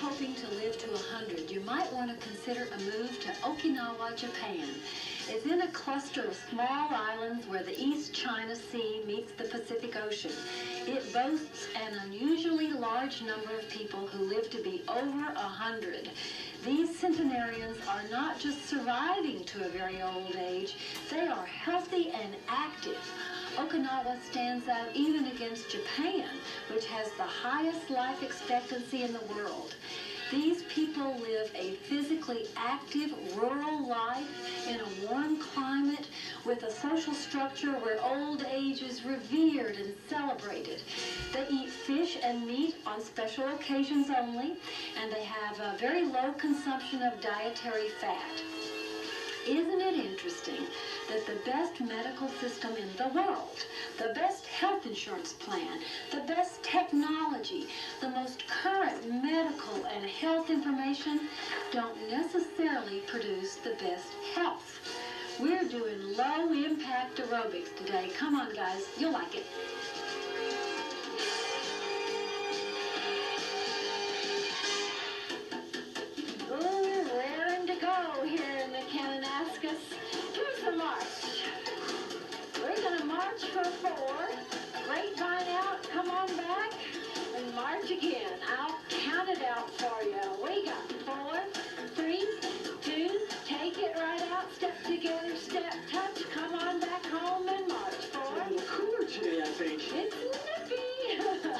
hoping to live to 100, you might want to consider a move to Okinawa, Japan. It's in a cluster of small islands where the East China Sea meets the Pacific Ocean. It boasts an unusually large number of people who live to be over 100. These centenarians are not just surviving to a very old age, they are healthy and active. Okinawa stands out even against Japan, which has the highest life expectancy in the world. These people live a physically active rural life in a warm climate with a social structure where old age is revered and celebrated. They eat fish and meat on special occasions only, and they have a very low consumption of dietary fat. Isn't it interesting that the best medical system in the world, the best health insurance plan, the best technology, the most current medical and health information don't necessarily produce the best health? We're doing low-impact aerobics today. Come on, guys. You'll like it. For 4, grapevine out, come on back, and march again. I'll count it out for you. We got 4, 3, 2, take it right out, step together, step, touch, come on back home and march. 4. It's a little cooler today, I think. It's nippy,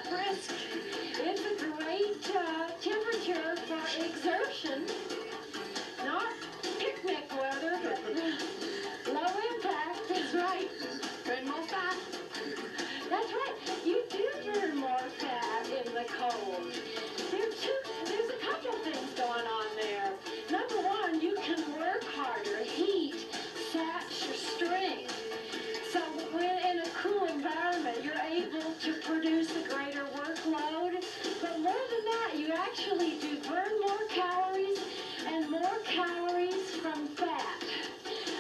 brisk. It's a great temperature for exertion. Not picnic weather, but low impact, that's right. Burn more fat. That's right. You do burn more fat in the cold. There's a couple things going on there. Number one, you can work harder. Heat saps your strength. So when in a cool environment, you're able to produce a greater workload. But more than that, you actually do burn more calories and more calories from fat.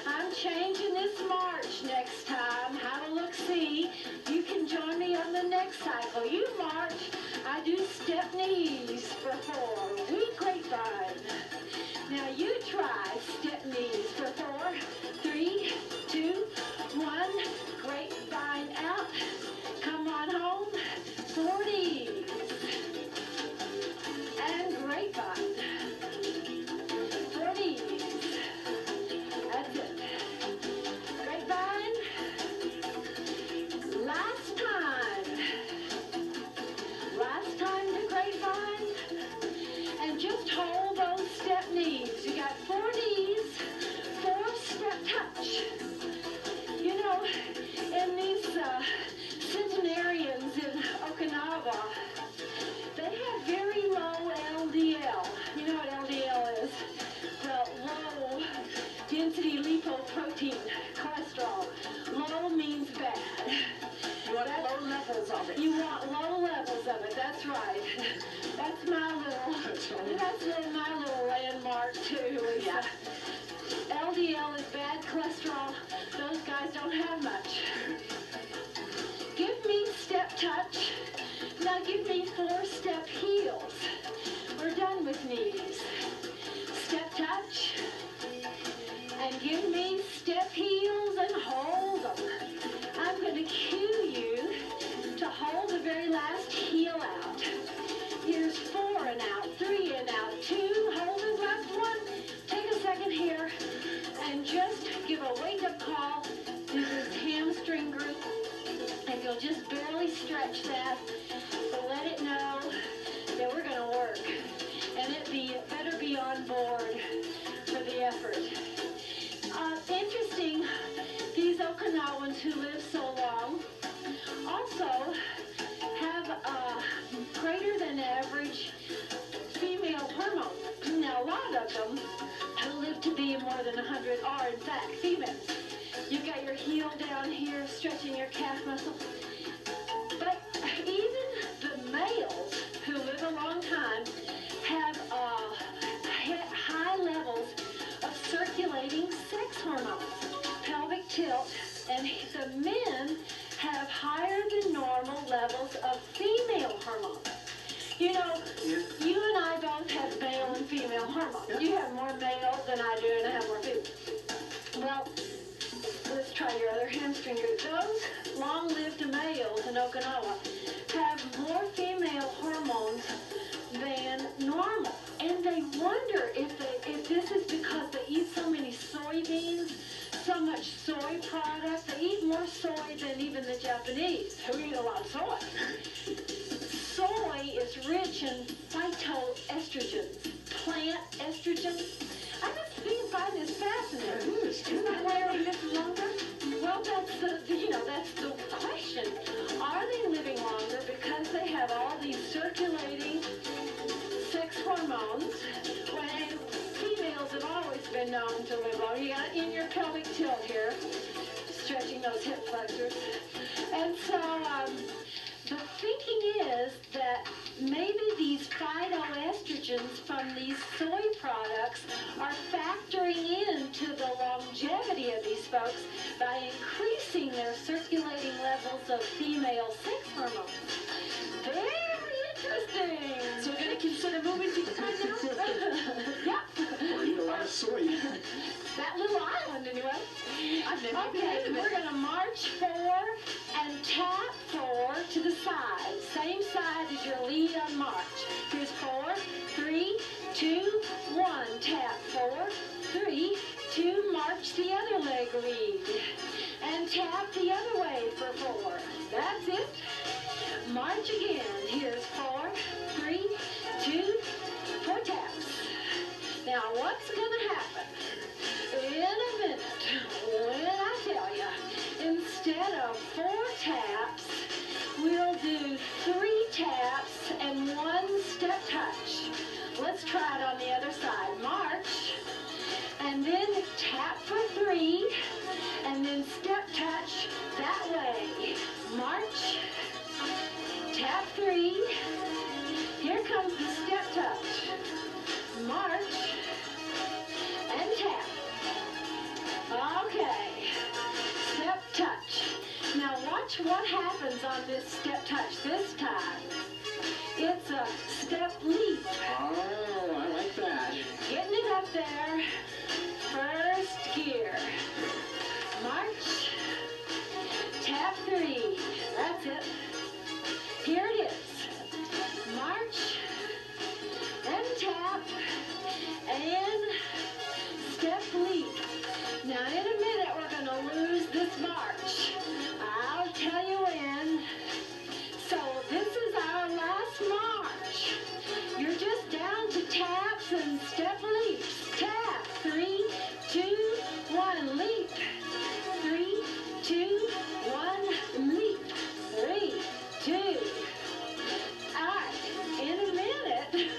I'm changing this march next time. Have a look-see. You can join me on the next cycle. You march. I do step knees for 4. We grapevine. Now you try step knees for 4. 3, 2, 1. Grapevine out. Come on home. 4 knees. And grapevine. 4 knees. That's it. Grapevine. Last time to grapevine. And just hold those step knees. You got 4 knees, 4 step touch. You know, in these centenarians in Okinawa, they have very low LDL. You know what LDL is? The low density lipoprotein cholesterol. Low means bad. You want low levels of it. You want low levels of it, that's right. That's my little landmark too. Yeah. LDL is bad cholesterol. Those guys don't have much. Give me step touch. Now give me 4 step heels. We're done with knees. Step touch. And give me step heels and hold them. I'm going to cue you to hold the very last heel out. Here's 4 and out, 3 and out, 2. Hold this last one. Take a second here and just give a wake-up call to this hamstring group. If you'll just barely stretch that, so let it know that we're going to work. And it better be on board for the effort. Interesting, these Okinawans who live so long also have a greater than average female hormone. Now, a lot of them who live to be more than 100 are, in fact, females. You've got your heel down here, stretching your calf muscle. But even the males who live a long time have high levels of circulating sex hormones, pelvic tilt, and the men have higher than normal levels of female hormones. You know, you and I both have Well, let's try your other hamstring. Those long-lived males in Okinawa have more female hormones than normal. And they wonder if this is because they eat so many soybeans, so much soy products. They eat more soy than even the Japanese, who eat a lot of soy. Soy is rich in phytoestrogens, plant estrogens. I just find this fascinating. Isn't that why they live longer? Well, that's the question. Are they living longer because they have all these circulating sex hormones? When females have always been known to live longer. You got in your pelvic tilt here, stretching those hip flexors. And so the thinking is that maybe these phytoestrogens from these soy products are factoring into the longevity of these folks by increasing their circulating levels of female sex hormones. Very interesting. So we're going to consider moving to China now? Yep. Or eat a lot of soy. That little island, anyway. I've never been Okay, to we're it. going to march 4 and tap 4 to the side. Same side as your lead on march. Here's 4, 3, 2, 1. Tap 4, 3, 2. March the other leg lead. And tap the other way for 4. That's it. March again. Here's 4, 3, 2, 4 taps. Now what's going to happen? In a minute, when I tell you, instead of 4 taps, we'll do 3 taps and 1 step touch. Let's try it on the other side. March, and then tap for 3, and then step touch that way. March, tap 3, here comes the step touch. March, and tap. Okay, step touch. Now watch what happens on this step touch this time. It's a step leap. Oh, I like that. Getting it up there. First gear. March. Tap 3. That's it. Here it is. March. And tap. And step leap. Now in a minute we're going to lose this march. I'll tell you when. So this is our last march. You're just down to taps and step leaps. Tap. 3, 2, 1. Leap. 3, 2, 1. Leap. 3, 2. All right. In a minute,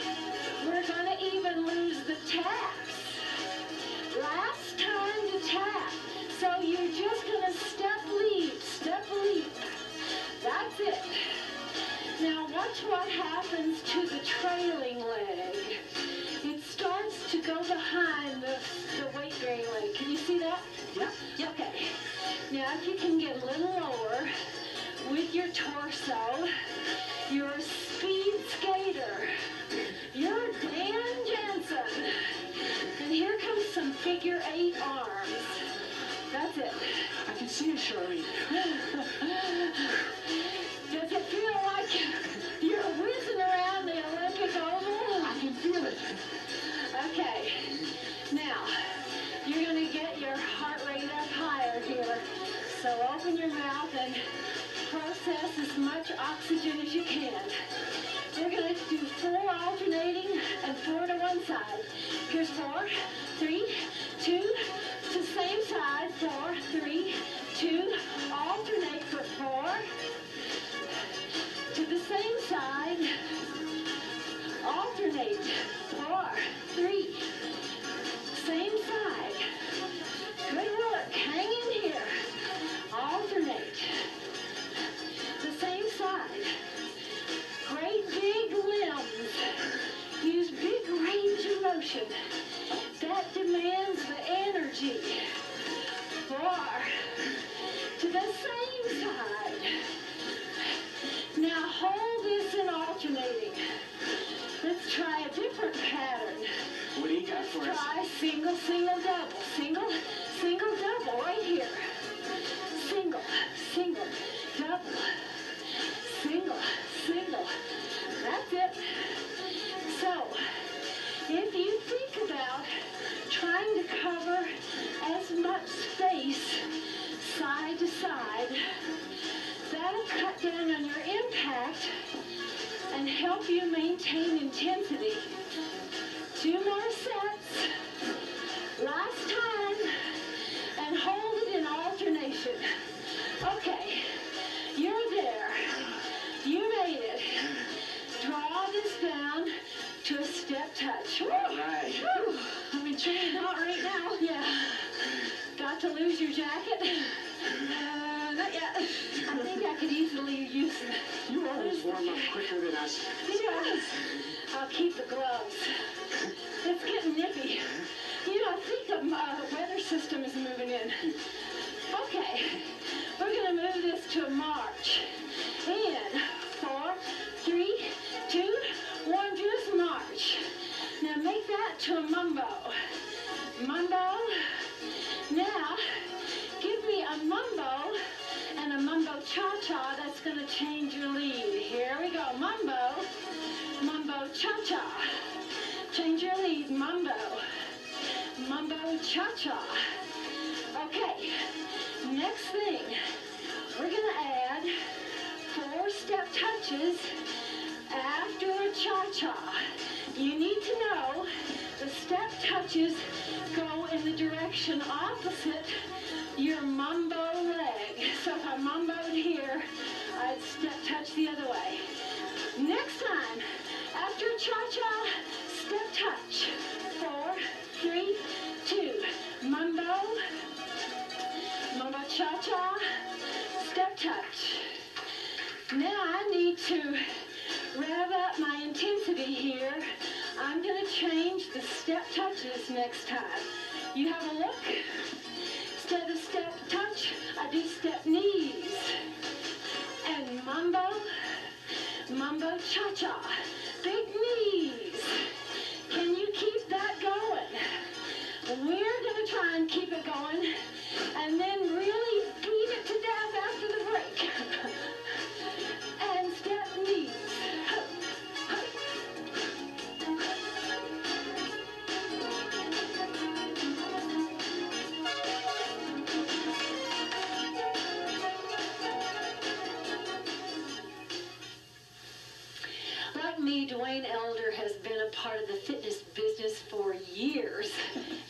we're going to even lose the taps. Last time to tap. So you're just going to step leap, step leap. That's it. Now watch what happens to the trailing leg. It starts to go behind the weight-bearing leg. Can you see that? Yeah. Okay. Now if you can get a little lower with your torso, you're a speed skater. You're Dan Jensen. And here comes some figure 8 arms. That's it. I can see it, Charlene. Does it feel like you're whizzing around the Olympic Oval? I can feel it. Okay. Now, you're going to get your heart rate up higher here. So open your mouth and process as much oxygen as you can. We're going to do 4 alternating and 4 to one side. Here's 4, 3, 2, to same side, 4, 3, 2, alternate for 4, to the same side, alternate, 4, 3, same side. Good work, hang in here, alternate, the same side. Great big limbs, use big range of motion. That demands the energy. 4, to the same side. Now hold this in alternating. Let's try a different pattern. What do you got for us? Try single, single, double. Single, single, double. maintain intensity. 2 more sets. Last time. And hold it in alternation. Okay, you're there. You made it. Draw this down to a step touch. Woo! Right. Woo! I'm in training hot right now. Yeah. Got to lose your jacket? Not yet. I think I could easily use it. You always warm up quicker than us. Yes. I'll keep the gloves. It's getting nippy. You know, I think the weather system is moving in. Okay, we're going to move this to a march. In 4, 3, 2, 1, just march. Now make that to a mumbo. Mumbo. Now, give me a mumbo and a mumbo cha-cha that's going to change your lead. Here we go. Mumbo. Mumbo cha-cha. Change your lead. Mumbo. Mumbo cha-cha. Okay, next thing, we're gonna add 4 step touches after a cha-cha. You need to know the step touches go in the direction opposite your mumbo leg. So if I mumboed here, I'd step touch the other way. Next time, after a cha-cha, step touch. 4, 3, 2, mumbo, mumbo cha-cha, step touch. Now I need to rev up my intensity here. I'm going to change the step touches next time. You have a look. Instead of step touch, I do step knees. And mumbo, mumbo cha-cha, big knees. Can you keep that going? We're going to try and keep it going and then really beat it to death after the break. And step knees. Like me, Dwayne Elder has been a part of the fitness business for years.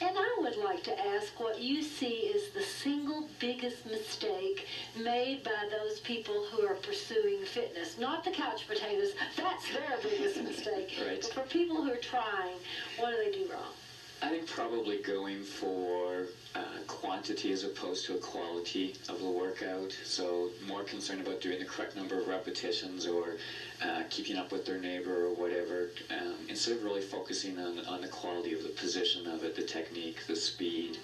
And I would like to ask what you see is the single biggest mistake made by those people who are pursuing fitness. Not the couch potatoes, that's their biggest mistake. Right. But for people who are trying, what do they do wrong? I think probably going for quantity as opposed to a quality of the workout. So more concerned about doing the correct number of repetitions or keeping up with their neighbor or whatever, instead of really focusing on the quality of the position of it, the technique, the speed,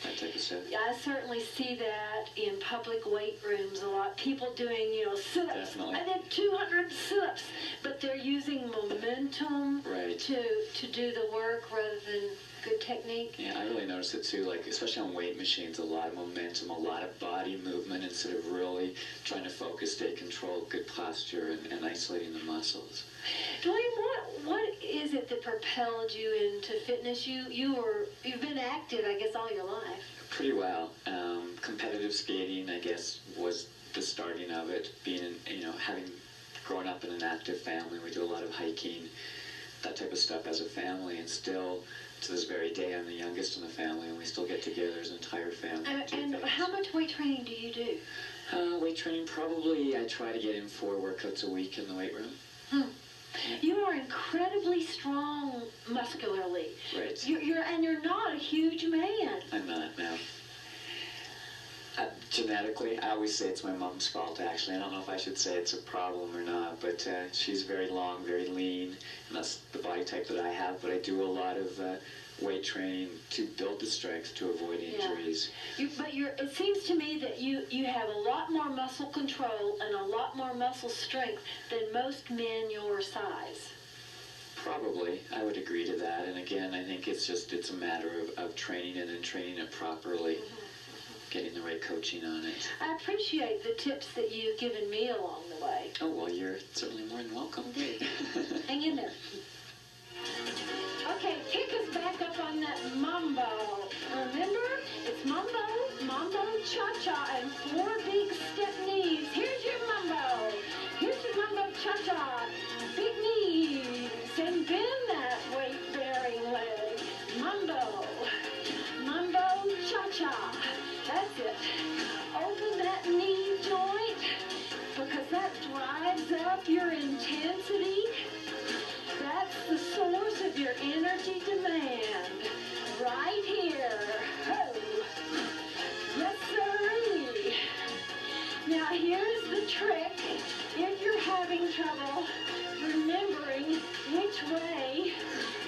that type of stuff. Yeah, I certainly see that in public weight rooms a lot. People doing, sit-ups. Definitely. I did 200 sit-ups, but they're using momentum Right. to do the work rather than good technique. Yeah, I really noticed it too, like especially on weight machines, a lot of momentum, a lot of body movement instead of really trying to focus, stay controlled, good posture, and isolating the muscles. Dwayne, what is it that propelled you into fitness? You've been active, I guess, all your life. Pretty well. Competitive skating, I guess, was the starting of it. Being, having grown up in an active family, we do a lot of hiking, that type of stuff as a family, and still, to this very day, I'm the youngest in the family, and we still get together as an entire family. And how much weight training do you do? Weight training, probably, I try to get in 4 workouts a week in the weight room. You are incredibly strong muscularly. Right. You're not a huge man. I'm not now. Genetically, I always say it's my mom's fault, actually. I don't know if I should say it's a problem or not, but she's very long, very lean, and that's the body type that I have, but I do a lot of weight training to build the strength to avoid injuries. It seems to me that you have a lot more muscle control and a lot more muscle strength than most men your size. Probably, I would agree to that, and again, I think it's a matter of training it and training it properly. Getting the right coaching on it. I appreciate the tips that you've given me along the way. Oh, well, you're certainly more than welcome. Indeed. Hang in there. Okay, pick us back up on that mambo. Remember, it's mambo, cha-cha, and 4 big step knees. Here's your mambo. Here's your mambo cha-cha. Big knees. up your intensity. That's the source of your energy demand. Right here. Ho. Yes, sirree. Now here's the trick. If you're having trouble remembering which way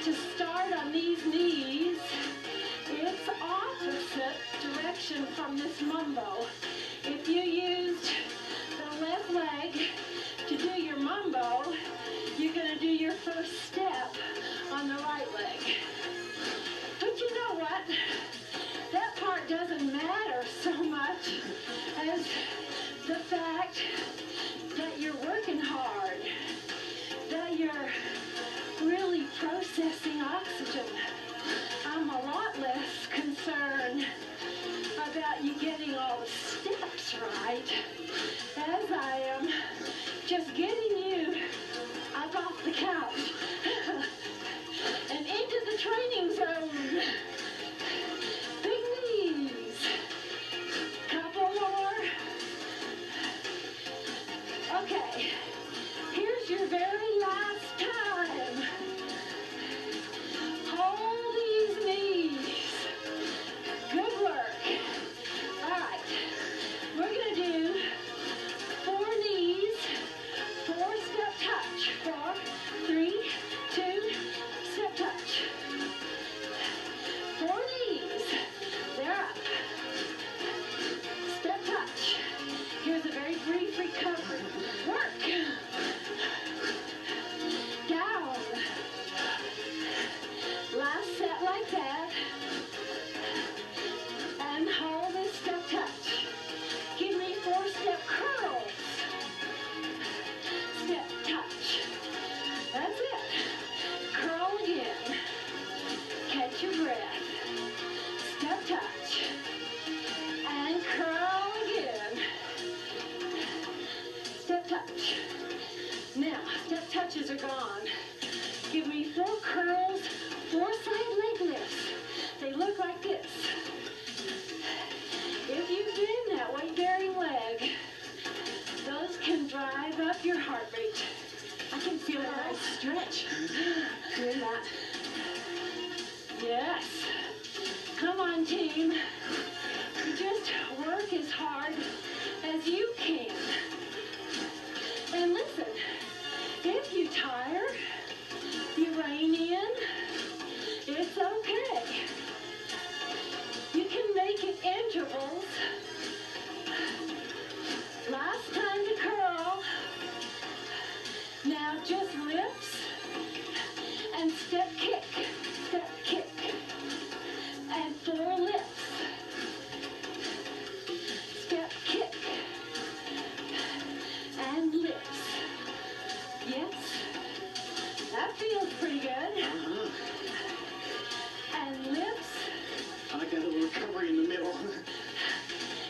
to start on these knees, it's opposite direction from this mumbo. If you used the left leg to do your mumbo, you're going to do your first step on the right leg. But you know what? That part doesn't matter so much as the fact that you're working hard, that you're really processing oxygen. I'm a lot less concerned about you getting all the steps right as I am just getting you up off the couch and into the training zone. Big knees. Couple more. Okay, here's your very last time. Hold these knees. Good work. All right, we're going to do 4 knees, 4-step touch. 4, 3, 2, step touch. 4 knees. They're up. Step touch. Here's a very brief recovery. Work. Down. Last set like that. And hold this step touch. Give me 4-step curls. Step touch. That's it. Curl again. Catch your breath. Step touch. And curl again. Step touch. Now, step touches are gone. Give me 4 curls, 4 side leg lifts. They look like this. If you've been that weight-bearing leg, those can drive up your heart rate. I can feel a nice stretch doing that. Yes. Come on, team. Just work as hard as you can. And listen, if you tire, you rein in, it's okay. You can make it intervals. Last time to curl. Now just lifts and step kick, and 4 lifts. Step kick and lifts. Yes, that feels pretty good. And lifts. I got a little recovery in the middle.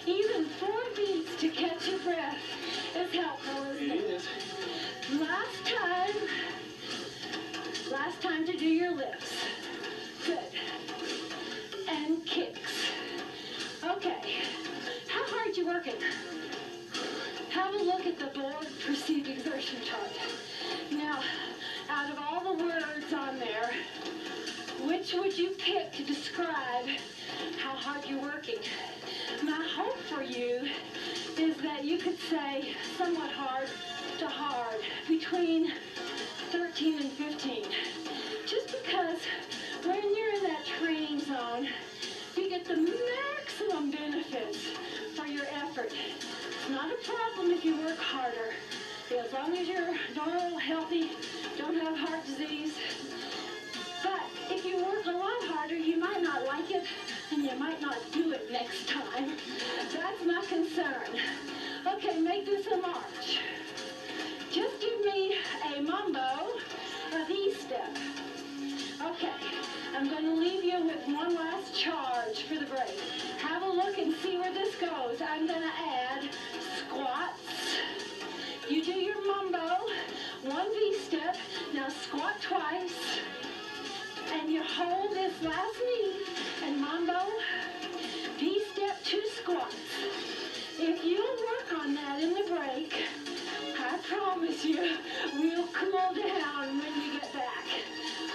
Even 4 beats to catch your breath is helpful, isn't it? It is. Last time to do your lifts. Good. And kicks. Okay. How hard you working? Have a look at the board perceived exertion chart. Now, out of all the words on there, which would you pick to describe how hard you're working? My hope for you is that you could say somewhat hard to hard, between 13 and 15. Just because when you're in that training zone, you get the maximum benefits for your effort. It's not a problem if you work harder, as long as you're normal, healthy, don't have heart disease. But if you work a lot harder, you might not like it, and you might not do it next time. That's my concern. Okay, make this a march. Just give me a mumbo, a V-step. Okay, I'm going to leave you with one last charge for the break. Have a look and see where this goes. I'm going to add squats. You do your mumbo, 1 V-step. Now squat twice. And you hold this last knee and mumbo, V-step, 2 squats. If you work on that in the break, I promise promise you, we'll cool down when we get back.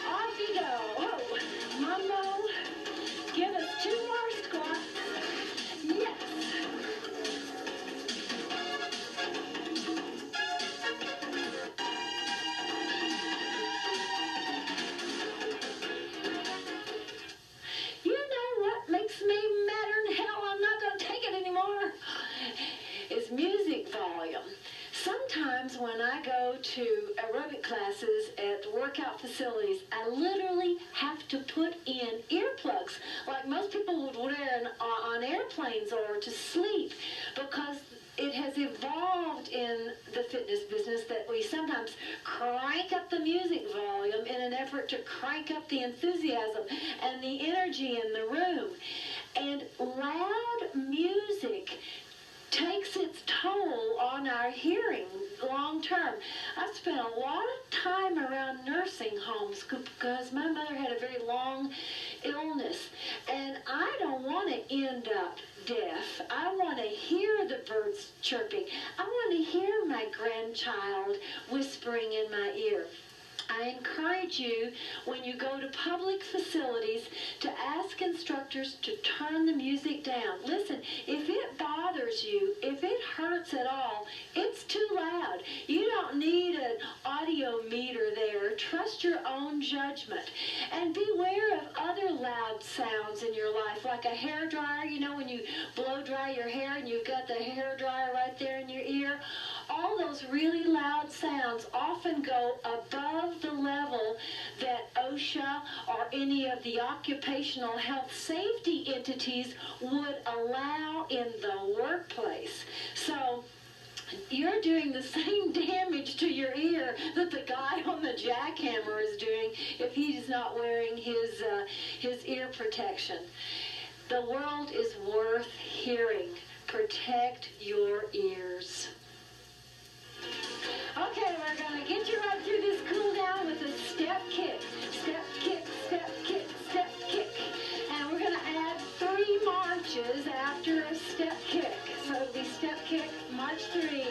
Off you go. Oh, Mambo, give us 2 more squats. Yes. You know what makes me madder than hell? I'm not going to take it anymore. Is music volume. Sometimes when I go to aerobic classes at workout facilities, I literally have to put in earplugs like most people would wear on airplanes or to sleep, because it has evolved in the fitness business that we sometimes crank up the music volume in an effort to crank up the enthusiasm and the energy in the room. And loud music takes its toll on our hearing long term. I've spent a lot of time around nursing homes because my mother had a very long illness, and I don't want to end up deaf. I want to hear the birds chirping. I want to hear my grandchild whispering in my ear. I encourage you, when you go to public facilities, to ask instructors to turn the music down. Listen, if it bothers you, if it hurts at all, it's too loud. You don't need an audio meter there. Trust your own judgment. And beware of other loud sounds in your life, like a hair dryer. You know, when you blow dry your hair and you've got the hair dryer right there in your ear. All those really loud sounds often go above the level that OSHA or any of the occupational health safety entities would allow in the workplace. So you're doing the same damage to your ear that the guy on the jackhammer is doing if he's not wearing his ear protection. The world is worth hearing. Protect your ears. Okay, we're going to get you right through this cool down with a step kick. Step kick, step kick, step kick. And we're going to add 3 marches after a step kick. So it'll be step kick, march 3.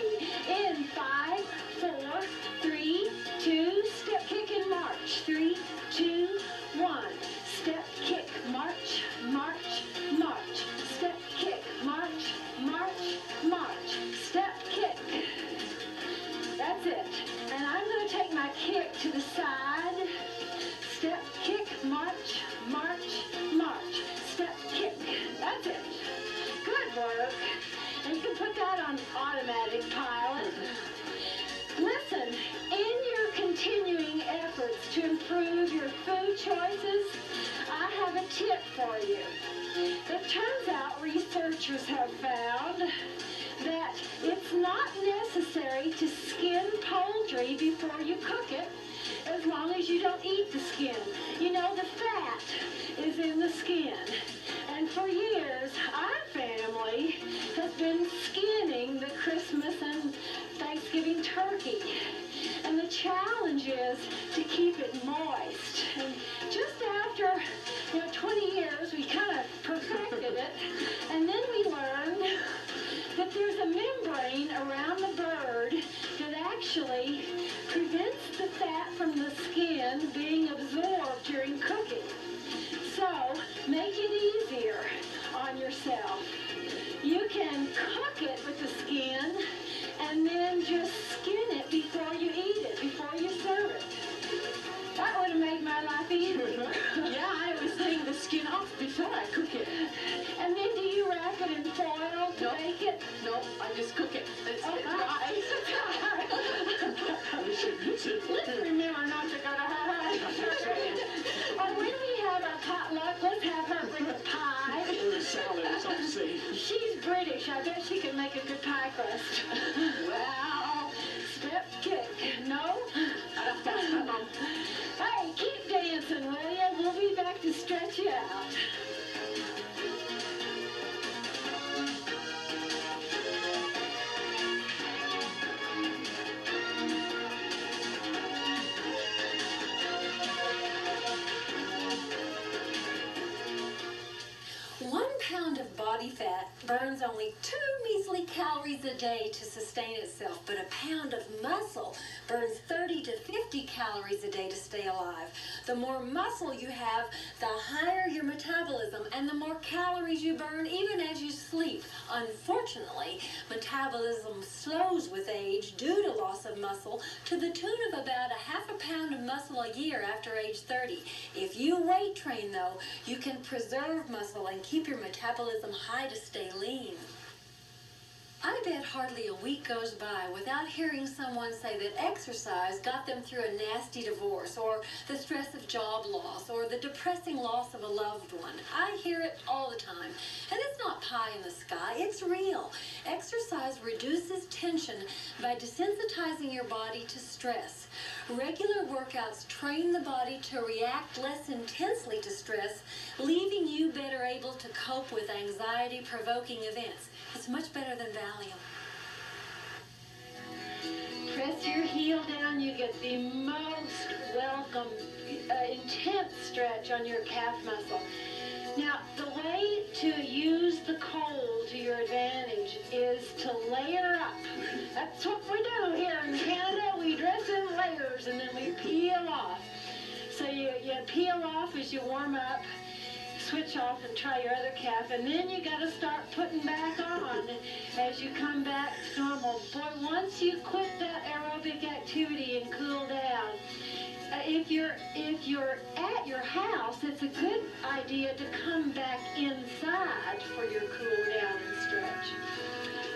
In 5, 4, 3, 2, step kick and march. 3, 2, 1. Step kick, march, march, march. Step kick, march, march, march. Step kick. That's it. And I'm going to take my kick to the side. Step, kick, march, march, march. Step, kick. That's it. Good work. And you can put that on automatic pilot. Listen, in your continuing efforts to improve your food choices, I have a tip for you. It turns out researchers have found that it's not necessary to skin poultry before you cook it, as long as you don't eat the skin. You know, the fat is in the skin. And for years, our family has been skinning the Christmas and Thanksgiving turkey. And the challenge is to keep it moist. And just after 20 years, we kind of perfected it. And then we learned that there's a membrane around the bird that actually prevents the fat from the skin being absorbed during cooking. So, make it easier on yourself. You can cook it with the skin and then just skin it before you eat it, before you serve it. That would have made my life easier. Yeah, I always take the skin off before I cook it. And then do you wrap it in foil to bake it? No, I just cook it. It's Oh, dry. Let's remember not to go to her house. Or when we have our potluck, let's have her bring a pie. Or a salad or something. She's British. I bet she can make a good pie crust. Wow. Step kick. No? Hey, keep dancing, will you? We'll be back to stretch you out. fat burns only 2 measly calories a day to sustain itself, but a pound of muscle burns 30 to 50 calories a day to stay alive. The more muscle you have, the higher your metabolism and the more calories you burn even as you sleep. Unfortunately, metabolism slows with age due to loss of muscle to the tune of about a half a pound of muscle a year after age 30. If you weight train, though, you can preserve muscle and keep your metabolism high to stay lean. I bet hardly a week goes by without hearing someone say that exercise got them through a nasty divorce, or the stress of job loss, or the depressing loss of a loved one. I hear it all the time. And it's not pie in the sky, it's real. Exercise reduces tension by desensitizing your body to stress. Regular workouts train the body to react less intensely to stress, leaving you better able to cope with anxiety-provoking events. It's much better than Valium. Press your heel down, you get the most welcome, intense stretch on your calf muscle. Now, the way to use the cold to your advantage is to layer up. That's what we do here in Canada. We dress in layers and then we peel off. So you peel off as you warm up, switch off and try your other calf, and then you got to start putting back on as you come back to normal. Boy, once you quit that aerobic activity and cool down, if you're at your house, it's a good idea to come back inside for your cool down and stretch.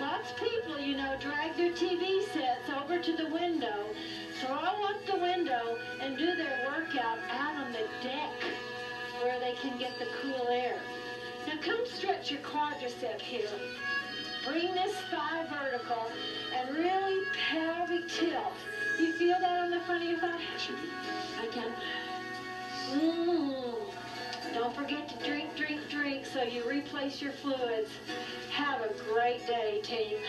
Lots of people, you know, drag their TV sets over to the window, throw up the window, and do their workout out on the deck where they can get the cool air. Now come stretch your quadricep here. Bring this thigh vertical and really pelvic tilt. You feel that on the front of your thigh? I can. Don't forget to drink so you replace your fluids. Have a great day, team.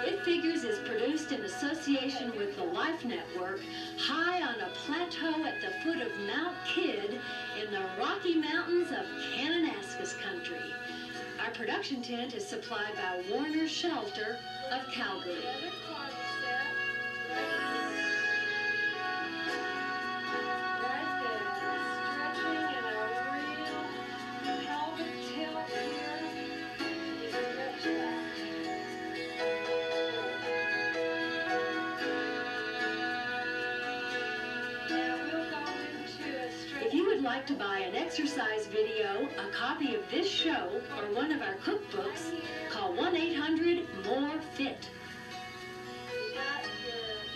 It Figures is produced in association with the Life Network, high on a plateau at the foot of Mount Kidd in the Rocky Mountains of Kananaskis country. Our production tent is supplied by Warner Shelter of Calgary. The other quadricep, right there, stretching and a real pelvic tilt here. You stretch that. Now we'll go into a stretch. If you would like to buy an exercise video, a copy of this show, or one of our cookbooks, call 1-800-MORE-FIT.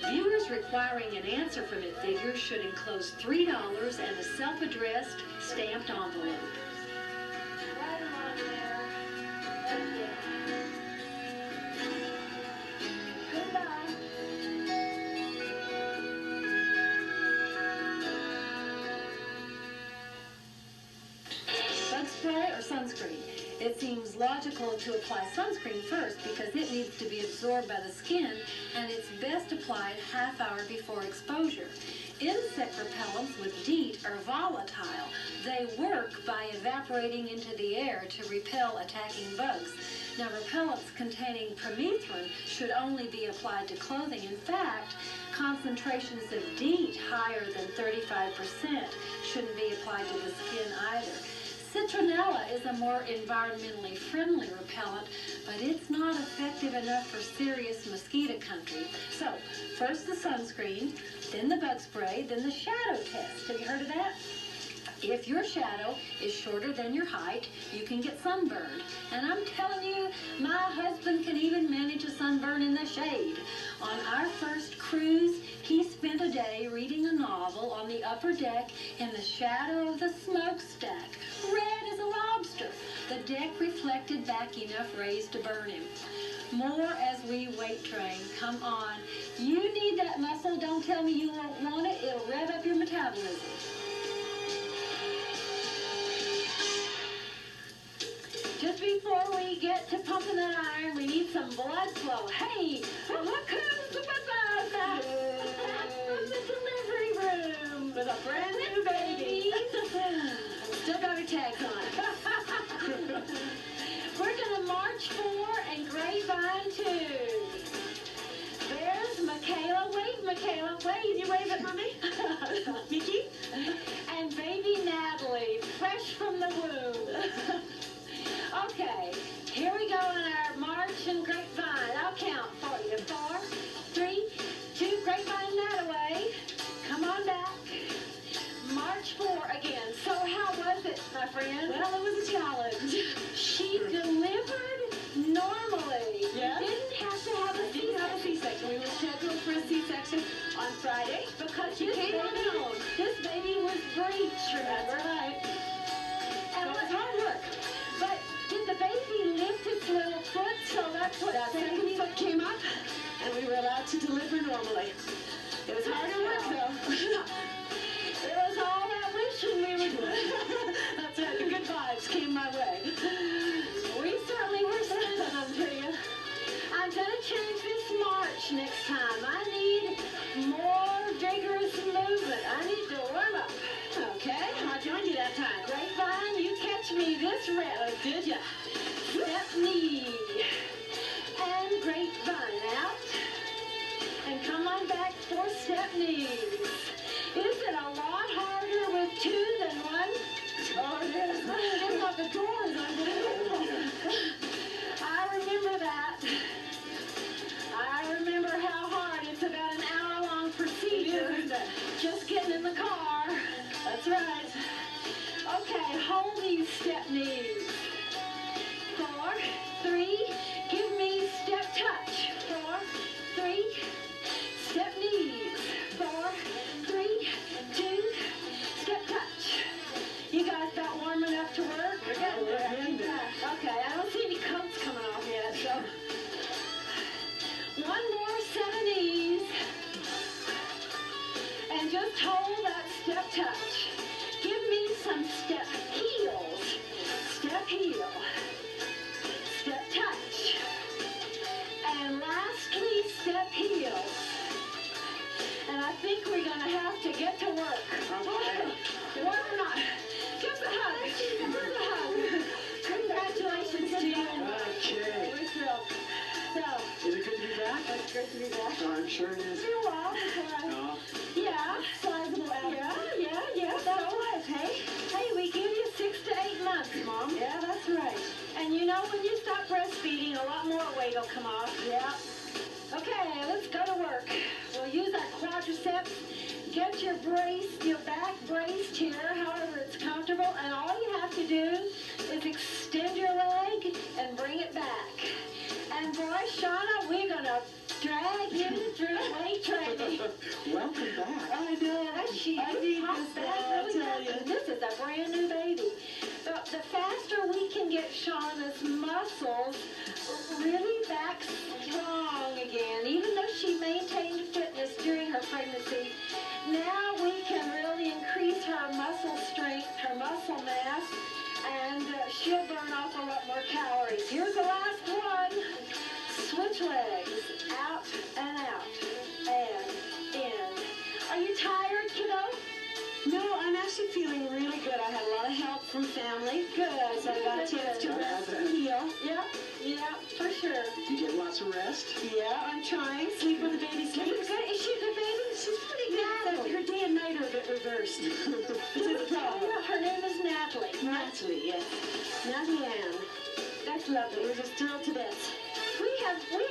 Viewers requiring an answer from It Figures should enclose $3 and a self-addressed stamped envelope. Right along there. Right there. Goodbye. Bug spray or sunscreen? It seems logical to apply sunscreen first because it needs to be absorbed by the skin, and it's best applied half hour before exposure. Insect repellents with DEET are volatile. They work by evaporating into the air to repel attacking bugs. Now, repellents containing permethrin should only be applied to clothing. In fact, concentrations of DEET higher than 35% shouldn't be applied to the skin either. Citronella is a more environmentally friendly repellent, but it's not effective enough for serious mosquito country. So, first the sunscreen, then the bug spray, then the shadow test. Have you heard of that? If your shadow is shorter than your height, you can get sunburned. And I'm telling you, my husband can even manage a sunburn in the shade. On our first cruise, he spent a day reading a novel on the upper deck in the shadow of the smokestack, red as a lobster. The deck reflected back enough rays to burn him. More as we weight train. Come on. You need that muscle. Don't tell me you won't want it. It'll rev up your metabolism. Just before we get to pumping that iron, we need some blood flow. Hey, look who's with us from the delivery room with a brand new baby. still got her tags on. We're going to March 4 and Grapevine 2. There's Michaela. Wave, Michaela. Wave. You wave at Mommy. Mickey. And baby Natalie, fresh from the womb. Okay, here we go on our March and Grapevine. I'll count for you. 4, 3, 2, Grapevine that way. Come on back. March 4 again. So how was it, my friend? Well, it was a challenge. She delivered normally. Yeah? Didn't have to have a I didn't have a C-section. We were scheduled for a C-section on Friday. because She came on her own. this baby was breech, remember? That's right. And So it was what- hard work. But did the baby lift its little foot? So that's what That second baby... foot came up, and we were allowed to deliver normally. It was harder work, though. It was all that wishing we were doing. That's right. The good vibes came my way. We certainly were sending them to you. I'm going to change this march next time. I need more vigorous movement. I need to warm up. Okay, I'll join you that time. Grapevine, you catch me this rep. Did ya? Step knee. And grapevine out. And come on back for step knees. Is it a lot harder with 2 than 1? Oh, it is. It's not the doors unbelievable. I remember that. I remember how hard it's about an hour-long procedure. It is, isn't it? Just getting in the car. That's right. Okay, hold these step knees. 4, 3, give me step touch. 4, 3, step knees. 4, 3, 2, step touch. You guys about warm enough to work? We're getting there. Okay, I don't see any coats coming off yet, so. One more set of knees. And just hold that step touch. Give me some step heels. Step heel. Step touch. And lastly, step heel. And I think we're going to have to get to work. Okay. One or not. Give us a hug. Give us a hug. Congratulations to you. Okay. We're thrilled. So, Is it good to be back? it's great to be back. Oh, I'm sure it is. You're welcome. Oh, Yeah. Sizable outfit. Yeah. That's right. Hey, we give you 6 to 8 months, Mom. Yeah, that's right. And you know when you stop breastfeeding, a lot more weight will come off. Yeah. Okay, let's go to work. We'll use our quadriceps. Get your back braced here, however it's comfortable, and all you have to do is extend your leg and bring it back. And boy, Shauna, we're gonna drag you through weight training. welcome back. I know. She I need pops this back now, I really tell fast. you. This is a brand new baby. The faster we can get Shauna's muscles really back strong again, even though she maintained fitness during her pregnancy, now we can really increase her muscle strength, her muscle mass, and she'll burn off a lot more calories. Here's the last one. Switch legs. Out and out. And in. Are you tired, kiddo? No, I'm actually feeling really good. I had a lot of help from family. Good. So I got a chance to rest and heal. Yeah, for sure. You get lots of rest? Yeah, I'm trying. Sleep when the baby sleeps. Good. Is she a good baby? She's pretty good. Her day and night are a bit reversed. Which is a problem. Her name is Natalie. Natalie, yes. Natalie Ann. That's lovely. We're just thrilled to bits. We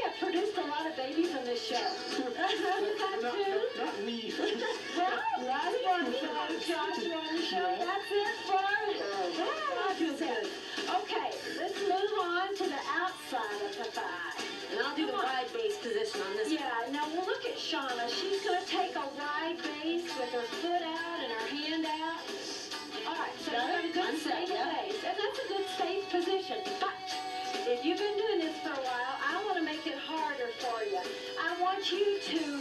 have produced a lot of babies on this show. Not we. Well, last one, Joshua on the show. That's it for Good. Okay, let's move on to the outside of the thigh. And I'll do the Come on. wide base position on this. Yeah, now we'll look at Shauna. She's going to take a wide base with her foot out and her hand out. All right, so Got you have it? a good I'm set, stable yeah. base. And that's a good safe position. But if you've been doing this for a while, I want to make it harder for you. I want you to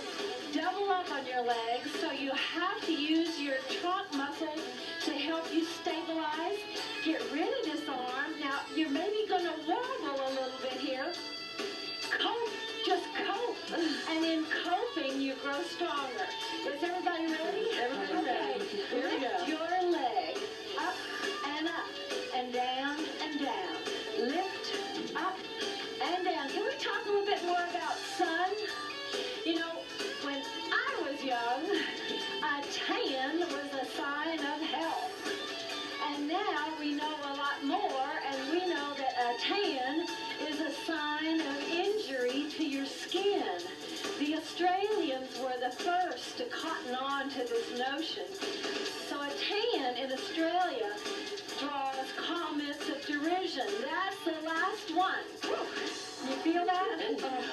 double up on your legs, so you have to use your trunk muscles to help you stabilize. Get rid of this arm. Now, you're maybe going to wobble a little bit here. Cope. Just cope. And in coping, you grow stronger. Is everybody ready? Everybody ready. Here we go. Lift your leg up and this notion. So a tan in Australia draws comments of derision. That's the last one. You feel that?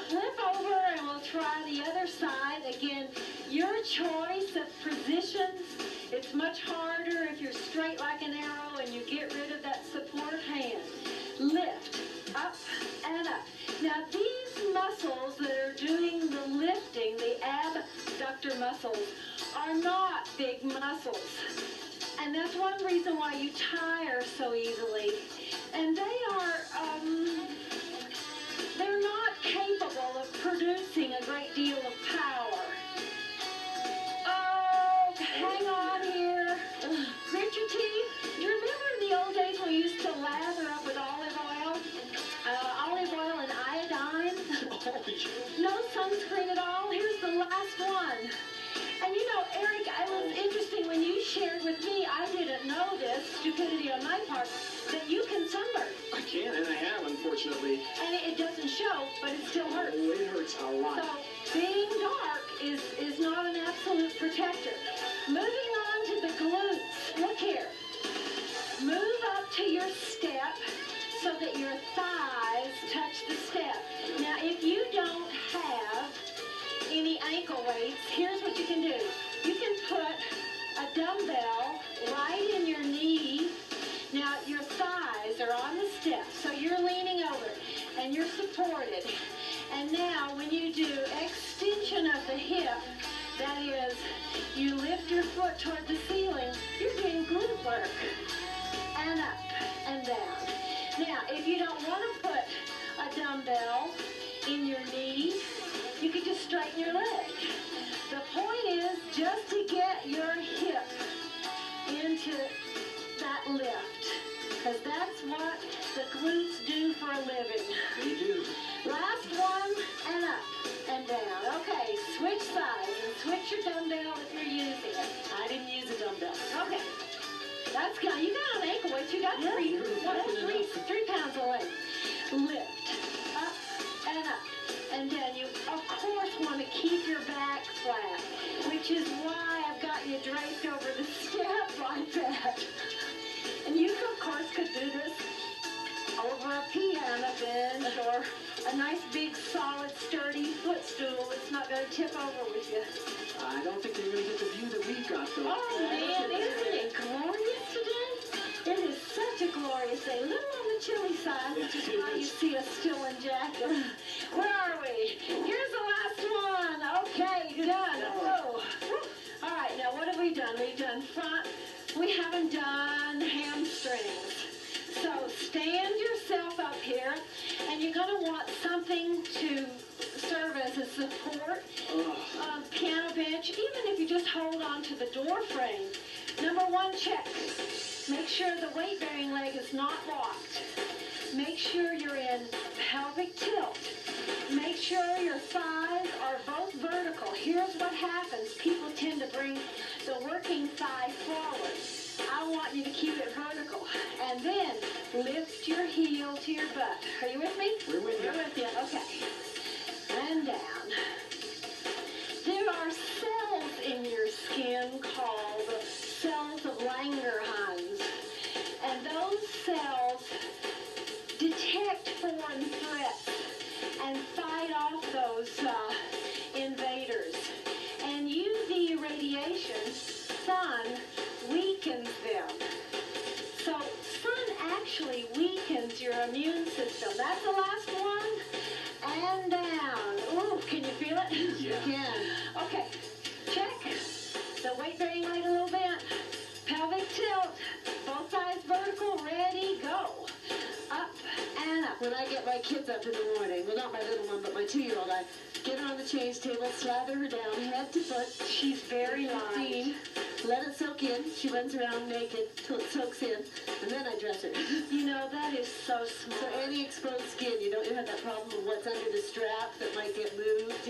Flip over and we'll try the other side. Again, your choice of positions. It's much harder if you're straight like an arrow and you get rid of that support hand. Lift, up and up. Now these muscles that are doing the lifting, the abductor muscles, are not big muscles. And that's one reason why you tire so easily. And they are, they're not capable of producing a great deal of power. Oh, hang on here. Grit your teeth. Do you remember in the old days when we used to lather up with olive oil and iodine? No sunscreen at all. Here's the last one. And you know, Eric, it was interesting when you shared with me, I didn't know this, stupidity on my part, that you can sunburn. I can, and I have, unfortunately. And it doesn't show, but it still hurts. Oh, it hurts a lot. So being dark is not an absolute protector. Moving on to the glutes. Look here. Move up to your step so that your thighs touch the step. Now, if you don't have any ankle weights, here's what you can do. You can put a dumbbell right in your knee. Now, your thighs are on the step, so you're leaning over and you're supported. And now, when you do extension of the hip, that is, you lift your foot toward the ceiling, you're doing glute work. And up and down. Now, if you don't want to put a dumbbell in your knee, you can just straighten your leg. The point is just to get your hip into that lift, because that's what the glutes do for a living. They do. Last one, and up and down. Okay, switch sides and switch your dumbbell if you're using it. I didn't use a dumbbell. Okay. That's good. You got an ankle weight. You got three pounds of weight. Lift. Up and up. And then you, of course, want to keep your back flat, which is why I've got you draped over the step like that. And you, of course, could do this over a piano bench or a nice, big, solid, sturdy footstool that's not going to tip over with you. I don't think they're going to get the view that we've got, though. Oh, man, isn't it glorious today? It is such a glorious day. A little on the chilly side, which is why you see us still in jackets. Where are we? Here's the last one. Okay, done. Oh. All right, now what have we done? We've done front. We haven't done hamstrings. So stand yourself up here, and you're going to want something to serve as a support. Piano bench, even if you just hold on to the door frame. Number one, check. Make sure the weight-bearing leg is not locked. Make sure you're in pelvic tilt. Make sure your thighs are both vertical. Here's what happens. People tend to bring the working thigh forward. I want you to keep it vertical. And then lift your heel to your butt. Are you with me? We're with you. We're with you. Okay. And down. There are cells in your skin called cells of Langerhans. And those cells detect foreign threats and fight off those invaders. And UV radiation, sun, weakens them. So sun actually weakens your immune system. That's the last one. And down. Ooh, can you feel it? Yeah. You can. Okay, check. The weight-bearing leg a little bent. Pelvic tilt. Both sides vertical. Ready, go. Up and up. When I get my kids up in the morning, well, not my little one, but my 2-year-old, I get her on the change table, slather her down, head to foot. She's very light. Let it soak in. She runs around naked till it soaks in, and then I dress her. You know, that is so smart. So any exposed skin, you have that problem of what's under the strap that might get moved,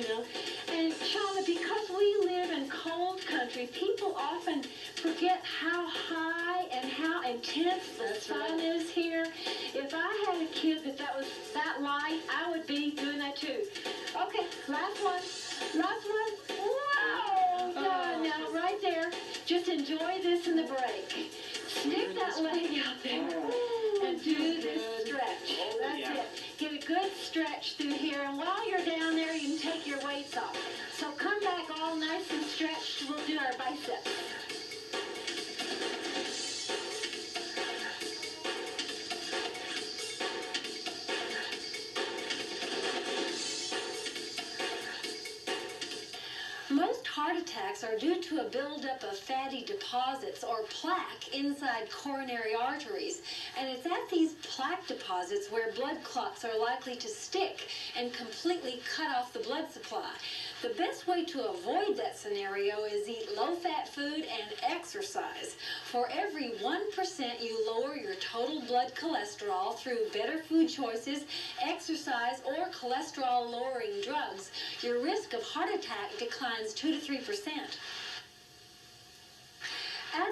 And Shauna, because we live in cold country, people often forget how high and how intense the sun is here. If I had a kid that was that light, I would be doing that too. Okay, last one. Last one. Whoa! Done. Now, right there. enjoy this in the break. Stick that leg out there and do this stretch. That's it. Get a good stretch through here, and while you're down there, you can take your weights off. So come back all nice and stretched. We'll do our biceps. Most heart attacks are due to a buildup of fatty deposits or plaque inside coronary arteries. And it's at these plaque deposits where blood clots are likely to stick and completely cut off the blood supply. The best way to avoid that scenario is eat low-fat food and exercise. For every 1% you lower your total blood cholesterol through better food choices, exercise, or cholesterol-lowering drugs, your risk of heart attack declines 2 to 3%.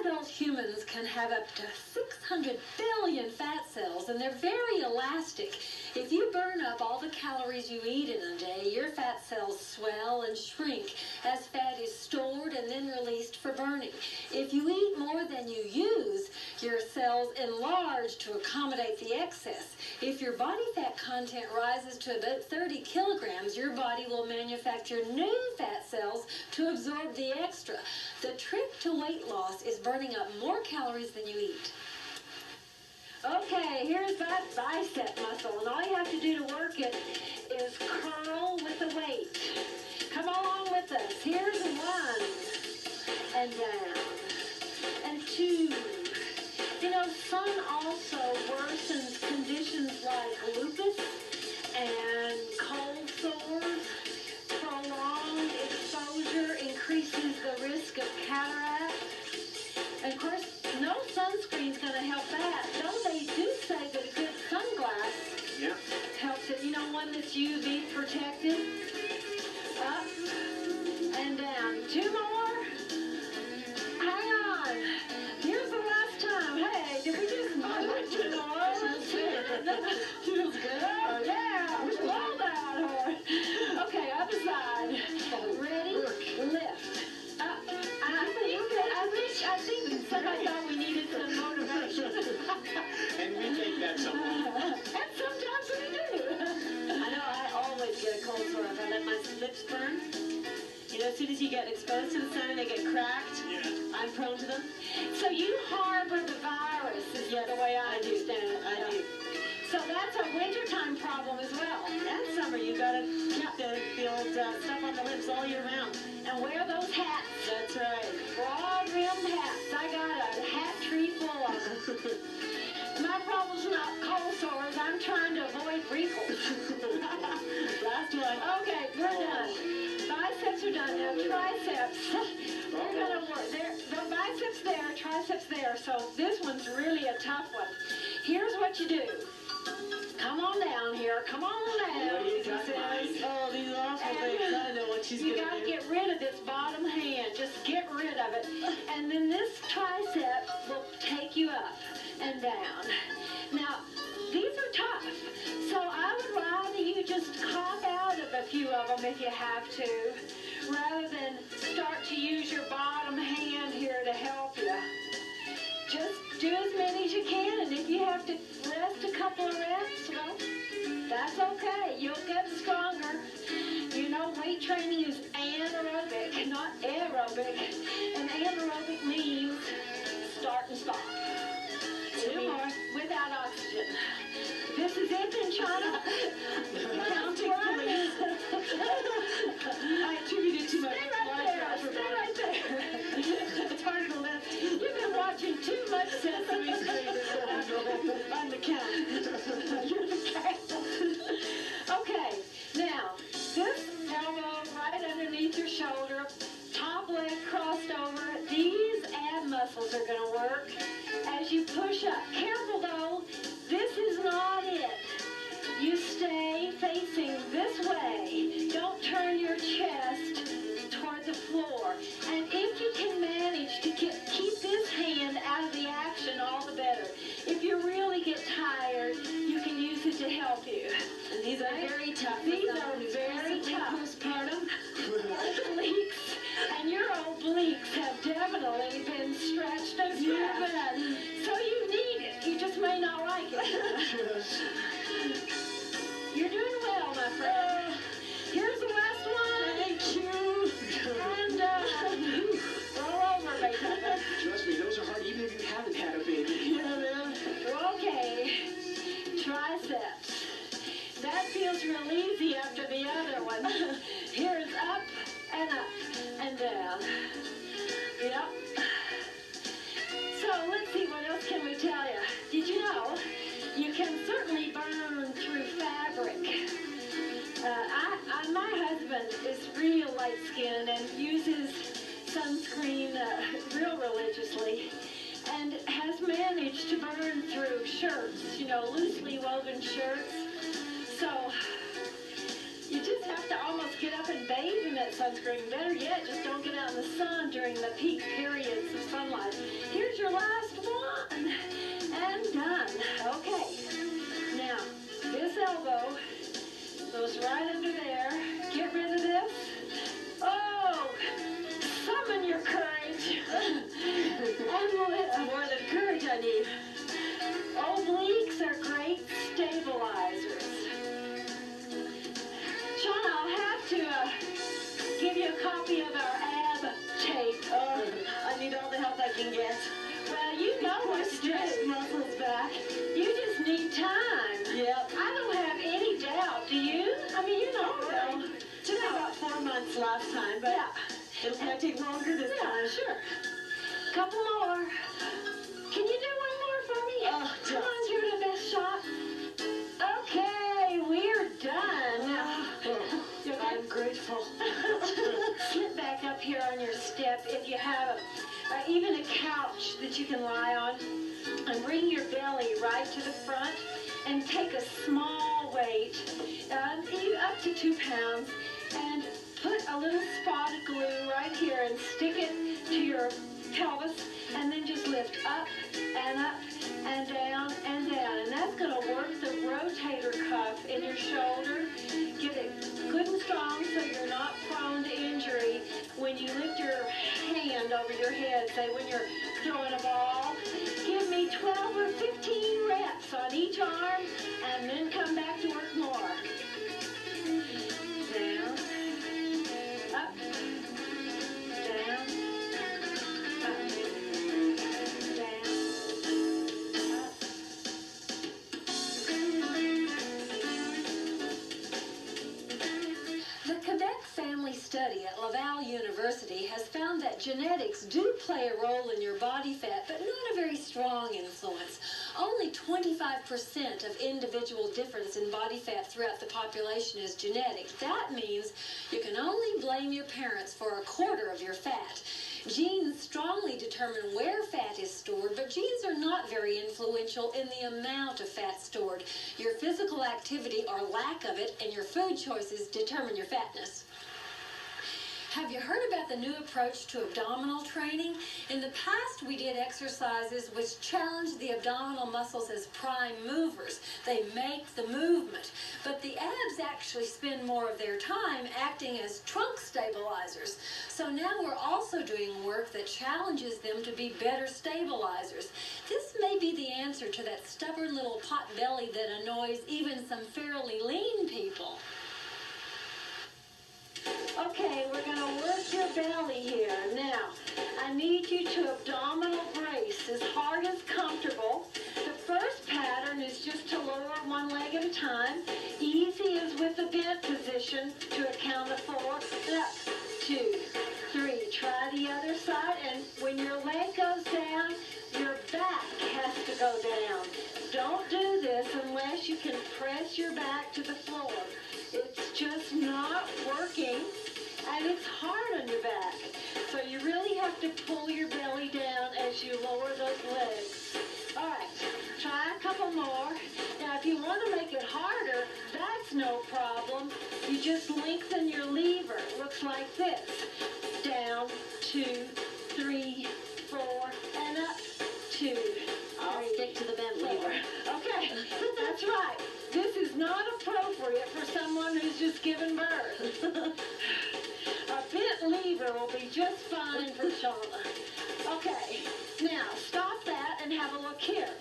Adult humans can have up to 600 billion fat cells, and they're very elastic. If you burn up all the calories you eat in a day, your fat cells swell and shrink as fat is stored and then released for burning. If you eat more than you use, your cells enlarge to accommodate the excess. If your body fat content rises to about 30 kilograms, your body will manufacture new fat cells to absorb the extra. The trick to weight loss is burning up more calories than you eat. Okay, here's that bicep muscle, and all you have to do to work it is curl with the weight. Come along with us. Here's 1, and down, and 2. You know, sun also worsens conditions like lupus and cold sores. Prolonged exposure increases the risk of cataract. And of course, no sunscreen's going to help that. Though they do say that a good sunglass helps it. You know, one that's UV protected. Up and down. 2 more. Hang on. Here's the last time. Hey, did we just move to New Orleans? Feels good. Oh, yeah. Slow down, horse. Okay, other side. Ready? Lift. Up. I think somebody thought we needed some motivation. And we take that somewhere. And sometimes we do. I know I always get a cold sore if I let my lips burn. You know, as soon as you get exposed to the sun, they get cracked. Yeah. I'm prone to them. So you harbor the virus, is the way I understand it. I do. So that's a wintertime problem as well. And summer, you gotta keep the old stuff on the lips all year round. And wear those hats. That's right. Broad-rimmed hats. I got a hat tree full of them. My problem's not cold sores. I'm trying to avoid wrinkles. Last one. Okay, we're done. Biceps are done. Now triceps. We're gonna work. The biceps there, triceps there. So this one's really a tough one. Here's what you do. Come on down here. Come on down. What do you got in mind? Oh, these awful things. I know what she's going to do. You got to get rid of this bottom hand. Just get rid of it. And then this tricep will take you up and down. Now, these are tough. So I would rather you just cop out of a few of them if you have to, rather than start to use your bottom hand here to help you. Just do as many as you can, and if you have to rest a couple of reps, well, that's okay. You'll get stronger. You know, weight training is anaerobic, not aerobic. And anaerobic means start and stop. 2 more without oxygen. This is it in China. Counting police. I attributed too much. Stay right there. It's hard to lift. You've been watching too much Sesame Street. I'm the count. You're the count. Okay, now, this elbow right underneath your shoulder, top leg crossed over. These ab muscles are going to work as you push up. Careful though, this is not it. You stay facing this way. Don't turn your chest toward the floor. And if you can manage to keep this hand out of the action, all the better. You just may not like it. You're doing well, my friend. Here's the last one. Thank you. And, roll over, baby. Trust me, those are hard even if you haven't had a baby. Yeah, man. Okay. Triceps. That feels real easy after the other one. Here's up and down. Yep. So let's see, what else can we tell you? Did you know you can certainly burn through fabric? My husband is real light-skinned and uses sunscreen real religiously and has managed to burn through shirts, you know, loosely woven shirts. So you just have to almost get up and bathe in that sunscreen. Better yet, just don't get out in the sun during the peak periods of sunlight. Here's your last one. And done. Okay. Now, this elbow goes right under there. Get rid of this. Oh, summon your courage. And more than courage I need. Obliques are great stabilizers. Sean, I'll have to give you a copy of our ab tape. I need all the help I can get. Well, you know what to do. Muscles back. You just need time. Yep. I don't have any doubt, do you? I mean, you're not Well, really. took about 4 months last time, but Yeah. it'll probably take longer this Yeah, time. sure. Couple more. Can you do one more for me? Oh, Come on, give it a best shot. Okay, we're done. Now, you okay? I'm grateful. Slip back up here on your step if you have even a couch that you can lie on, and bring your belly right to the front and take a small weight, up to 2 pounds, and put a little spot of glue right here and stick it to your pelvis, and then just lift up and up and down and down. And that's going to work the rotator cuff in your shoulder. Get it good and strong so you're not prone to injury when you lift your hand over your head, say when you're throwing a ball. Give me 12 or 15 reps on each arm, and then come back to work more. Down, up, down, up, down, up. The Quebec family study at Laval University has found that genetics do play a role in your body fat, but not a very strong influence. Only 25% of individual difference in body fat throughout the population is genetic. That means you can only blame your parents for a quarter of your fat. Genes strongly determine where fat is stored, but genes are not very influential in the amount of fat stored. Your physical activity or lack of it and your food choices determine your fatness. Have you heard about the new approach to abdominal training? In the past, we did exercises which challenged the abdominal muscles as prime movers. They make the movement. But the abs actually spend more of their time acting as trunk stabilizers. So now we're also doing work that challenges them to be better stabilizers. This may be the answer to that stubborn little pot belly that annoys even some fairly lean people. Okay, we're going to work your belly here. Now, I need you to abdominal brace as hard as comfortable. The first pattern is just to lower one leg at a time. Easy as with the bent position to a count of 4. And up, 2, 3. Try the other side, and when your leg goes down, your back has to go down. Don't do this unless you can press your back to the floor. It's just not working, and it's hard on your back. So you really have to pull your belly down as you lower those legs. All right, try a couple more. Now, if you want to make it harder, that's no problem. You just lengthen your lever. It looks like this. Down, 2, 3, 4, and up, 2. I'll stick to the bent lever. Okay, that's right. This is not appropriate for someone who's just given birth. A bent lever will be just fine for Shauna. Okay, now stop that and have a look here.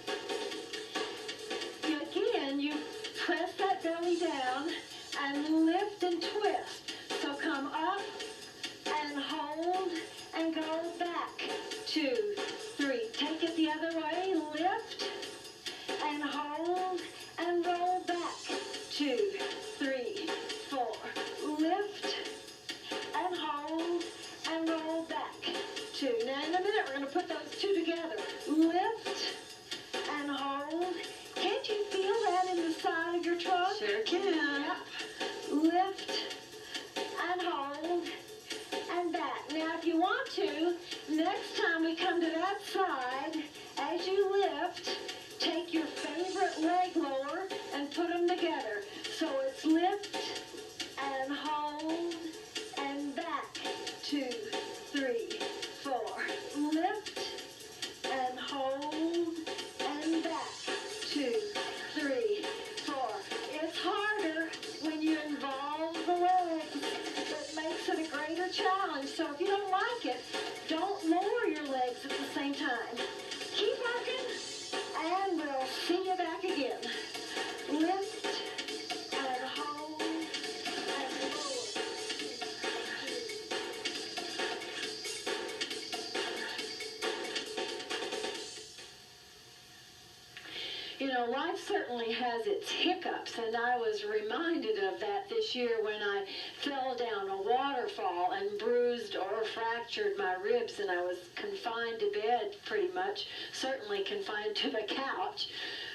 life certainly has its hiccups, and I was reminded of that this year when I fell down a waterfall and bruised or fractured my ribs, and I was confined to bed pretty much, certainly confined to the couch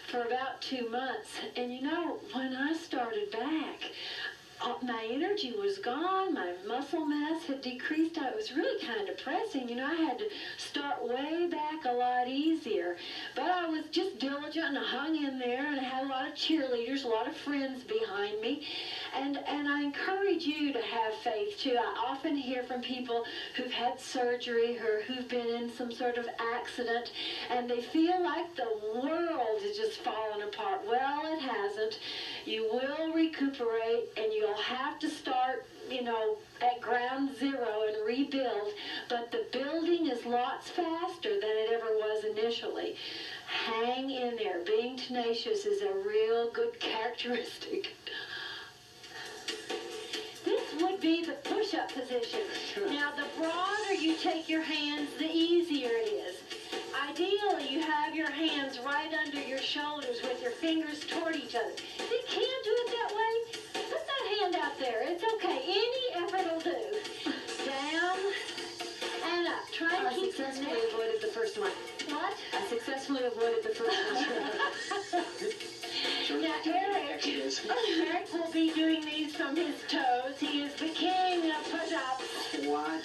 for about 2 months. And you know, when I started back, my energy was gone, my muscle mass had decreased. It was really kind of depressing. You know, I had to start way back a lot easier. But I was just diligent and I hung in there, and I had a lot of cheerleaders, a lot of friends behind me. And I encourage you to have faith too. I often hear from people who've had surgery or who've been in some sort of accident, and they feel like the world is just falling apart. Well, it hasn't. You will recuperate, and you'll have to start, you know, at ground zero and rebuild, but the building is lots faster than it ever was initially. Hang in there. Being tenacious is a real good characteristic. This would be the push-up position. Now, the broader you take your hands, the easier it is. Ideally, you have your hands right under your shoulders with your fingers toward each other. If you can't do it that way, put that hand out there. It's okay. Any effort will do. Down and up. Try to I keep successfully avoided the first one. What? I successfully avoided the first one. Now, Eric will be doing these from his toes. He is the king of push-ups. What?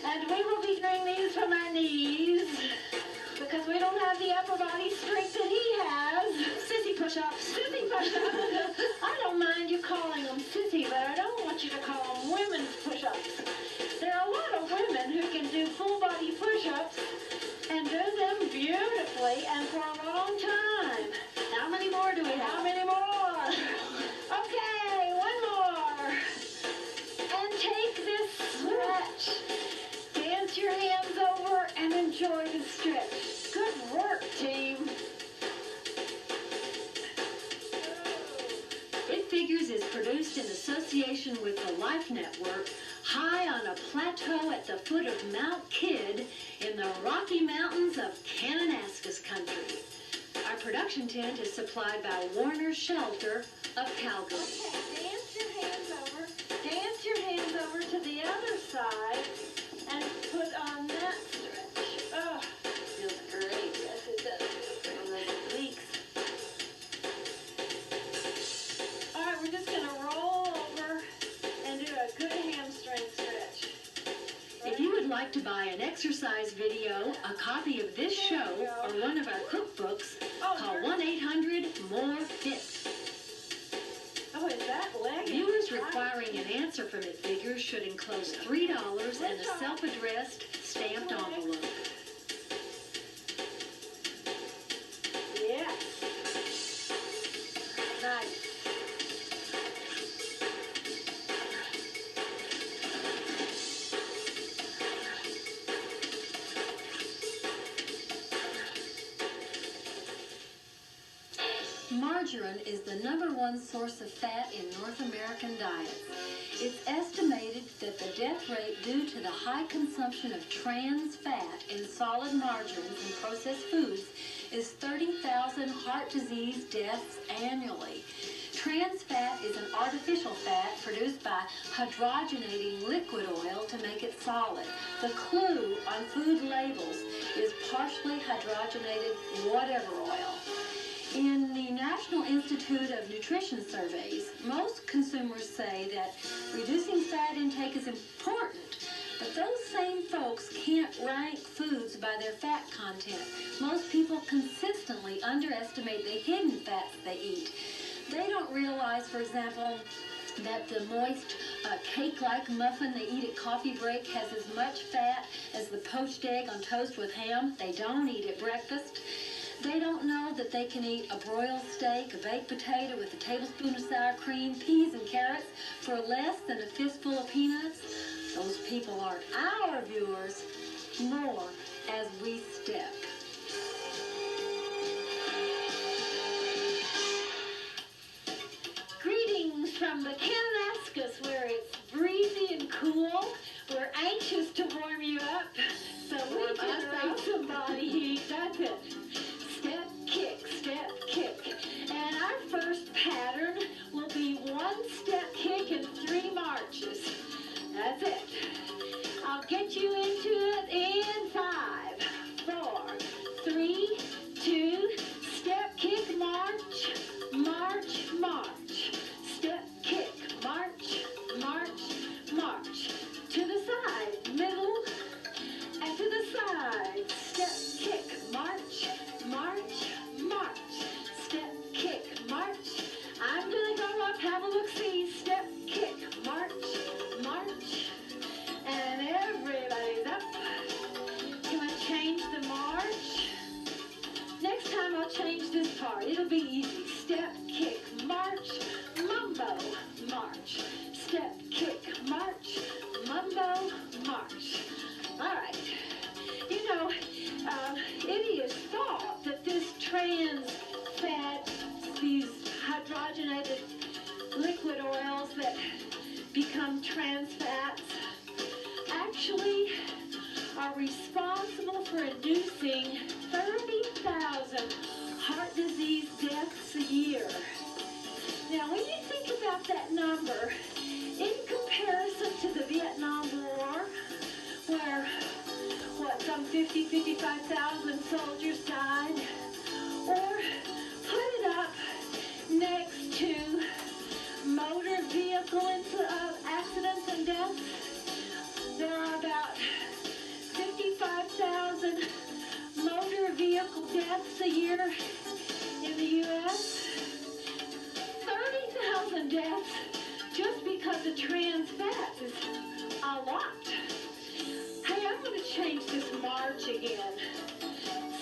And we will be doing these from our knees, because we don't have the upper body strength that he has. Sissy push-ups. Sissy push-ups. I don't mind you calling them sissy, but I don't want you to call them women's push-ups. There are a lot of women who can do full-body push-ups and do them beautifully and for a long time. How many more do we have? How many more? Okay, one more. And take this stretch. Dance your hands over and enjoy the stretch. Good work, team. It Figures is produced in association with the Life Network, high on a plateau at the foot of Mount Kidd in the Rocky Mountains of Kananaskis country. Our production tent is supplied by Warner's Shelter of Calgary. Okay, dance your hands over. Dance your hands over to the other side and put on that stretch. Oh, feels great. Yes, it does feel great. It leaks. All right, we're just going to roll over and do a good hamstring stretch. If you would like to buy an exercise video, a copy of this show, or one of our cookbooks, call 1-800-MORE-FIT. Oh, is that leg? Viewers requiring an answer from It Figures should enclose $3 and a self-addressed stamped envelope. Yeah. Nice. Margarine is the #1 source of fat in North American diets. It's estimated that the death rate due to the high consumption of trans fat in solid margarines and processed foods is 30,000 heart disease deaths annually. Trans fat is an artificial fat produced by hydrogenating liquid oil to make it solid. The clue on food labels is partially hydrogenated whatever oil. In the National Institute of Nutrition surveys, most consumers say that reducing fat intake is important, but those same folks can't rank foods by their fat content. Most people consistently underestimate the hidden fats they eat. They don't realize, for example, that the moist cake-like muffin they eat at coffee break has as much fat as the poached egg on toast with ham they don't eat at breakfast. They don't know that they can eat a broiled steak, a baked potato with a tablespoon of sour cream, peas and carrots for less than a fistful of peanuts. Those people aren't our viewers. More as we step. Greetings from the Kananaskis, where it's breezy and cool. We're anxious to warm you up, so we generate some body heat. That's it. Step, kick, step, kick, march, mambo, march. Step, kick, march, mambo, march. All right. You know, it is thought that this trans fat, these hydrogenated liquid oils that become trans fats, actually are responsible for inducing 30,000 heart disease deaths a year. Now, when you think about that number, in comparison to the Vietnam War, where, some 55,000 soldiers died, or put it up next to motor vehicle accidents and deaths, there are about 55,000 motor vehicle deaths a year in the U.S. 30,000 deaths just because of trans fats is a lot. Hey, I'm going to change this march again.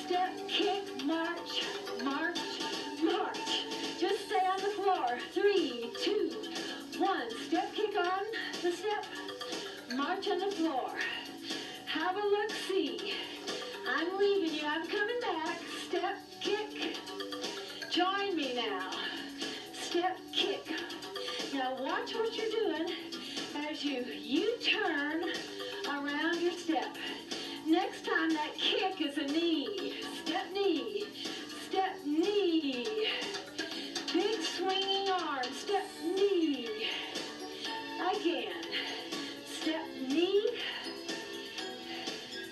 Step, kick, march, march, march. Just stay on the floor. 3, 2, 1. Step, kick on the step. March on the floor. Have a look-see. I'm leaving you. I'm coming back. Step, kick. Join me now. Step, kick. Now watch what you're doing as you U-turn around your step. Next time that kick is a knee. Step, knee. Step, knee. Big swinging arm. Step, knee. Again. Step, knee.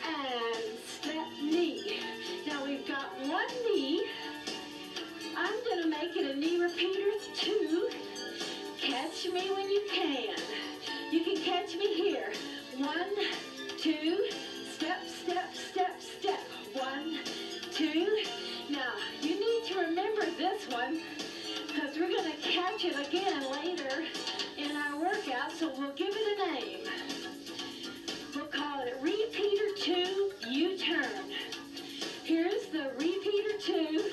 And step, knee. Now we've got one knee. I'm going to make it a knee repeater 2. Catch me when you can. You can catch me here. 1, 2, step, step, step, step. 1, 2. Now, you need to remember this one because we're going to catch it again later in our workout, so we'll give it a name. We'll call it repeater 2 U-turn. Here's the repeater 2.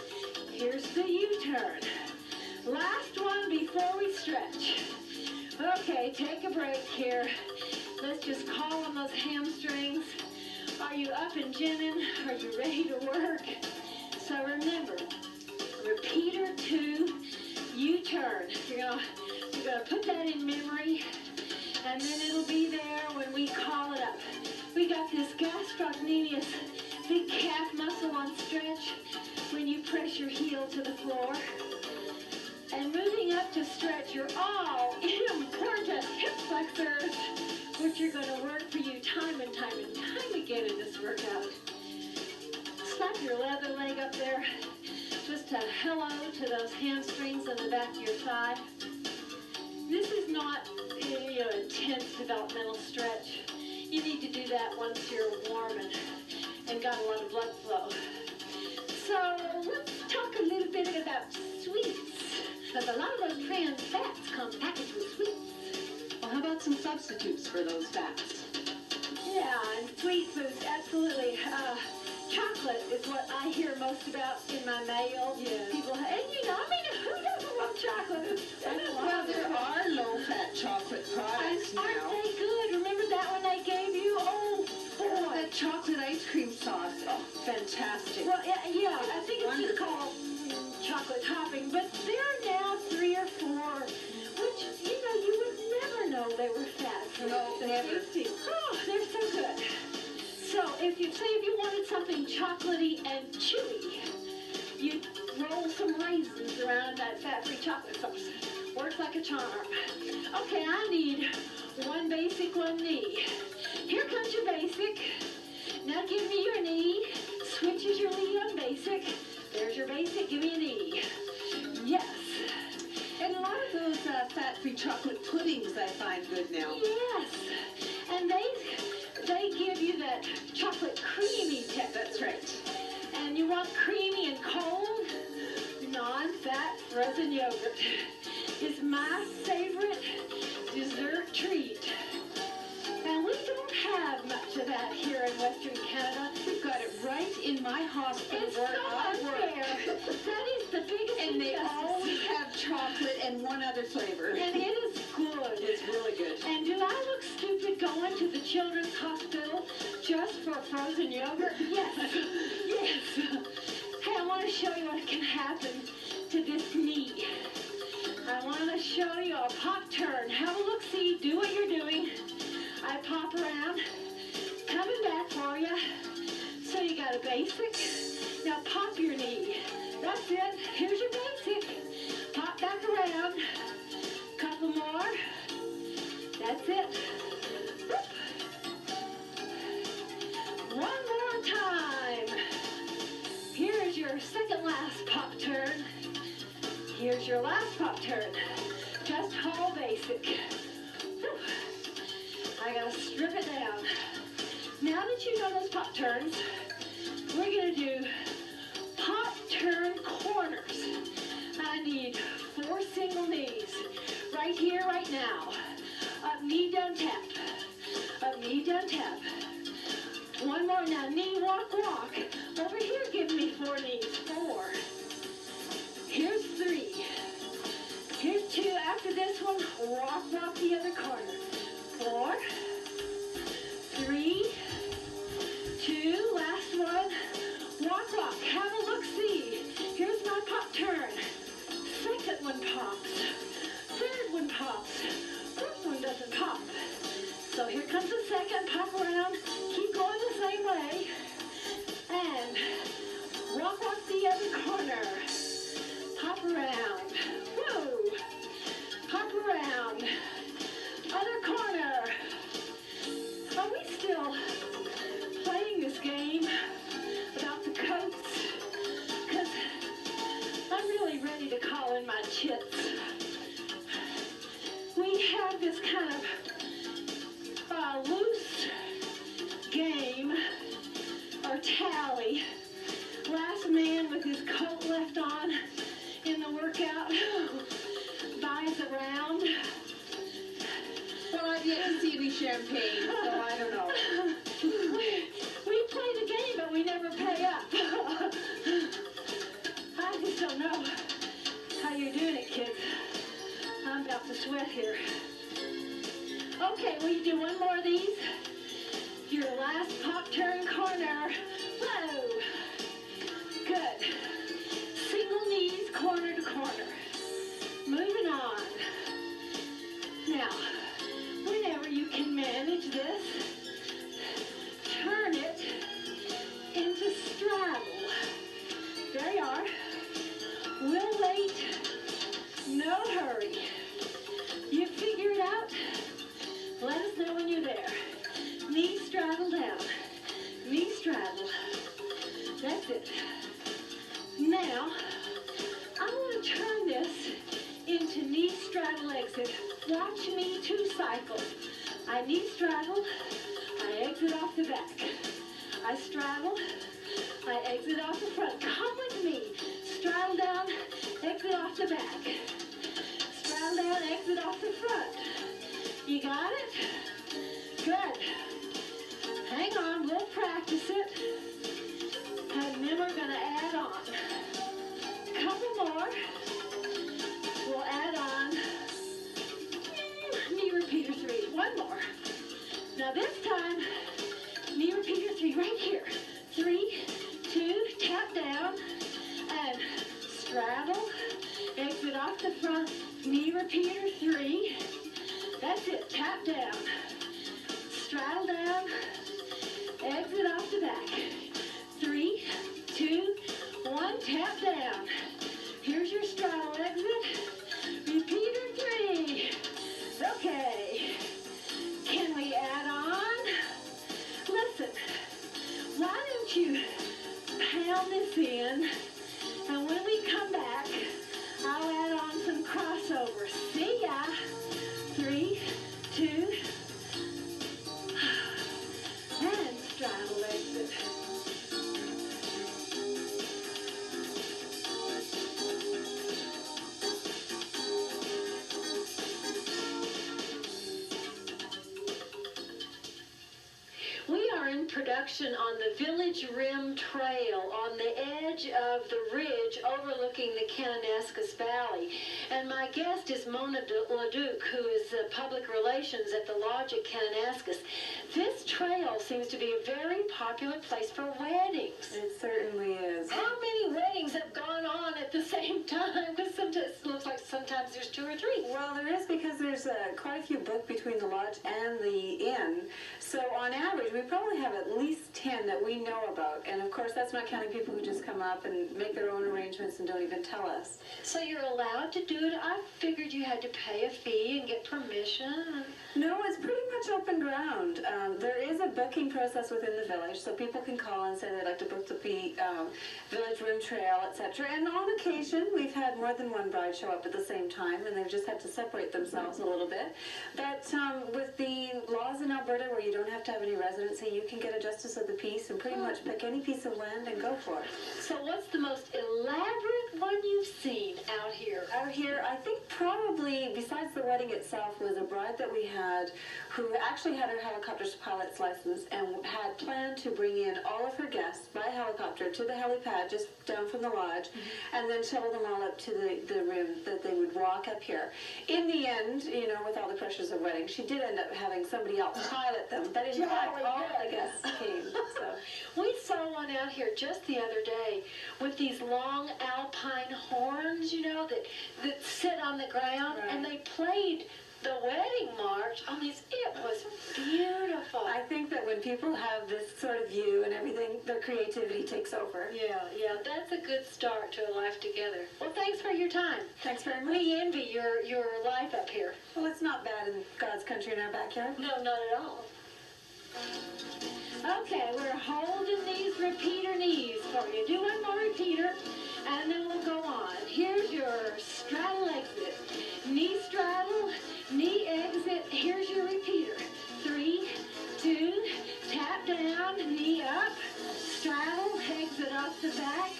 Here's the U-turn. Last one before we stretch. Okay, take a break here. Let's just call on those hamstrings. Are you up and ginning? Are you ready to work? So remember, repeater 2 U-turn. You're gonna put that in memory, and then it'll be there when we call it up. We got this gastrocnemius, big calf muscle on stretch when you press your heel to the floor. And moving up to stretch your all important hip flexors, which are going to work for you time and time and time again in this workout. Slap your leather leg up there. Just a hello to those hamstrings in the back of your thigh. This is not intense developmental stretch. You need to do that once you're warm and got a lot of blood flow. So let's talk a little bit about sweets. Because a lot of those trans fats come packaged with sweets. Well, how about some substitutes for those fats? Yeah, and sweets is absolutely. Chocolate is what I hear most about in my mail. Yes. People, and who doesn't love chocolate? Well, there are low-fat chocolate products now. Aren't they good? Remember that one they gave you? Oh, boy. That chocolate ice cream sauce. Oh, fantastic. Well, yeah, I think it's just called chocolate topping, but there are now 3 or 4, which, you would never know they were fat. No, never. Oh, they're so good. So if you wanted something chocolatey and chewy, you roll some raisins around that fat-free chocolate sauce. Works like a charm. Okay, I need one basic, one knee. Here comes your basic. Now give me your knee. Switches your lead on basic. There's your basic. Give me a knee. Yes. And a lot of those fat-free chocolate puddings I find good now. Yes. And they give you that chocolate creamy texture. That's right. And you want creamy and cold, non-fat frozen yogurt is my favorite dessert treat. And we don't have much of that here in Western Canada. We've got it right in my hospital It's where so I work. unfair. That is the biggest And they injustice. always have chocolate and one other flavor. And it is good. It's really good. And do I look stupid going to the children's hospital just for frozen yogurt? Yes. Yes. Hey, I want to show you what can happen to this knee. I want to show you a pop turn. Have a look-see. Do what you're doing. I pop around. Coming back for you. So you got a basic. Now pop your knee. That's it. Here's your basic. Pop back around. Couple more. That's it. Whoop. One more time. Here's your second last pop turn. Here's your last pop turn. Just hold basic. Whew. I gotta strip it down. Now that you know those pop turns, we're gonna do pop turn corners. I need 4 single knees. Right here, right now. Up, knee, down, tap. Up, knee, down, tap. One more now. Knee, walk, walk. Over here, give me 4 knees. 4. Here's 3. Here's 2. After this one, walk, walk the other corner. 4. 3. 2. Last one. Walk, walk. Have a look-see. Here's my pop turn. Second one pops. Third one pops. Fourth one doesn't pop. So here comes the second. Pop around. Keep going the same way. And walk, walk the other corner. Pop around. Woo! Pop around. Other corner. Are we still playing this game about the coats? Because I'm really ready to call in my chits. We have this kind of loose game or tally. Last man with his coat left on in the workout buys a round. Well, I've yet to see any champagne, so I don't know. We play the game, but we never pay up. I just don't know how you're doing it, kids. I'm about to sweat here. Okay, will you do one more of these? Your last pop turn corner. Whoa. Good. Single knees, corner to corner. Moving on. Now, whenever you can manage this, turn it into straddle. There you are. We'll wait. No hurry. You figure it out? Let us know when you're there. Knee straddle down. Knee straddle. That's it. Now, I want to turn this into knee straddle exit. Watch me 2 cycles. I knee straddle. I exit off the back. I straddle. I exit off the front. Come with me. Straddle down. Exit off the back. Straddle down. Exit off the front. You got it? Good. Hang on, we'll practice it. And then we're gonna add on. Couple more. We'll add on knee repeater 3. One more. Now this time, knee repeater 3 right here. 3, 2, tap down, and straddle, exit off the front, knee repeater 3. That's it, tap down, straddle down, exit off the back. 3, 2, 1, tap down. Here's your straddle exit, repeater 3. Okay, can we add on? Listen, why don't you pound this in, and when we come back, I'll add on some crossovers. See ya. 3, 2, and straddle exit. introduction on the Village Rim Trail on the edge of the ridge overlooking the Kananaskis Valley. And my guest is Mona LeDuc, who is public relations at the Lodge at Kananaskis. This trail seems to be a very popular place for weddings. It certainly is. How many weddings have gone on at the same time? Because sometimes it looks like sometimes there's 2 or 3. Well, there is, because there's quite a few booked between the lodge and the inn. So on average, we probably have at least 10 that we know about. And of course, that's not counting people who just come up and make their own arrangements and don't even tell us. So you're allowed to do it? I figured you had to pay a fee and get permission. No, it's pretty much open ground. There is a booking process within the village, so people can call and say they'd like to book the Village Rim Trail, etc. And on occasion, we've had more than one bride show up at the same time, and they've just had to separate themselves a little bit. But with the laws in Alberta where you don't have to have any residency, you can get a justice of the peace and pretty much pick any piece of land and go for it. So what's the most elaborate one you've seen out here? Out here, I think probably, besides the wedding itself, was a bride that we had who actually had her helicopter's pilot's license and had planned to bring in all of her guests by helicopter to the helipad just down from the lodge, and then shuttle them all up to the rim, that they would walk up here. In the end, you know, with all the pressures of wedding, she did end up having somebody else pilot them, but in fact, all the guests came. So. We saw one out here just the other day with these long alpine horns, you know, that sit on the ground, Right. and they played the wedding march on these. It was beautiful. I think that when people have this sort of view and everything, their creativity takes over. Yeah, that's a good start to a life together. Well, thanks for your time. Thanks very much. We envy your life up here. Well, it's not bad in God's country in our backyard. No, not at all. Okay, we're holding these repeater knees for you. Do one more repeater, and then we'll go on. Here's your straddle exit. Knee straddle, knee exit. Here's your repeater. 3, 2, tap down, knee up, straddle, exit off the back.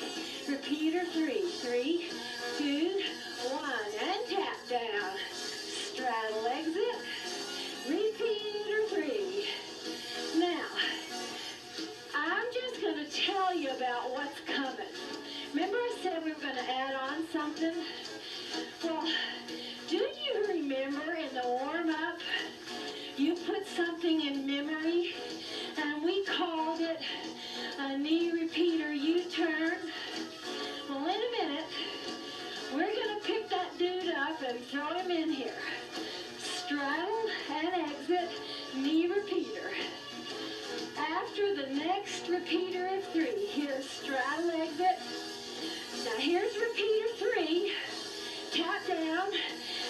Repeater 3, 3, 2, 1, and tap down. Straddle exit. Repeater 3. Now, I'm just going to tell you about what's coming. Remember I said we were going to add on something? Well, do you remember in the warm-up, you put something in memory, and we called it a knee repeater U-turn? Well, in a minute, we're going to pick that dude up and throw him in here. Straddle and exit, knee repeater. After the next repeater of 3, here's straddle exit. Now here's repeater 3. Tap down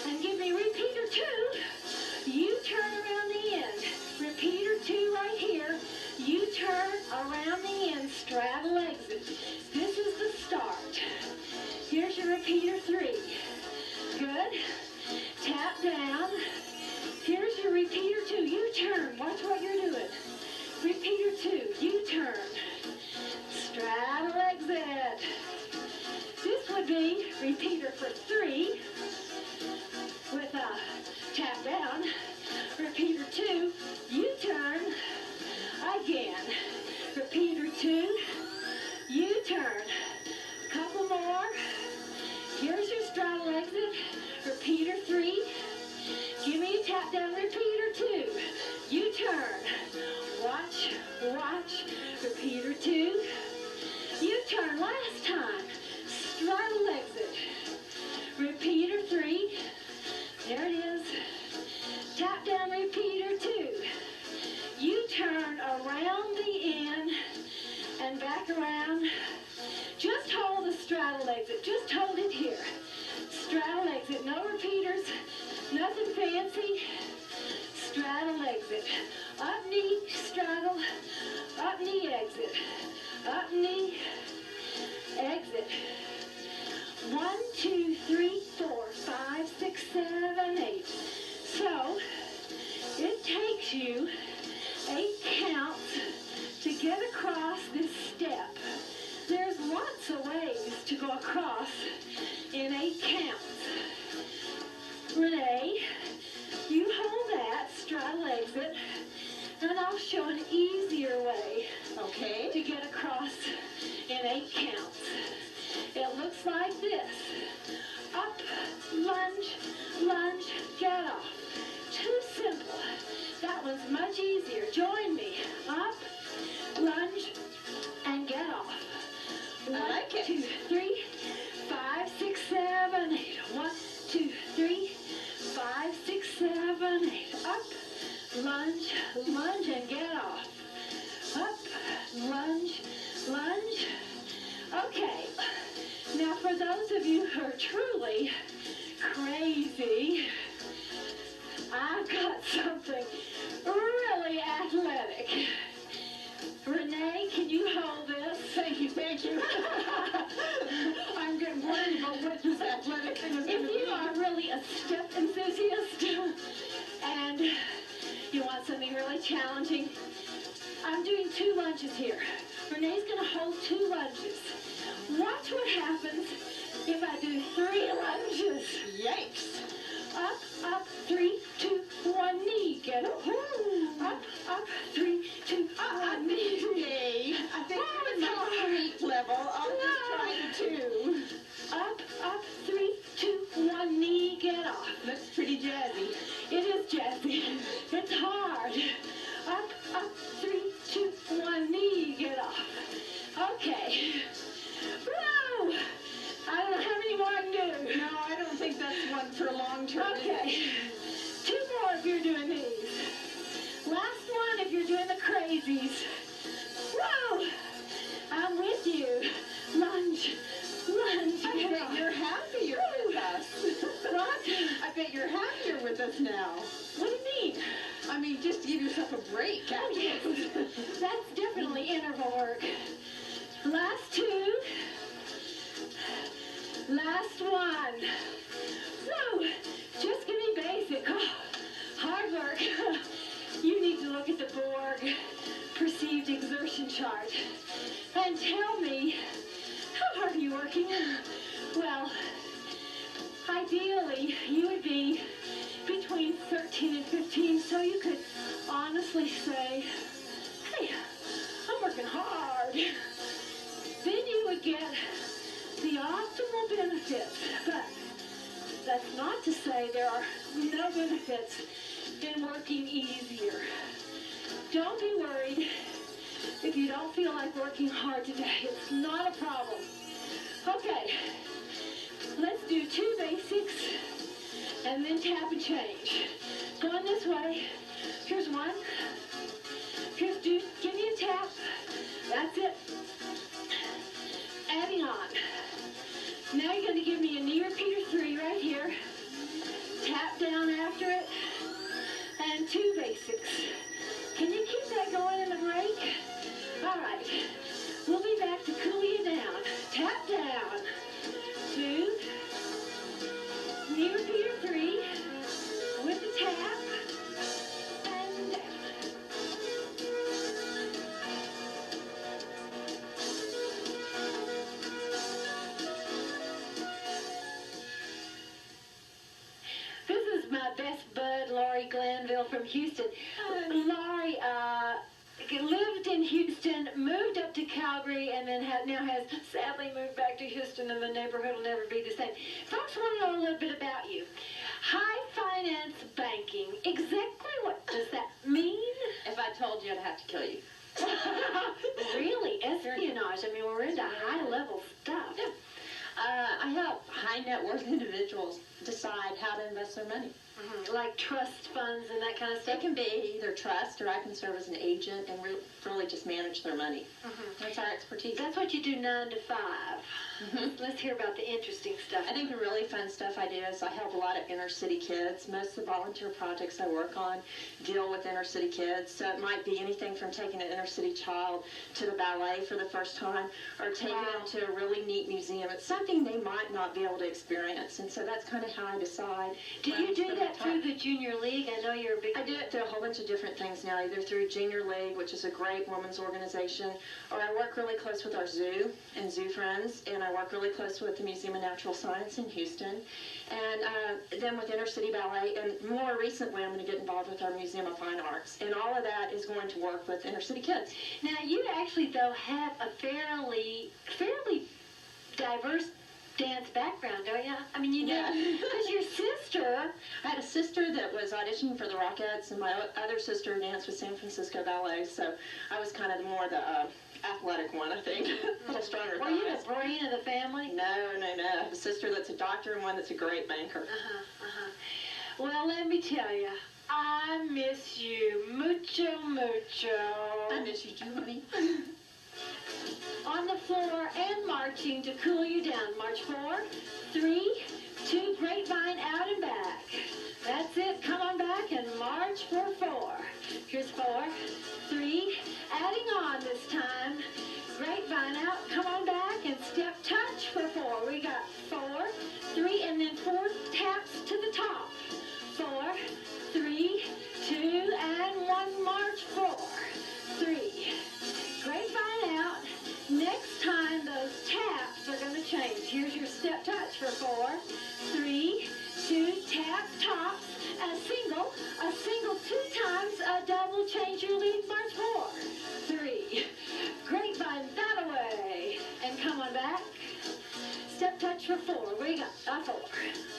and give me repeater 2. U-turn around the end. Repeater 2 right here. U-turn around the end. Straddle exit. This is the start. Here's your repeater 3. Good. Tap down. Here's your repeater 2. U-turn. Watch what you're doing. Repeater 2. U-turn. Straddle exit. This would be repeater for 3 with a tap down. Repeater 2. U-turn. Again. Repeater 2. U-turn. Couple more. Here's your straddle exit. Repeater 3. Give me a tap down. Repeater 2. U-turn. Watch, watch. Repeater 2. U-turn last time. Straddle exit. Repeater 3. There it is. Tap down repeater 2. U-turn around the end and back around. Just hold the straddle exit. Just hold it here. Straddle exit. No repeaters. Nothing fancy. Straddle exit. Up knee, straddle. Up knee, exit. Up knee, exit. 1, 2, 3, 4, 5, 6, 7, 8. So, it takes you 8 counts to get across this step. There's lots of ways to go across in 8 counts. Renee, you hold that, straddle exit, and I'll show an easier way. looks like this. Up, lunge, lunge, get off. Too simple. That one's much easier. Join me. Up, lunge, and get off. I like it. 1, 2, 3, 5, 6, 7, 8. 1, 2, 3, 5, 6, 7, 8. Up, lunge, lunge, and get off. Up, lunge, lunge. Okay. Now for those of you who are truly crazy, I've got something really athletic. Renee, can you hold this? Thank you, thank you. I'm getting worried about what this athletic thing is going to If you be. are really a step enthusiast and you want something really challenging, I'm doing 2 lunges here. Renee's going to hold 2 lunges. Watch what happens if I do 3 lunges. Yikes. Up, 3, 2, 1, knee, get up. Up, 3, 2, 1, knee. Okay, I think you're in my sweet level. I'll just try the 2. Up, 3, 2, 1, knee, get off. Looks pretty jazzy. It is jazzy. It's hard. Up, 3, 2, 1, knee, get off. Okay. Whoa! I don't know how many more I can do. No, I don't think that's one for long term. Okay. 2 more if you're doing these. Last one if you're doing the crazies. Whoa! I'm with you. Lunge, lunge. I get bet off. you're happier with us. What? I bet you're happier with us now. What do you mean? I mean, just give yourself a break. Oh, yes. That's definitely interval work. Last 2. Last one. Whoa, just give me basic. Oh, hard work. You need to look at the Borg perceived exertion chart and tell me, how hard are you working? Well, ideally, you would be between 13 and 15, so you could honestly say, hey, I'm working hard. Then you would get the optimal benefits, but that's not to say there are no benefits in working easier. Don't be worried if you don't feel like working hard today. It's not a problem. Okay, let's do 2 basics and then tap and change. Going this way. Here's 1. Here's 2. Give me a tap. That's it. Adding on. Now you're going to give me a knee repeater 3 right here. Tap down after it. And 2 basics. Can you keep that going in the break? All right. We'll be back to cool you down. Tap down. 2. Knee repeater 3. With the tap. And down. This is my best bud, Laurie Glanville from Houston. Laurie lived in Houston, moved up to Calgary, and then now has sadly moved back to Houston, and the neighborhood will never be the same. Folks want to know a little bit about you. High finance banking. Exactly what does that mean? If I told you, I'd have to kill you. Really? Espionage. I mean, we're into high-level stuff. Yeah. I help high net worth individuals decide how to invest their money. Like trust funds and that kind of It stuff? can be either trust or I can serve as an agent and really just manage their money. That's our expertise. That's what you do 9 to 5. Let's hear about the interesting stuff. I think the really fun stuff I do is I help a lot of inner city kids. Most of the volunteer projects I work on deal with inner city kids. So it might be anything from taking an inner city child to the ballet for the first time or taking them to a really neat museum. It's something they might not be able to experience. And so that's kind of how I decide. Do where you I do spend that my time. through the junior league? I know you're a big... I do it through a whole bunch of different things now, either through Junior League, which is a great women's organization, or I work really close with our zoo and Zoo Friends, and I work really close with the Museum of Natural Science in Houston, and then with Inner City Ballet, and more recently I'm going to get involved with our Museum of Fine Arts, and all of that is going to work with inner city kids. Now, you actually, though, have a fairly diverse dance background, don't you? I mean, you know, Yeah. because your sister. I had a sister that was auditioning for the Rockettes, and my other sister danced with San Francisco Ballet, so I was kind of more the athletic one, I think. A little stronger Were you thighs. the brain of the family? No. I have a sister that's a doctor and one that's a great banker. Well, let me tell you, I miss you mucho, mucho. I miss you too, honey. On the floor and marching to cool you down. March 4, 3, 2, grapevine out and back. That's it. Come on back and march for 4. Here's 4, 3, adding on this time. Grapevine out, come on back and step touch for 4. We got 4, 3, and then 4 taps to the top. 4, 3, 2, and 1, march 4, 3. Grapevine out. Next time, those taps are going to change. Here's your step touch for 4, 3, 2, tap, tops, a single 2 times, a double, change your lead, march 4, 3. Grapevine that away, and come on back. Step touch for 4. We got a 4,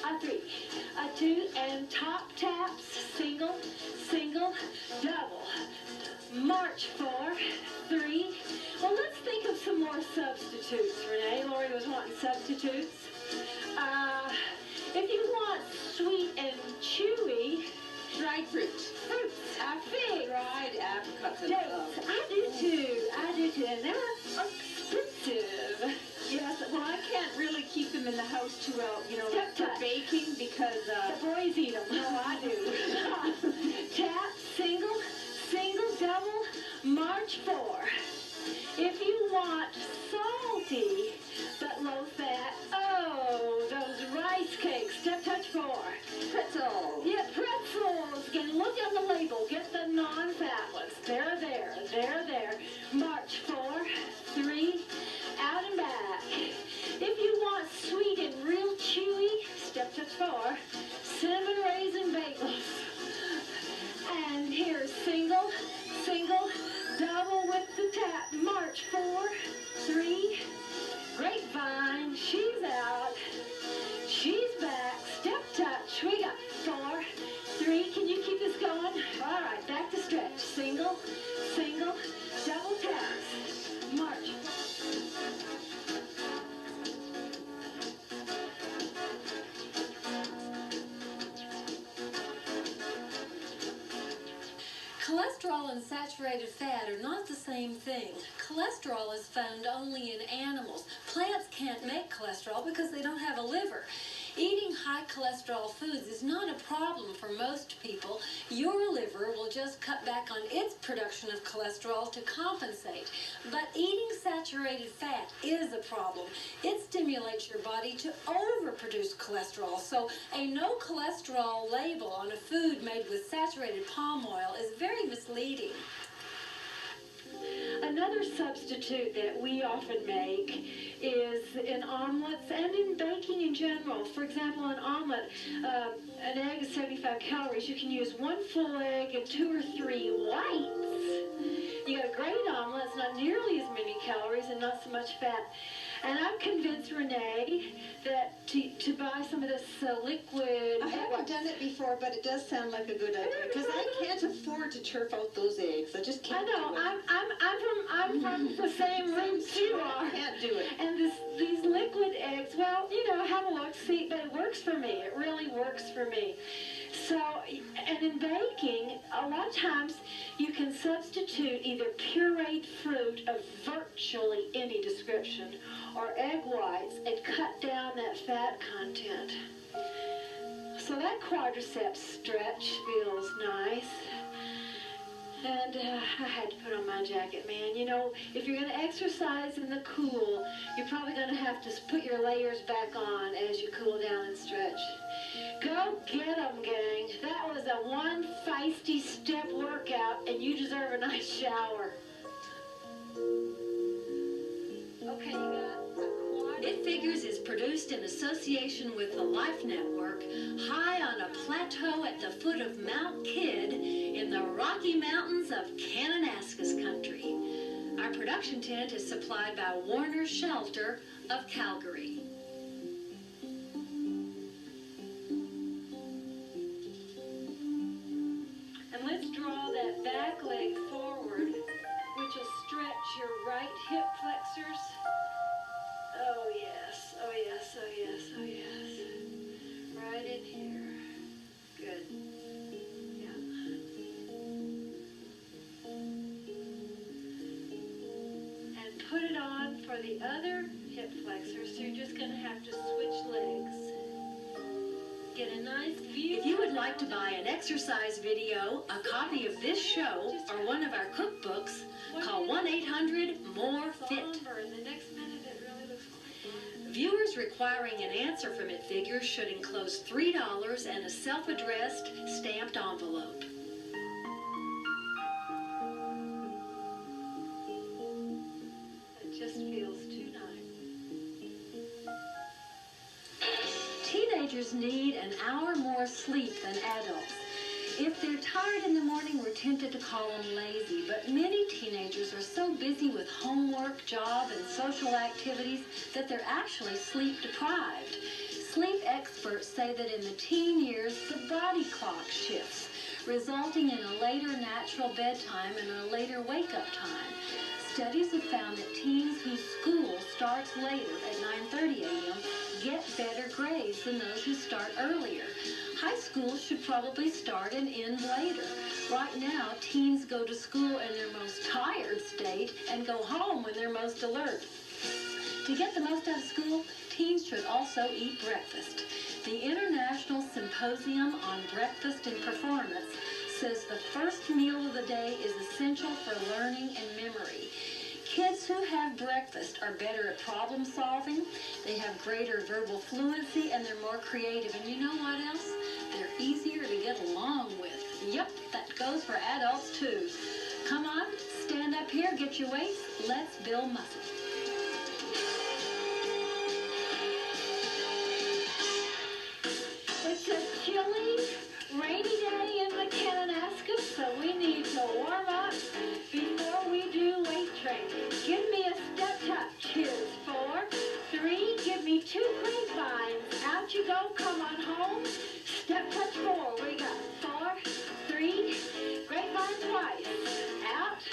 a 3, a 2, and top taps, single, double. March 4, 3. Well, let's think of some more substitutes, Renee. Lori was wanting substitutes. If you want sweet and chewy, Dried fruit. fruits, figs, Dried apricots and dates. I do too, and they're expensive. Yes, well, I can't really keep them in the house too well, you know, like for Touch. baking because, The boys eat them. No, I do. Tap, single, double, march 4. If you want salty but low fat, oh, those rice cakes, step touch 4. pretzels. Yeah, pretzels. Again, look on the label. Get the non-fat ones. They're there. March 4, 3, out and back. If you want sweet and real chewy, step touch 4. Cinnamon raisin bagels. And here's single, double with the tap. March 4, 3. Grapevine, she's out. She's back. Step touch. We got 4, 3. Can you keep this going? All right, back to stretch. Single, double taps. March. Cholesterol and saturated fat are not the same thing. Cholesterol is found only in animals. Plants can't make cholesterol because they don't have a liver. Eating high cholesterol foods is not a problem for most people. Your liver will just cut back on its production of cholesterol to compensate. But eating saturated fat is a problem. It stimulates your body to overproduce cholesterol. So a no cholesterol label on a food made with saturated palm oil is very misleading. Another substitute that we often make is in omelets and in baking in general. For example, an omelet, an egg is 75 calories. You can use 1 full egg and 2 or 3 whites. You got a great omelet. It's not nearly as many calories and not so much fat. And I've convinced Renee that to buy some of this liquid. I haven't done it before, but it does sound like a good idea because I can't afford to turf out those eggs. I just I can't. know. Do it. I'm from the same roots you are. I can't do it. And these liquid eggs, well, you know, have a look, see, but it works for me. It really works for me. So, and in baking, a lot of times you can substitute either pureed fruit of virtually any description or egg whites and cut down that fat content. So that quadriceps stretch feels nice. And I had to put on my jacket, man. You know, if you're going to exercise in the cool, you're probably going to have to put your layers back on as you cool down and stretch. Go get 'em, gang. That was a one feisty step workout, and you deserve a nice shower. Okay, you got It Figures is produced in association with the Life Network, high on a plateau at the foot of Mount Kidd in the Rocky Mountains of Kananaskis country. Our production tent is supplied by Warner Shelter of Calgary. just draw that back leg forward, which will stretch your right hip flexors. Oh yes, oh yes, oh yes, oh yes. Right in here. Good. Yeah. And put it on for the other hip flexors, so you're just going to have to switch legs. Get a nice view. If you would like to buy an exercise video, a copy of this show, or one of our cookbooks, call 1-800-MORE-FIT. The next minute it really looks like Viewers requiring an answer from It Figures should enclose $3 and a self-addressed, stamped envelope. it just feels too nice. Teenagers need an hour more sleep than adults. If they're tired in the morning, we're tempted to call them lazy, but many teenagers are so busy with homework, job, and social activities that they're actually sleep deprived. Sleep experts say that in the teen years, the body clock shifts, resulting in a later natural bedtime and a later wake-up time. Studies have found that teens whose school starts later at 9:30 a.m. get better grades than those who start earlier. High school should probably start and end later. Right now, teens go to school in their most tired state and go home when they're most alert. To get the most out of school, teens should also eat breakfast. The International Symposium on Breakfast and Performance says the first meal of the day is essential for learning and memory. Kids who have breakfast are better at problem solving, they have greater verbal fluency, and they're more creative. And you know what else? They're easier to get along with. Yep, that goes for adults too. Come on, stand up here, get your weights, let's build muscle. It's a chilly, rainy day in Mechaniska, so we need to warm up before we do weight training. Give me a step touch. Here's 4, 3, give me 2 grapevines. Out you go, come on home. Step touch 4, we got 4, 3, grapevine twice. Out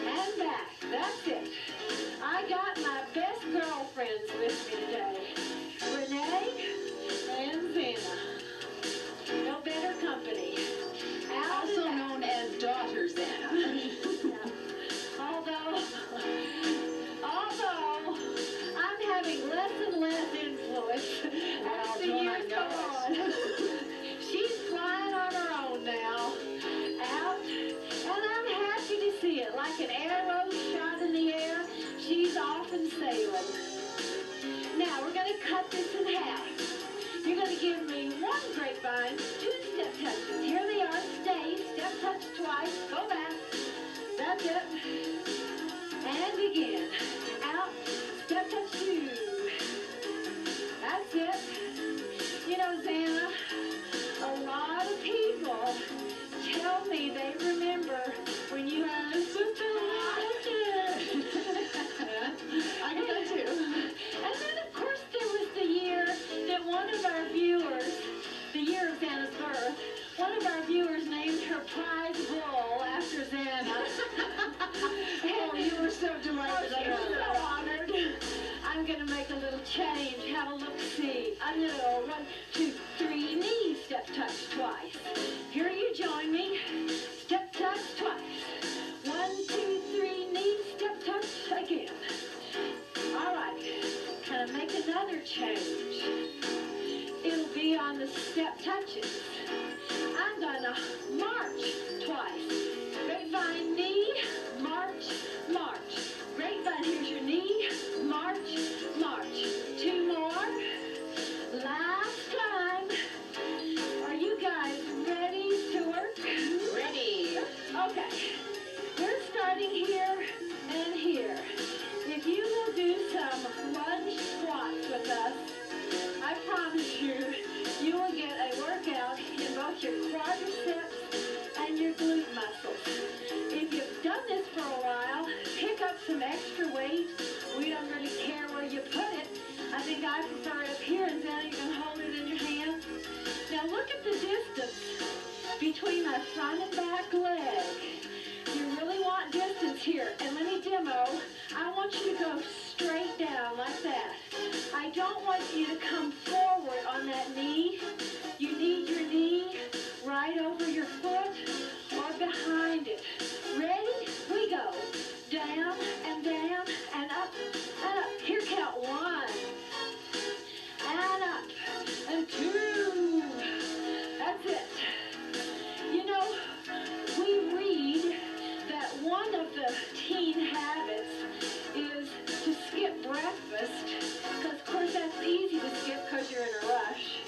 and back. That's it. I got my best girlfriends with me today. Renee and Zena. No better company. Out Also and known as daughters, Anna. yeah. Although I'm having less and less influence as the years go on. She's flying on her own now. Out, and I'm happy to see it. Like an arrow shot in the air, she's off and sailing. Now we're going to cut this in half. You're going to give me 1 grapevine, 2 step touches. Here they are. Stay. Step touch twice. Go back. That's it. And begin. Out. Step touch 2. That's it. You know, Zana, a lot of people tell me they remember when you had just a little kid. I get that too. And then, of course, there was the year that one of our viewers, the year of Xana's birth, one of our viewers named her prize bull after Xana. Oh, you were so delighted. She was so honored. I'm going to make a little change. Have a look-see. A little 1, 2, 3, knee step touch twice. Here you join me. Step touch twice. 1, 2, 3, knee step touch again. All right. Can I make another change? It'll be on the step touches. I'm gonna march twice. Grapevine knee, march, march. Grapevine, here's your knee, march, march. 2 more. Last time. Are you guys ready to work? Ready. Okay. We're starting here and here. If you will do some lunge squats with us, I promise you, you will get a workout in both your quadriceps and your glute muscles. If you've done this for a while, pick up some extra weight. We don't really care where you put it. I think I prefer it up here, and then you can hold it in your hand. Now look at the distance between my front and back leg. You really want distance here. And let me demo. I want you to go straight down like that. I don't want you to come forward on that knee. You need your knee right over your foot or behind it. Ready? We go. Down and down and up and up. Here, count 1 and up and 2. That's it. You know, we read that one of the teen habits is to skip breakfast, because of course that's easy to skip because you're in a rush.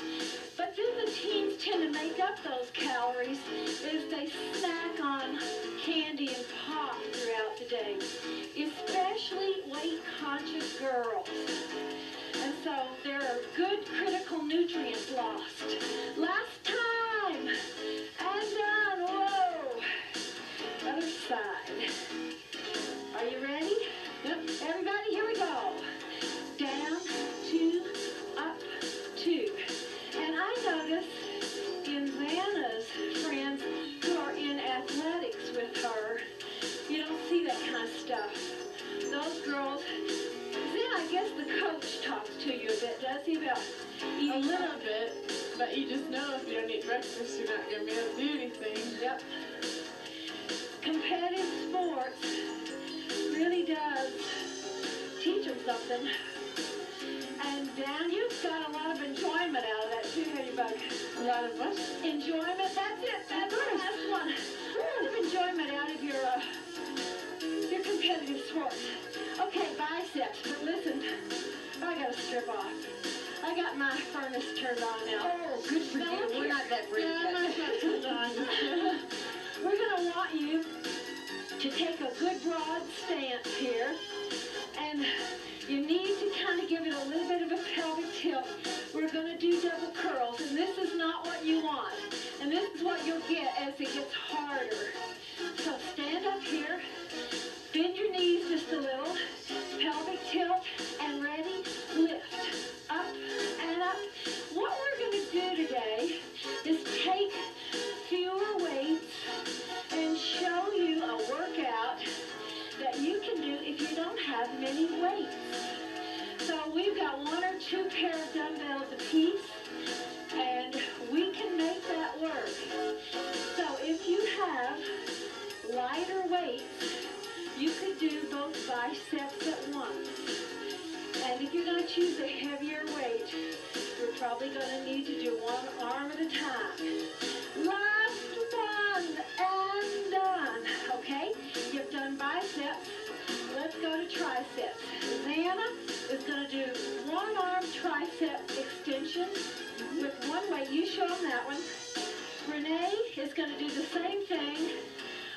But then the teens tend to make up those calories as they snack on candy and pop throughout the day, especially weight-conscious girls. And so there are good critical nutrients lost. Last time, and done, whoa. Other side. Are you ready? Yep. Everybody, here we go. Down, 2, up, 2. And I notice in Vanna's friends who are in athletics with her, you don't see that kind of stuff. Those girls, then I guess the coach talks to you a bit, does he, about eating? A little bit, but you just know if you don't eat breakfast, you're not going to be able to do anything. Yep. Competitive sports really does teach them something. And Dan, you've got a lot of enjoyment out of that too, have you, Bug? A lot of what? Enjoyment, that's it. That's the last one. A lot of enjoyment out of your competitive sports. Okay, biceps, but listen, I gotta strip off. I got my furnace turned on now. Oh, good for Now, you. look We're here. not that brave Yeah, yet. mine's not turned on. We're gonna want you to take a good broad stance here, and you need to kind of give it a little bit of a pelvic tilt. We're gonna do double curls, and this is not what you want. And this is what you'll get as it gets harder. So stand up here, bend your knees just a little, pelvic tilt, and ready, lift, up and up. What we're gonna do today is take fewer weights and show you a workout that you can do if you don't have many weights. So we've got 1 or 2 pair of dumbbells apiece, and we can make that work. So if you have lighter weights, you could do both biceps at once. And if you're going to choose a heavier weight, we're probably going to need to do one arm at a time. Last one and done. Okay, you've done biceps. Let's go to triceps. Vanna is going to do 1 arm tricep extension with 1 weight. You show them that one. Renee is going to do the same thing,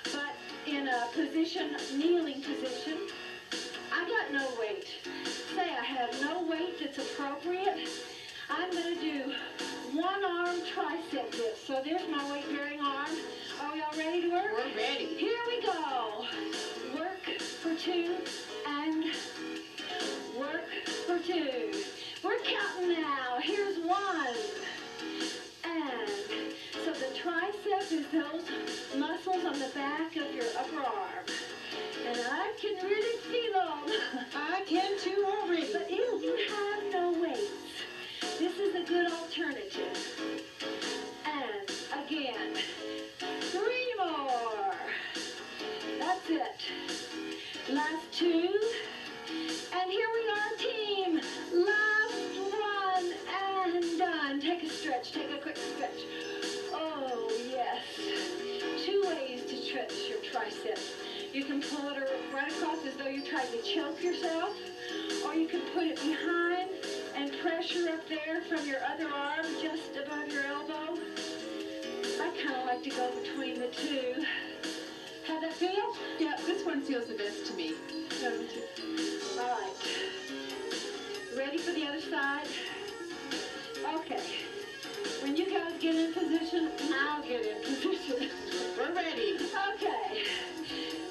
but in a position, kneeling position. I got no weight. Say I have no weight that's appropriate. I'm going to do 1 arm tricep dips. So there's my weight-bearing arm. Are we all ready to work? We're ready. Here we go. Work for 2 and work for 2. We're counting now. Here's 1. And so the tricep is those muscles on the back of your upper arm. And I can really feel them. I can too already. But if you have no weights, this is a good alternative. And again, 3 more. That's it. Last 2. And here we are, team. Last 1 and done. Take a stretch. Take a quick stretch. Oh, yes. 2 ways to stretch your triceps. You can pull it right across as though you're trying to choke yourself, or you can put it behind and pressure up there from your other arm just above your elbow. I kind of like to go between the 2. How'd that feel? Yeah, this one feels the best to me. All right. Ready for the other side? Okay. When you guys get in position, I'll get in position. We're ready. Okay.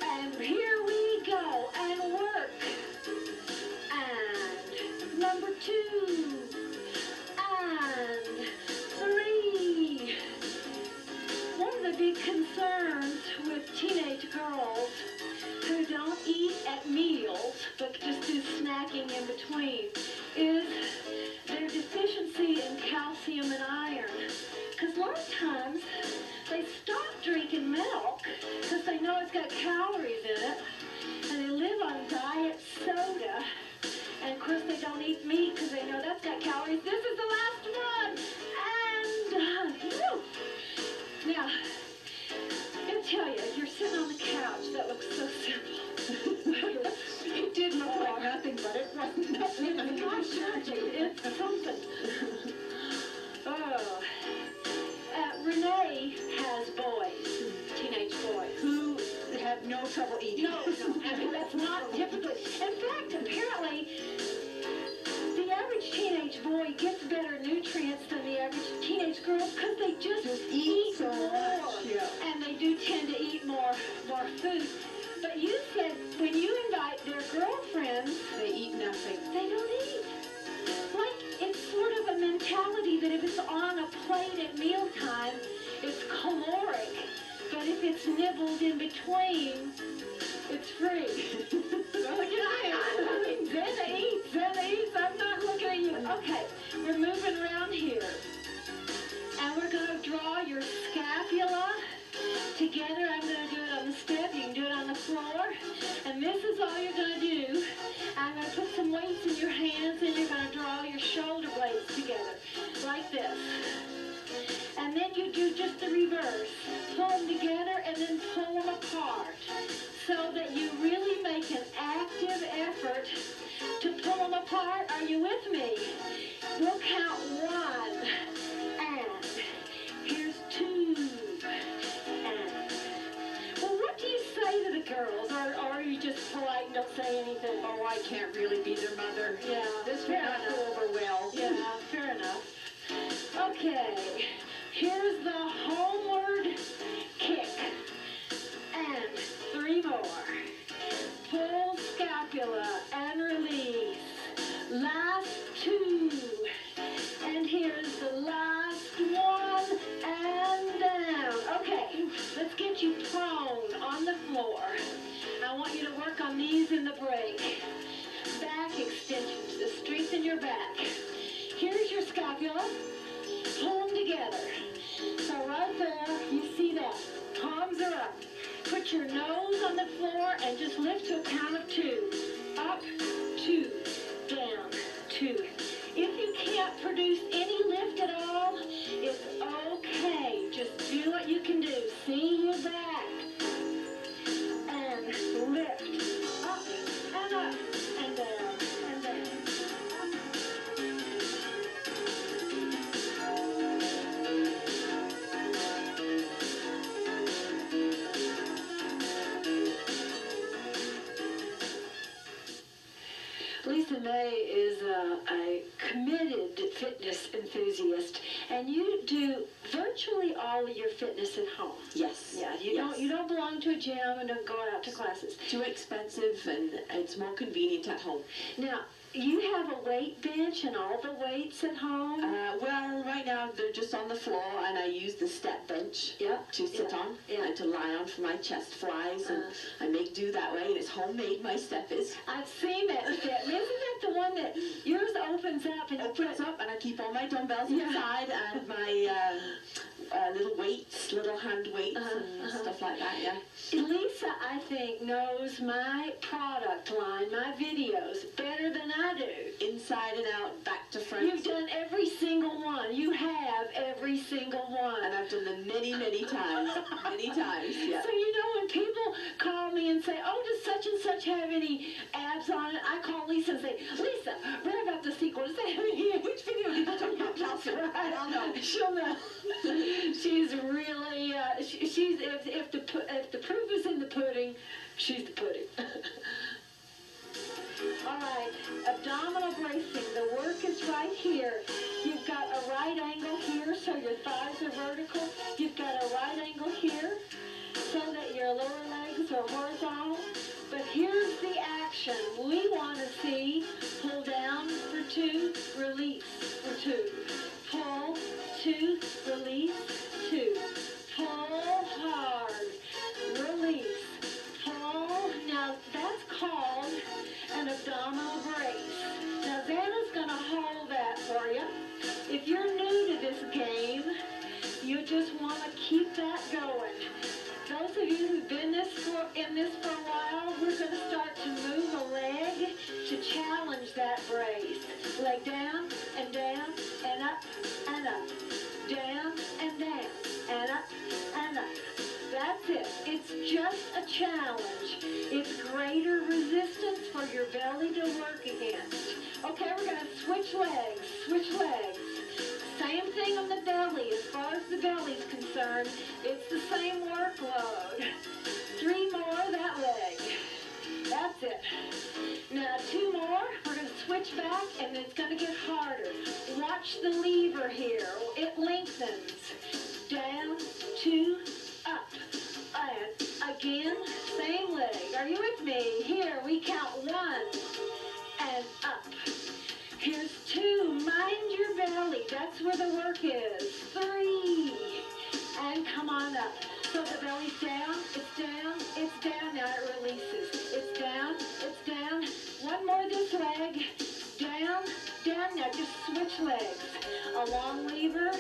And here we go. And work. And number 2. And 3. One of the lot of times they stop drinking milk because they know it's got calories in it, and they live on diet soda. And of course they don't eat meat because they know that's got calories. This is the last one, and done. Woo! Now, I'll tell you, you're sitting on the couch. That looks so simple. It did look like nothing, but it wasn't nothing. Gosh, it's something. Oh. Renee has boys, teenage boys. Who have no trouble eating. No, I mean, that's not typically. In fact, apparently, the average teenage boy gets better nutrients than the average teenage girl because they just eat so more. much, yeah. And they do tend to eat more food. But you said when you invite their girlfriends, They eat nothing. they don't eat. Like, it's sort of a mentality that if it's on a plate at mealtime, it's caloric. But if it's nibbled in between, it's free. Well, I mean, Zen eats. I'm not looking at you. Okay, we're moving around here. And we're going to draw your scapula together. I'm going to do it on the step. You can do it on the floor. And this is all you're going to do. I'm going to put some weights in your hands, and you're going to draw your shoulder blades together, like this. And then you do just the reverse. Pull them together and then pull them apart, so that you really make an active effort to pull them apart. Are you with me? We'll count 1, and here's 2, and... Well, what do you say to the girls, or are you just polite and don't say anything? Oh, I can't really be their mother. Yeah, This fair will not enough. go over well. Yeah, fair enough. Okay, here's the homeward kick. And 3 more. Pull scapula and release. Last 2. And here's the last 1 and down. Okay, let's get you prone on the floor. I want you to work on these in the break. Back extensions to strengthen your back. Here's your scapula. Pull them together. So right there, you see that. Palms are up. Put your nose on the floor and just lift to a count of 2. Up, 2, down, 2. If you can't produce any lift at all, it's okay. Just do what you can do. See your back. And lift. Up, and up, and down, and down. Lisa May is a committed fitness enthusiast, and you do virtually all of your fitness at home. Yes. Yeah, you don't belong to a gym and don't go out to classes. Too expensive, and it's more convenient at home. Now, you have a weight bench and all the weights at home? Well, right now they're just on the floor, and I use the step bench to sit on and to lie on for my chest flies, and I make do that way, and it's homemade, my step is. I've seen that step. Isn't that the one that yours opens up and Opens up, and I keep all my dumbbells inside, and my little weights, little hand weights, and stuff like that, yeah. Lisa, I think, knows my product line, my videos, better than I do. Inside and out, back to front. You've done every single one. You have every single one. And I've done them many, many times. Many times, yeah. So, you know, when people call me and say, oh, does such and such have any abs on it? I call Lisa and say, Lisa, rev up the sequel. Does that have any? Which video did you talk about? Right, I'll know. She'll know. She's really, she's, if the proof is in the pudding, she's the pudding. All right, abdominal bracing. The work is right here. You've got a right angle here, so your thighs are vertical. You've got a right angle here, so that your lower legs are horizontal. But here's the action. We want to see pull down for 2, release for 2. Pull, 2, release, 2. Pull hard, release, pull. Now that's called an abdominal brace. Now Xana's going to hold that for you. If you're new to this game, you you just want to keep that going. Those of you who've been in this for a while, we're going to start to move a leg to challenge that brace. Leg down and down and up and up. Down and down and up and up. That's it. It's just a challenge. It's greater resistance for your belly to work against. Okay, we're going to switch legs. Switch legs. Same thing on the belly. As far as the belly's concerned, it's the same workload. 3 more that leg. That's it. Now 2 more. We're going to switch back, and it's going to get harder. Watch the lever here. It lengthens. Down, 2, up. And again, same leg. Are you with me? Here, we count 1 and up. Here's 2. Mind your belly. That's where the work is. 3. And come on up. So the belly's down. It's down. It's down. Now it releases. It's down. It's down. 1 more this leg. Down. Down. Now just switch legs. A long lever.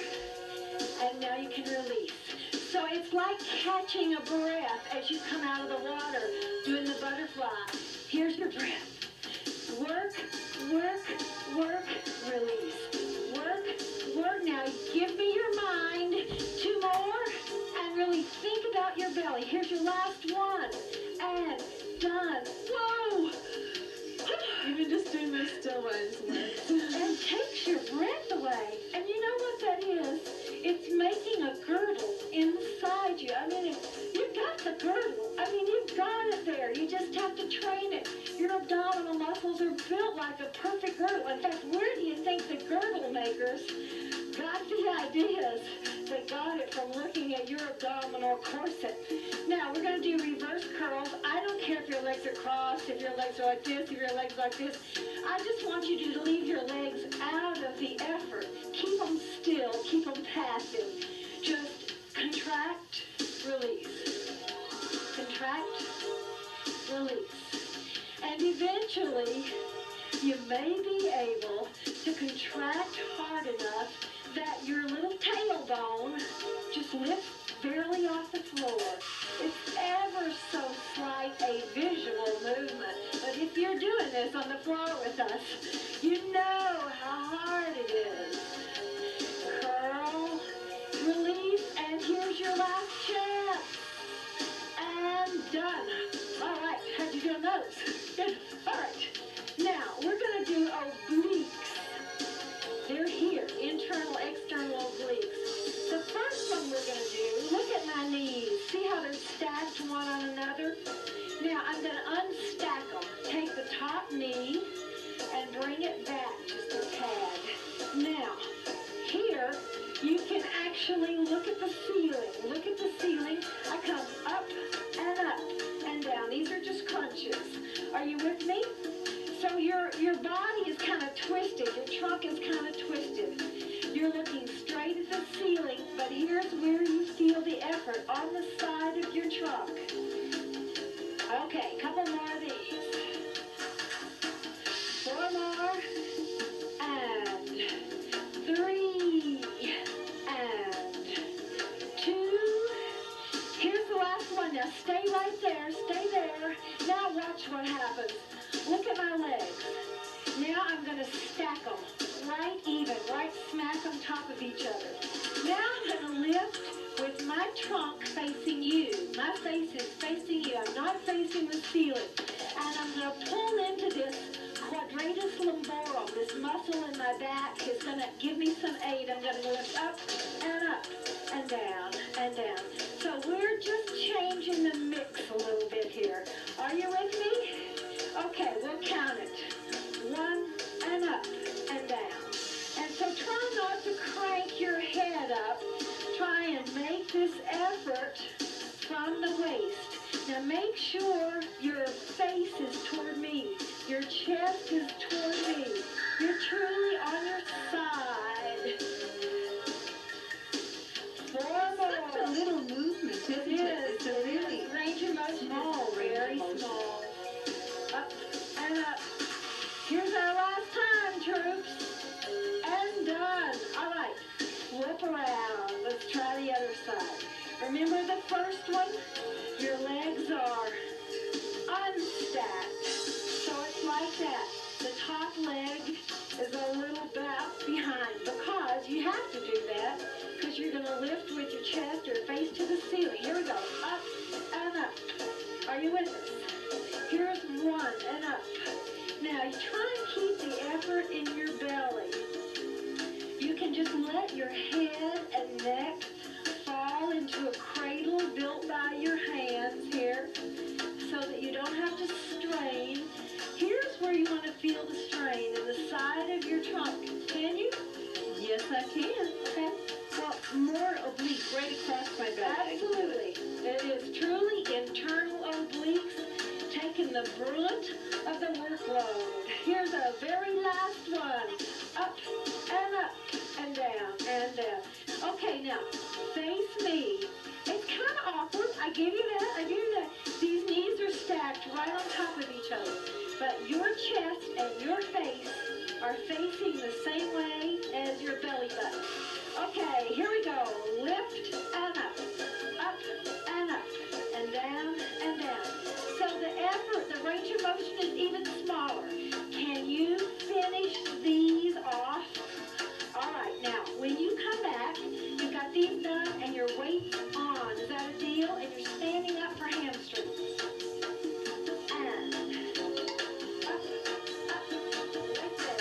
And now you can release. So it's like catching a breath as you come out of the water, doing the butterfly. Here's your breath. Work, work, work, release. Work, work. Now give me your mind. 2 more. And really think about your belly. Here's your last one. And done. Whoa! Even just doing those still ones works. And takes your breath away. And you know what that is? It's making a girdle inside you. I mean, you've got the girdle. I mean, you've got it there. You just have to train it. Your abdominal muscles are built like a perfect girdle. In fact, where do you think the girdle makers got the ideas? They got it from looking at your abdominal corset. Now, we're going to do reverse curls. I don't care if your legs are crossed, if your legs are like this, if your legs are like this. I just want you to leave your legs out of the effort. Keep them still. Keep them passive. Just contract, release. Contract, release. And eventually, you may be able to contract hard enough that your little tailbone just lifts barely off the floor. It's ever so slight a visual movement. But if you're doing this on the floor with us, you know how hard it is. Curl, release, and here's your last chance. And done. All right, how'd you do on those? Good. All right. Now, we're going to do obliques. They're here, internal, external obliques. The first one we're going to do, look at my knees. See how they're stacked one on another? Now, I'm going to unstack them. Take the top knee and bring it back just a tad. Now, here, you can actually look at the ceiling. Look at the ceiling. I come up and down. These are just crunches. Are you with me? So your body is kind of twisted. Your trunk is kind of twisted. You're looking straight at the ceiling, but here's where you feel the effort, on the side of your trunk. Okay, a couple more of these. 4 more. And 3. And 2. Here's the last one. Now stay right there. Stay there. Now watch what happens. Look at my legs. Now I'm going to stack them right even, right smack on top of each other. Now I'm going to lift with my trunk facing you. My face is facing you. I'm not facing the ceiling. And I'm going to pull into this quadratus lumborum. This muscle in my back is going to give me some aid. I'm going to lift up and down and down. So we're just changing the mix a little bit here. Are you with me? Okay, we'll count it. 1 and up and down. And so try not to crank your head up. Try and make this effort from the waist. Now make sure your face is toward me. Your chest is toward me. You're truly on your side. 4 more. Such a little movement, isn't it? It's a really range of motion. Small, very small. Up and up. Here's our last time, troops. And done. All right. Flip around. Let's try the other Remember the first one? Your legs are unstacked. So it's like that. The top leg is a little bit behind because you have to do that because you're going to lift with your chest or face to the ceiling. Here we go. Up and up. Are you with us? Here's one and up. Now, you try and keep the effort in your belly. You can just let your head and neck fall into a cradle built by your hands here so that you don't have to strain. Here's where you want to feel the strain in the side of your trunk. Can you? Yes, I can. Okay. Well, more oblique right across my back. Absolutely. It is truly internal obliques taking the brunt of the workload. Here's a very last one. Up and down and down. Okay, now, face me. It's kind of awkward. I give you that. These knees are stacked right on top of each other. But your chest and your face are facing the same way as your belly button. Okay, here we go. Lift and up and down and down. So the effort, the range of motion is even smaller. Can you finish these off? All right, now, when you come back, you've got these done and your weight's on. Is that a deal? And you're standing up for hamstrings. And up, right there.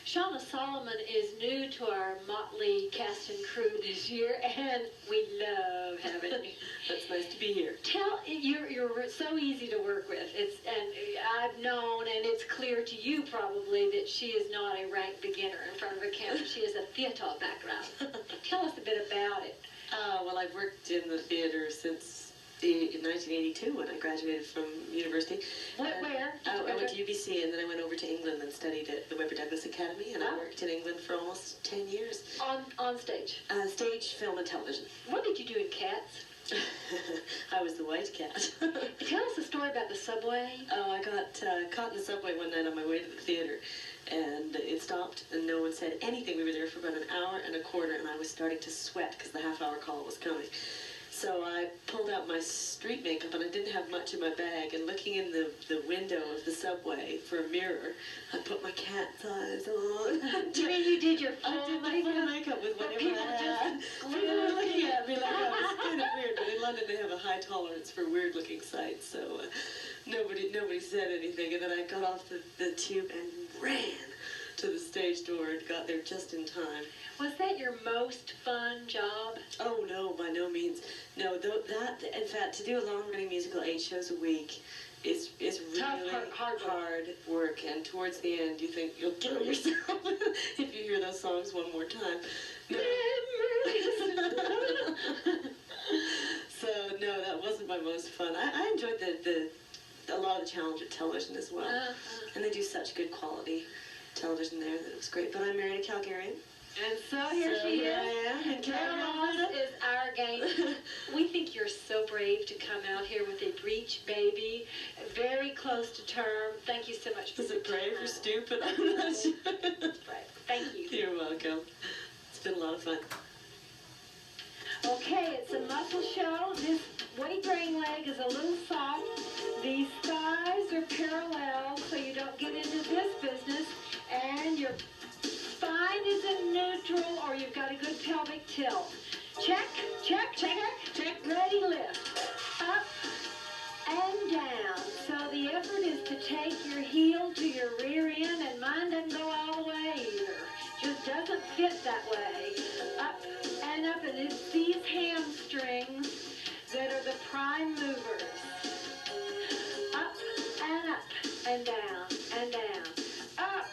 Shauna Solomon is new to our motley cast and crew this year, and we love having you. That's nice to be here. You're so easy to work with. And I've known, and it's clear to you probably that she is not a rank beginner in front of a camera. She has a theater background. Tell us a bit about it. Well, I've worked in the theater since in 1982 when I graduated from university. Where? I went to UBC, and then I went over to England and studied at the Webber Douglas Academy, and I worked in England for almost 10 years. On stage? Stage, film, and television. What did you do in Cats? I was the white cat. Tell us a story about the subway. Oh, I got caught in the subway one night on my way to the theater, and it stopped, and no one said anything. We were there for about an hour and a quarter, and I was starting to sweat because the half-hour call was coming. So I pulled out my street makeup, and I didn't have much in my bag, and looking in the window of the subway for a mirror, I put my cat's eyes on. Do you mean you did your I did my full makeup with whatever I had. People were looking at me like I was kind of weird, but in London they have a high tolerance for weird-looking sights, so nobody said anything, and then I got off the tube and ran to the stage door and got there just in time. Was that your most fun job? Oh, no, by no means. No, that, in fact, to do a long-running musical 8 shows a week is really hard work, and towards the end you think you'll kill yourself if you hear those songs one more time. No. So, no, that wasn't my most fun. I enjoyed a lot of the challenge of television as well, and they do such good quality television there that it was great. But I'm married a Calgarian. And so here she is. I am. And Carol is our game. We think you're so brave to come out here with a breech baby, very close to term. Thank you so much for Is it brave or stupid? I'm not sure. Right. Thank you. You're welcome. It's been a lot of fun. Okay, it's a muscle show. This weight-bearing leg is a little soft. These thighs are parallel so you don't get into this business. And your spine is in neutral, or you've got a good pelvic tilt. Check, check, check, check. Ready, lift. Up and down. So the effort is to take your heel to your rear end, and mine doesn't go all the way either. Just doesn't fit that way. Up and up, and it's these hamstrings that are the prime movers. Up and down and down. Up.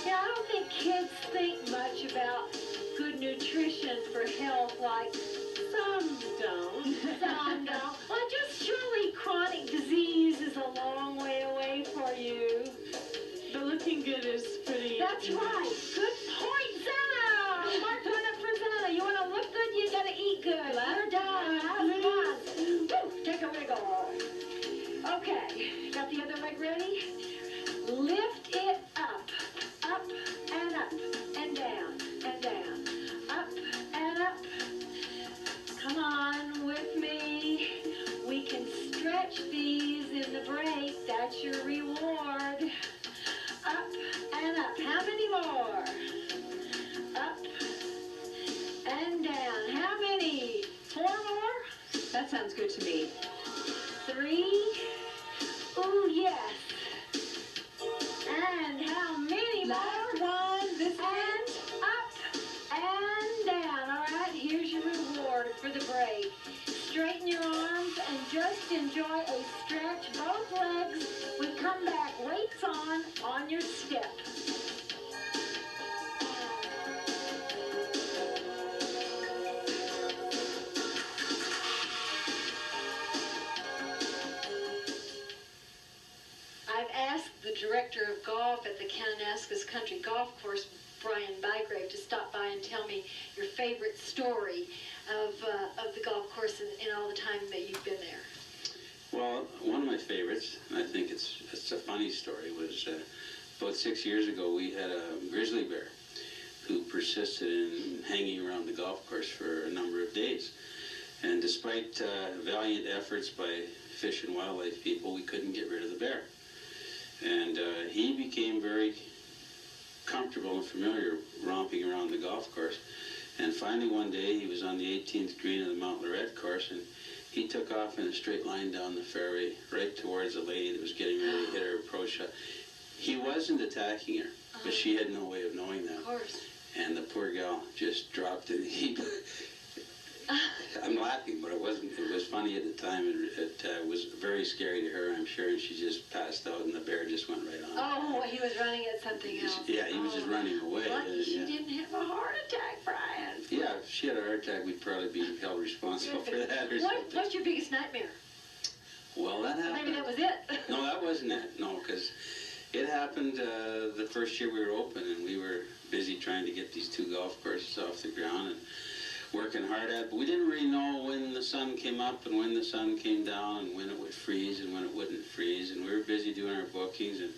Yeah, I don't think kids think much about good nutrition for health like some don't. Some don't. Well, just surely chronic disease is a long way away for you. But looking good is pretty... That's right. Good point, Zana. Mark one up for Zana. You want to look good, you got to eat good. You're done. Have fun. Woo, take a wiggle. Okay. these in the break. That's your reward. Up and up. How many more? Up and down. How many? 4 more? That sounds good to me. 3. Ooh, yes. And how many more? Last one. This And up and down. All right, here's your reward for the break. Straighten your arms and just enjoy a stretch. Both legs. We come back, weights on your step. I've asked the director of golf at the Kananaskis Country Golf Course, Brian Bygrave, to stop by and tell me your favorite story of the golf course in all the time that you've been there. Well, one of my favorites, and I think it's a funny story, was about 6 years ago we had a grizzly bear who persisted in hanging around the golf course for a number of days. And despite valiant efforts by Fish and Wildlife people, we couldn't get rid of the bear. And he became very comfortable and familiar romping around the golf course. And finally one day he was on the 18th green of the Mount Lorette course, and he took off in a straight line down the fairway right towards a lady that was getting ready to hit her approach shot. He wasn't attacking her, but she had no way of knowing that. Of course. And the poor gal just dropped in a heap. I'm laughing, but it wasn't. It was funny at the time. It was very scary to her, I'm sure, and she just passed out, and the bear just went right on. Oh, he was running at something else. Yeah, he was just running away. Lucky she Yeah. didn't have a heart attack, Brian. Yeah, if she had a heart attack, we'd probably be held responsible for that or something. What's your biggest nightmare? Well, that happened. Maybe that was it. No, that wasn't it. No, because it happened the first year we were open, and we were busy trying to get these 2 golf courses off the ground and working hard at it. But we didn't really know when the sun came up and when the sun came down and when it would freeze and when it wouldn't freeze. And we were busy doing our bookings. And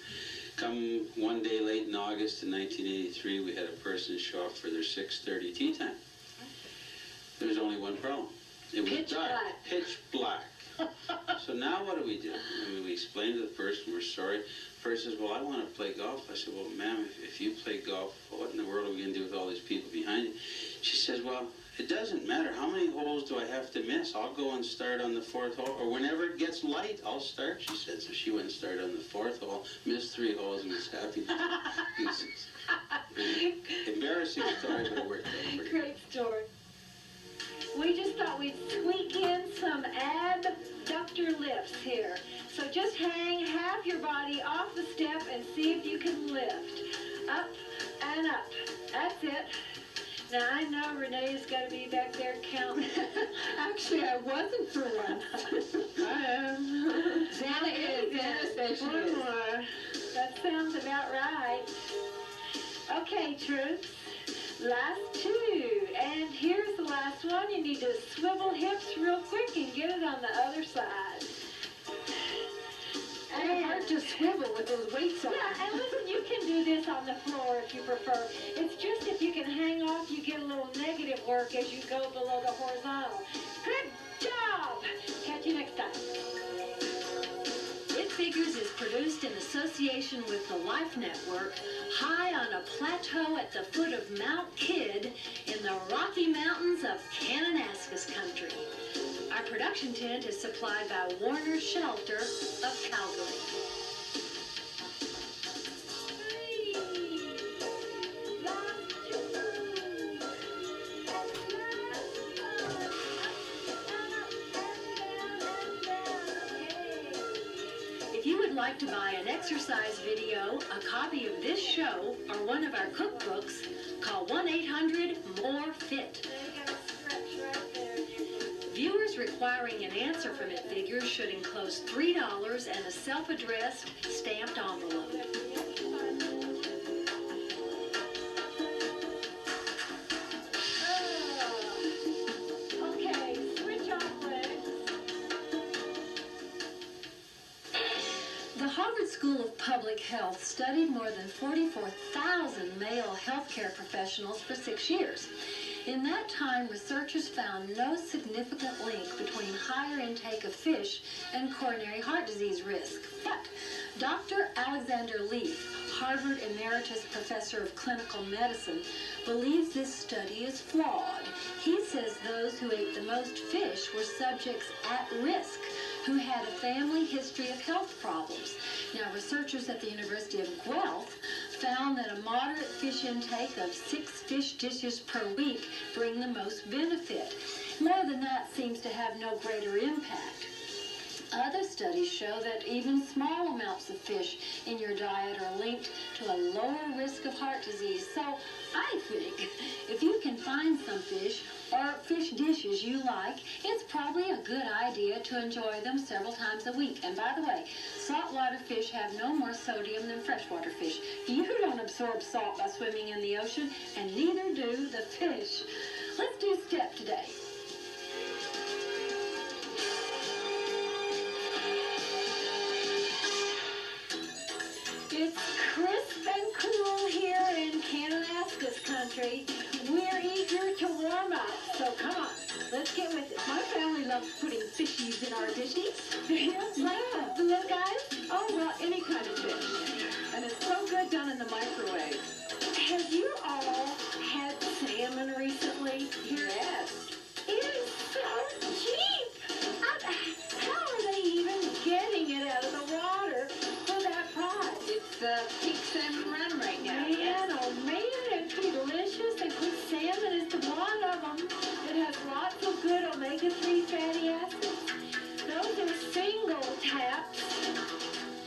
come one day late in August in 1983, we had a person show up for their 6:30 tee time. There was only one problem. It was Pitch dark. black. Pitch black. So now what do? I mean, we explained to the person, we're sorry. The person says, well, I want to play golf. I said, well, ma'am, if you play golf, what in the world are we going to do with all these people behind you? She says, well, it doesn't matter. How many holes do I have to miss? I'll go and start on the 4th hole, or whenever it gets light, I'll start, she said. So she went and started on the 4th hole, missed 3 holes, and was happy. Embarrassing story, but it worked out pretty good. Great story. We just thought we'd squeak in some abductor lifts here. So just hang half your body off the step and see if you can lift. Up and up. That's it. Now I know Renee's got to be back there counting. Actually, I wasn't for once. I am. Santa is. One more. That sounds about right. Okay, troops. Last 2. And here's the last one. You need to swivel hips real quick and get it on the other side. It's hard to swivel with those weights on. Yeah, and listen, you can do this on the floor if you prefer. It's just if you can hang off, you get a little negative work as you go below the horizontal. Good job! Catch you next time. It Figures is produced in association with the Life Network, high on a plateau at the foot of Mount Kidd in the Rocky Mountains of Kananaskis Country. Our production tent is supplied by Warner Shelter of Calgary. If you would like to buy an exercise video, a copy of this show, or one of our cookbooks, call 1-800-MORE-FIT. Viewers requiring an answer from It Figures should enclose $3 and a self-addressed stamped envelope. Okay, switch off legs. The Harvard School of Public Health studied more than 44,000 male healthcare professionals for 6 years. In that time, researchers found no significant link between higher intake of fish and coronary heart disease risk. But Dr. Alexander Leaf, Harvard Emeritus Professor of Clinical Medicine, believes this study is flawed. He says those who ate the most fish were subjects at risk who had a family history of health problems. Now, researchers at the University of Guelph found that a moderate fish intake of 6 fish dishes per week bring the most benefit. More than that seems to have no greater impact. Other studies show that even small amounts of fish in your diet are linked to a lower risk of heart disease. So I think if you can find some fish or fish dishes you like, it's probably a good idea to enjoy them several times a week. And by the way, saltwater fish have no more sodium than freshwater fish. You don't absorb salt by swimming in the ocean, and neither do the fish. Let's do step today. It's crisp and cool here in Kananaskis country. We're eager to warm up, so come on, let's get with it. My family loves putting fishies in our dishes. Like the little guys? Oh, well, any kind of fish. And it's so good done in the microwave. Have you all had salmon recently? Yes. It is so cheap. How are they even getting it out of the water for that price? It's the peak salmon run right now. Man, oh man, it's delicious. And good salmon is one of them. It has lots of good omega-3 fatty acids. Those are single taps.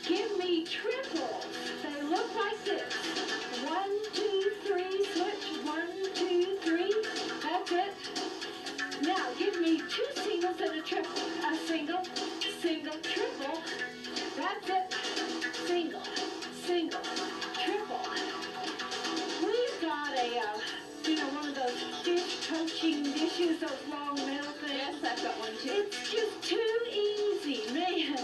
Give me triples. They look like this. 1, 2, 3, switch. 1, 2, 3. That's it. Now give me 2 singles and a triple. A single, single, triple. That's it. Single, single, triple. We've got one of those fish poaching dishes, those long metal things. Yes, I've got one too. It's just too easy, man.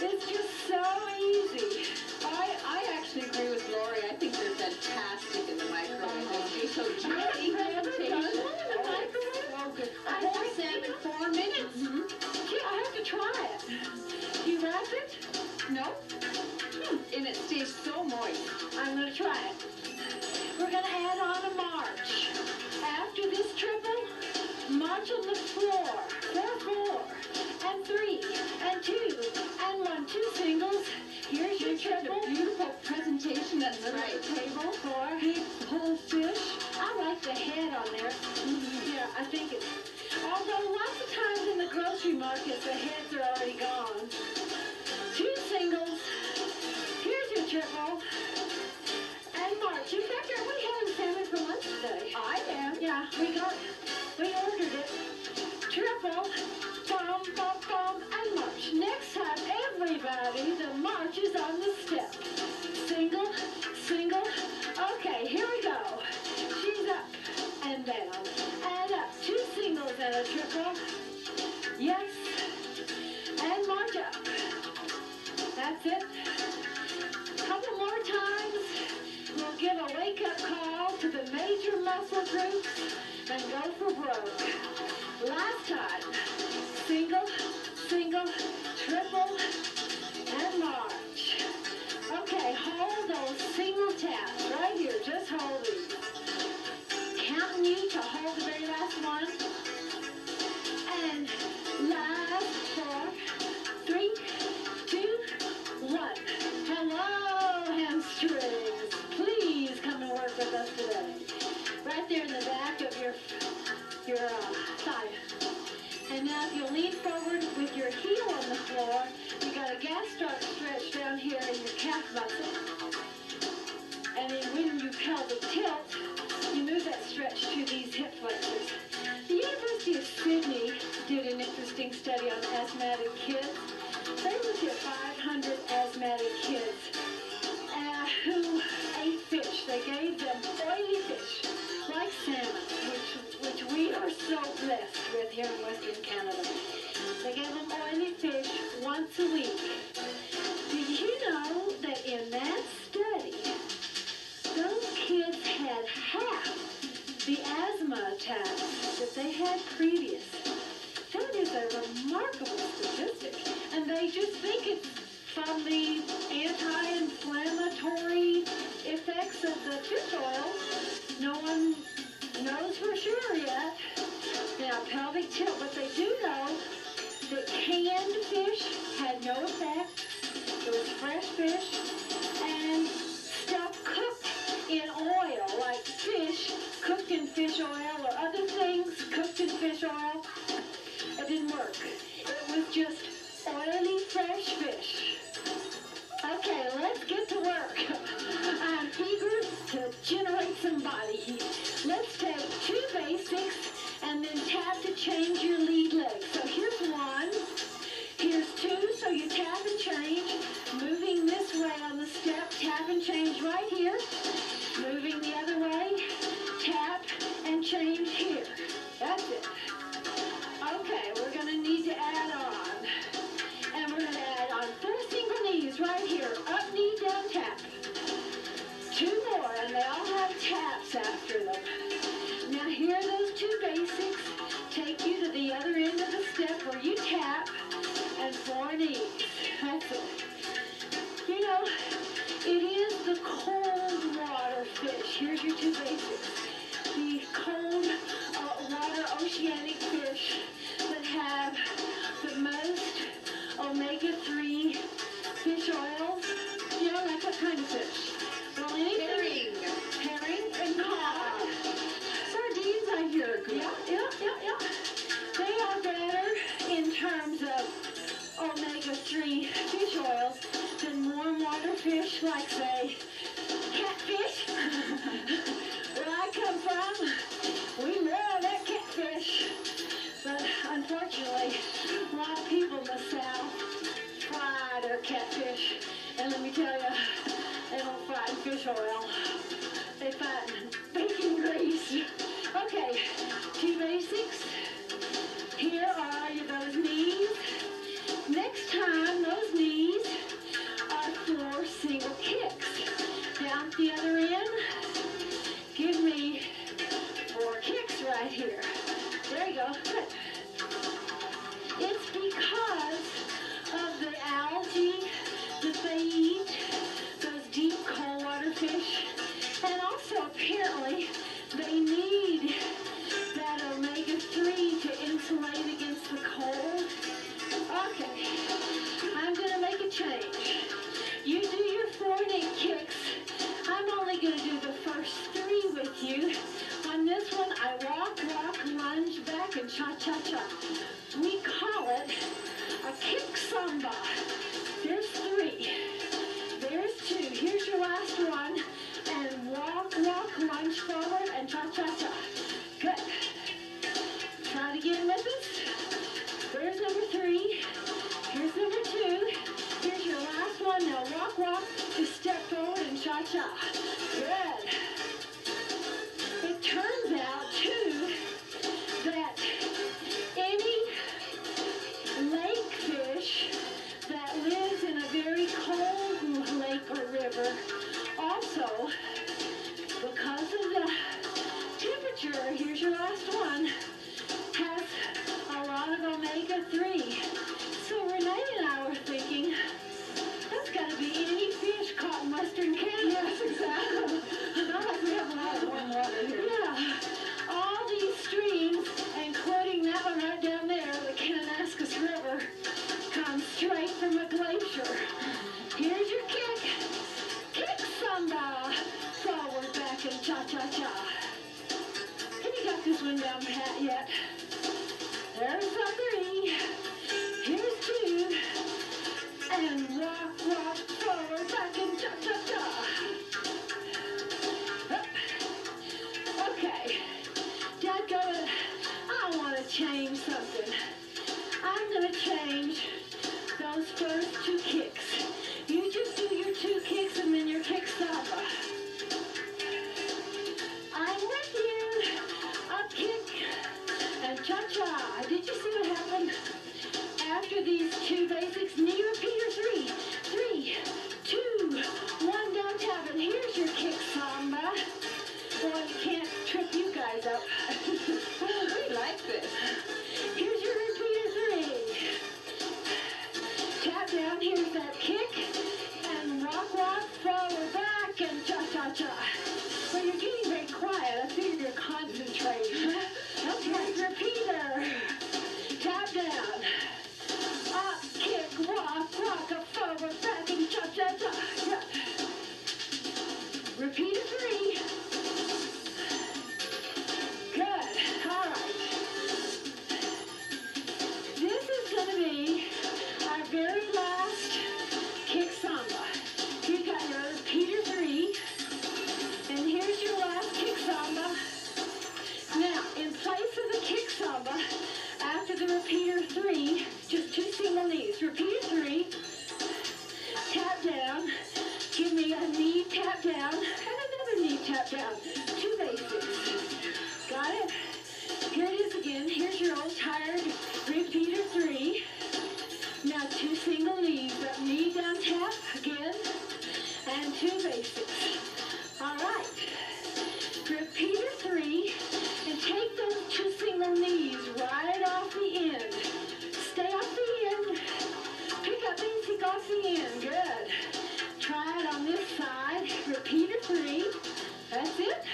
It's just so easy. I actually agree with Lori. I think they're fantastic in the microwave. They taste so juicy. I've never done one in the microwave. So good. I Whole salmon, 4 minutes. Gee, I have to try it. Do you wrap it? No. And it stays so moist. I'm going to try it. We're going to add on a march. After this triple, march on the floor. 4, 4, and 3, and 2, and 1, 2 singles. Here's your triple. Beautiful presentation at the Right. table. 4, big whole fish. I like the head on there. Yeah, I think it's... Although lots of times in the grocery market, the heads are already gone. 2 singles. Here's your triple. And march. In fact, are we having salmon for lunch today? I am. Yeah, we ordered it. Triple, bum, bum, bum, and march. Next time, everybody, the march is on the step. Single, single. Okay, here we go. She's up and down and up. 2 singles and a triple. Yes. And march up. That's it. Couple more times. We'll give a wake-up call to the major muscle groups and go for broke. Last time, single, single, triple, and march. Okay, hold those single taps right here. Just hold these. Counting you to hold the very last one. And last 4, 3, 2, 1. Hello, hamstrings. Please come and work with us today. Right there in the back of your thigh. And now if you lean forward with your heel on the floor, you got a gastroc stretch down here in your calf muscle. And then when you pelvic tilt, you move that stretch to these hip flexors. The University of Sydney did an interesting study on asthmatic kids. They looked at 500 asthmatic kids who ate fish. They gave them oily fish, like salmon, which we are so blessed with here in Western Canada. They gave them oily fish once a week. Did you know that in that study, those kids had half the asthma taps that they had previous. That is a remarkable statistic. And they just think it's from the anti-inflammatory effects of the fish oil. No one knows for sure yet. Now, pelvic tilt, but they do know that canned fish had no effect. It was fresh fish and stuff cooked in oil, like fish cooked in fish oil or other things cooked in fish oil. It didn't work. It was just oily, fresh fish. Okay, let's get to work. I'm eager to generate some body heat. Let's take 2 basics and then tap to change your lead leg. So here's 1. Here's 2, so you tap and change. Moving this way on the step, tap and change right here. Moving the other way, tap and change here. That's it. Okay, we're going to need to add on. And we're going to add on 4 single knees right here. Up, knee, down, tap. 2 more, and they all have taps after them. Now here are those 2 basics. Take you to the other end of the step where you tap and 4 knees. That's it. You know, it is the cold water fish. Here's your 2 basics. The cold water oceanic fish that have the most omega-3 fish oils. You know, like what kind of fish? Well, anything. Herring and cod. Sardines, I hear, are good. Yeah. They are better in terms of omega-3 fish oils than warm water fish like, say, catfish. Where I come from, we love that catfish. But unfortunately, a lot of people in the South fry their catfish. And let me tell you, they don't fry in fish oil. They fry in bacon grease. Okay, 2 basics. Here are those knees. Next time, those knees are 4 single kicks. Down at the other end, give me 4 kicks right here. There you go. Good. It's because of the algae that they eat, those deep cold water fish, and also apparently they need that omega-3 to insulate against the cold. Okay, I'm going to make a change. You do your 4 knee kicks. I'm only going to do the first 3 with you. On this one, I walk, lunge, back, and cha-cha-cha. We call it a kick samba. There's 3. There's 2. Here's your last one. And walk, lunge forward, and cha-cha-cha. Good. Try it again with us. There's number 3. Here's number 2. Here's your last one. Now walk, just step forward and cha-cha. Good. It turns out, too, that any lake fish that lives in a very cold lake or river also, because of the temperature, here's your last one, has a lot of omega-3. So Renee and I were thinking, that's got to be any fish caught in Western Canada. Yes, exactly. Not like we have a lot of warm water here. Yeah. All these streams, including that one right down there, the Kananaskis River, come straight from a glacier. Here's your kick. Kick samba. Forward, back, and cha-cha-cha. Have you got this one down pat yet? There's a 3. Here's 2. And walk, forward, back, and cha-cha-cha. Okay. Dadgummit, I want to change something. I'm going to change those first 2 kicks. You just do your 2 kicks and then your kick samba. I'm with you. Up kick and cha-cha. Did you see what happened? After these 2 basics, knee repeater 3, 2, 1 down tap, and here's your kick samba. Boy, you can't trip you guys up. cha-cha-cha. Well, you're getting very quiet. I figure you're concentrating. Okay, repeater. Tap down. Up, kick, walk, forward, back, and cha-cha-cha. Yeah. Repeater 3. Good. All right. This is going to be our very last kick samba. You've got your repeater 3, and here's your last kick samba. Now, in place of the kick samba, after the repeater 3, just 2 single knees. Repeater 3, tap down, give me a knee tap down, and another knee tap down. 2 basics. Got it? Here it is again. Here's your old tired repeater 3. Now 2 single knees, up knee down tap again, and 2 basics. All right. Repeater 3, and take those 2 single knees right off the end. Stay off the end. Pick up basic off the end. Good. Try it on this side. Repeater 3. That's it.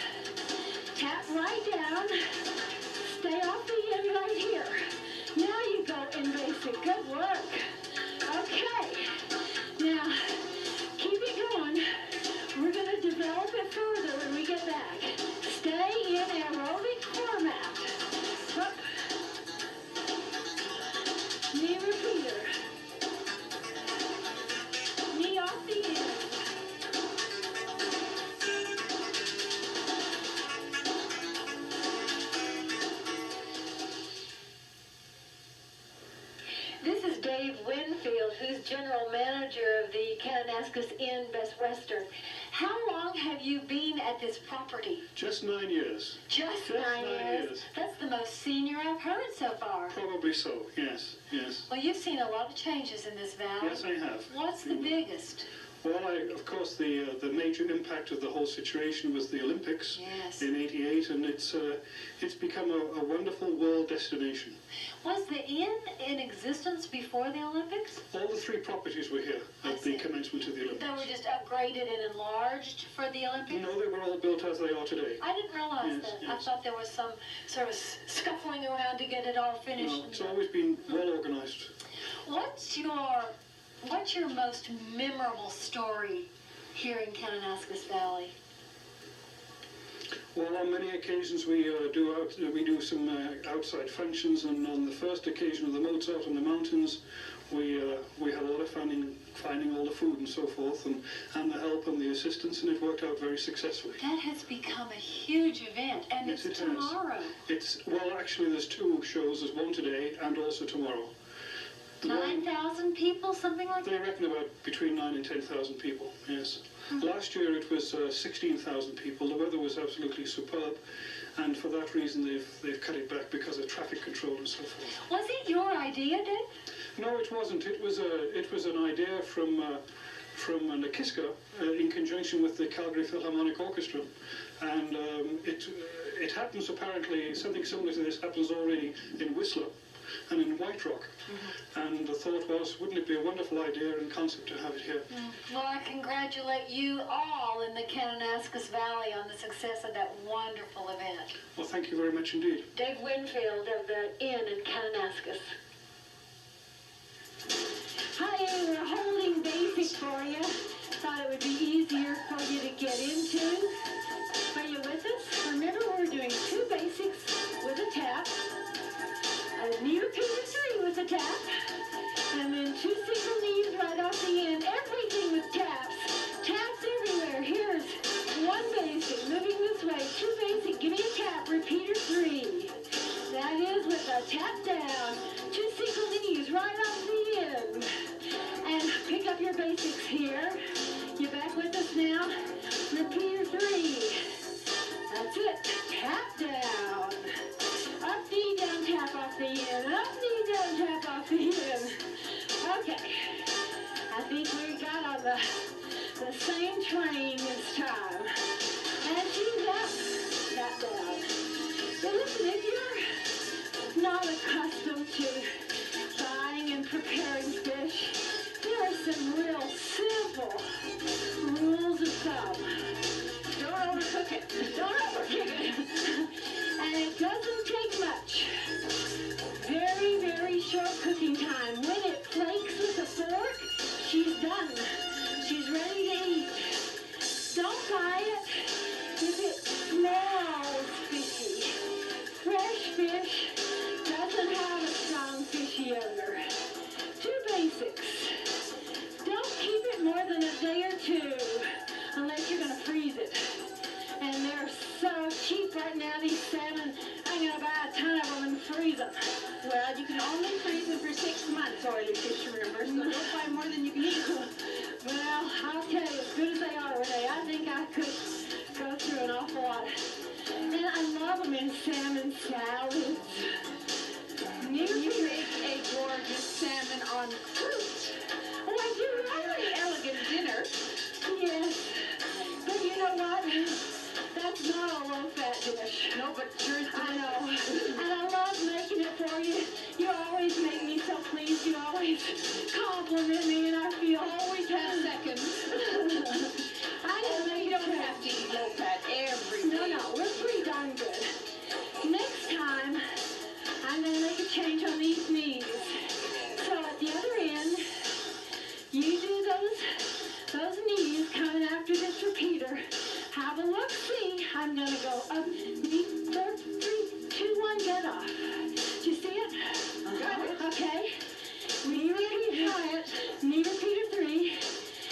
Tap right down. Stay off the end right here. Now you go in basic. Good work. Okay. Now, keep it going. We're going to develop it further when we get back. Stay in aerobic format. Up. Knee repeater. Knee off the end. This is Dave Winfield, who's general manager of the Kananaskis Inn Best Western. How long have you been at this property? Just 9 years. Just 9 years. That's the most senior I've heard so far. Probably so, yes, yes. Well, you've seen a lot of changes in this valley. Yes, I have. What's the biggest? Well, of course, the major impact of the whole situation was the Olympics in '88, and it's become a wonderful world destination. Was the inn in existence before the Olympics? All the 3 properties were here at the commencement of the Olympics. They were just upgraded and enlarged for the Olympics? No, they were all built as they are today. I didn't realize that. Yes. I thought there was some sort of scuffling around to get it all finished. No, it's always been well organized. What's your most memorable story here in Kananaskis Valley? Well, on many occasions we do some outside functions, and on the first occasion of the Mozart in the mountains, we had a lot of fun finding all the food and so forth, and the help and the assistance, and it worked out very successfully. That has become a huge event, and yes, it's tomorrow. Well, actually, there's 2 shows. There's one today and also tomorrow. 9,000 people, something like that? They reckon about between 9,000 and 10,000 people, yes. Last year it was 16,000 people. The weather was absolutely superb, and for that reason they've cut it back because of traffic control and so forth. Was it your idea, Dave? No, it wasn't. It was an idea from Nakiska in conjunction with the Calgary Philharmonic Orchestra, and it happens apparently, something similar to this happens already in Whistler and in White Rock. And the thought was, wouldn't it be a wonderful idea and concept to have it here? Well, I congratulate you all in the Kananaskis Valley on the success of that wonderful event. Well, thank you very much indeed. Dave Winfield of the Inn in Kananaskis. Hi, we're holding basic for you. Thought it would be easier for you to get into. Are you with us? Remember, we're doing 2 basics with a tap. A knee repeater 3 with a tap, and then 2 single knees right off the end. Everything with taps. Taps everywhere. Here's 1 basic. Moving this way. 2 basic. Give me a tap. Repeater 3. That is with a tap down. 2 single knees right off the end. And pick up your basics here. You back with us now? Repeater 3. That's it. Tap down. Up, knee down, tap off the end. Up, knee down, tap off the end. Okay. I think we got on the same train this time. And she's up, tap down. Now listen, if you're not accustomed to buying and preparing fish, there are some real simple rules of thumb. done. She's ready to eat. Don't buy it if it smells fishy. Fresh fish doesn't have a strong fishy odor. 2 basics. Don't keep it more than a day or 2 unless you're going to freeze it. And they're so cheap right now, these salmon. I'm going to buy a ton of them and freeze them. Well, you can only freeze them for 6 months, oily fish, remember, so don't buy more than you can eat. Well, I'll tell you, as good as they are, Renee, I think I could go through an awful lot. And I love them in salmon salads. You make a gorgeous salmon on fruit. Oh, I do love Very it. elegant dinner. Yes. But you know what? That's not a low-fat dish. No, but sure is I know. And I love making it for you. You always make me so pleased. You always compliment me, and I feel Always have seconds. I just make You it don't have to eat low fat every No, day. no, we're pretty darn good. Next time, I'm going to make a change on these knees. So at the other end, you do those knees coming after this repeater. Have a look, see. I'm going to go up, knee, 4, 3, 2, 1, get off. Do you see it? Got it. Okay. Knee repeater. Knee repeater 3.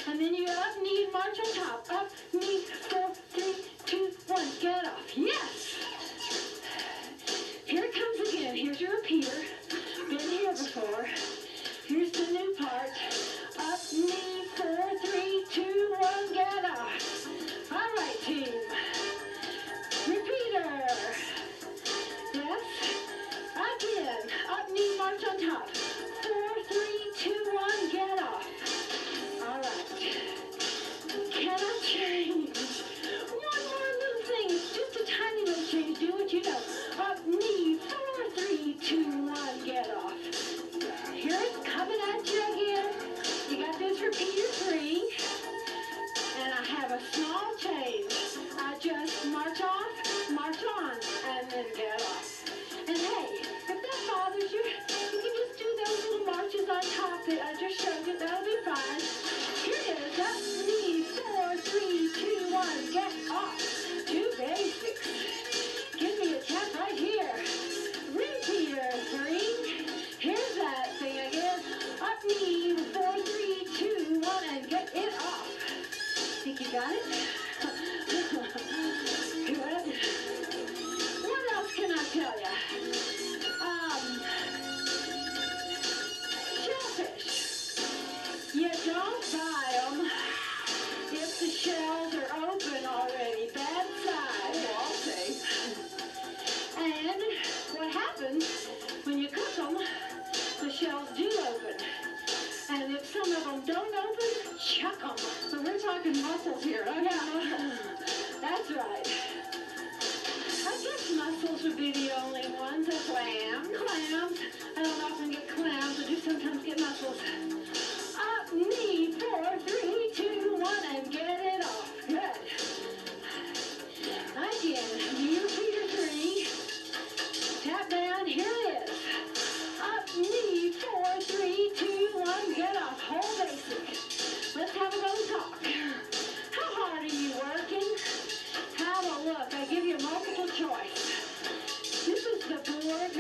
And then you up, knee, march on top. Up, knee, 4, 3, 2, 1, get off. Yes! Here it comes again. Here's your repeater. Been here before. Here's the new part. Up, knee, 4, 3, 2, 1, get off. All right, team. Repeater. Yes. Again. Up, knee, march on top. 4, 3, 2, 1, get off. All right. Can I change? One more little thing. It's just a tiny little change. Do what you know. Up, knee, 4, 3, 2, 1, get off. Here it's coming at you again. You got this repeater 3. And I have a small change. I just march off, march on, and then get off. And hey, if that bothers you, you can just do those little marches on top that I just showed you. That'll be fine. Here it is. Up, knee, 4, 3, 2, 1, get off. 2 basics. Give me a tap right here. Repeater 3. Here's that thing again. Up, knee, 4, 3, 2, 1, and get it off. Think you got it? Good. What else can I tell you? Shellfish. You don't buy them if the shells are open already. Bad side. Oh, I'll say. And what happens when you cook them, the shells do open. And if some of them don't open, chuck them. So we're talking mussels here. Oh, yeah, that's right. I guess mussels would be the only ones. Clams. I don't often get clams. I do sometimes get mussels. Up, knee, 4, 3, 2, 1, and get it off. Good. Again, knee repeater 3. Tap down. Here it is. Up, knee, 4, 3, 2, 1, get off. Whole basic. Let's have a little talk. How hard are you working? Have a look. I give you multiple choice. This is the Borg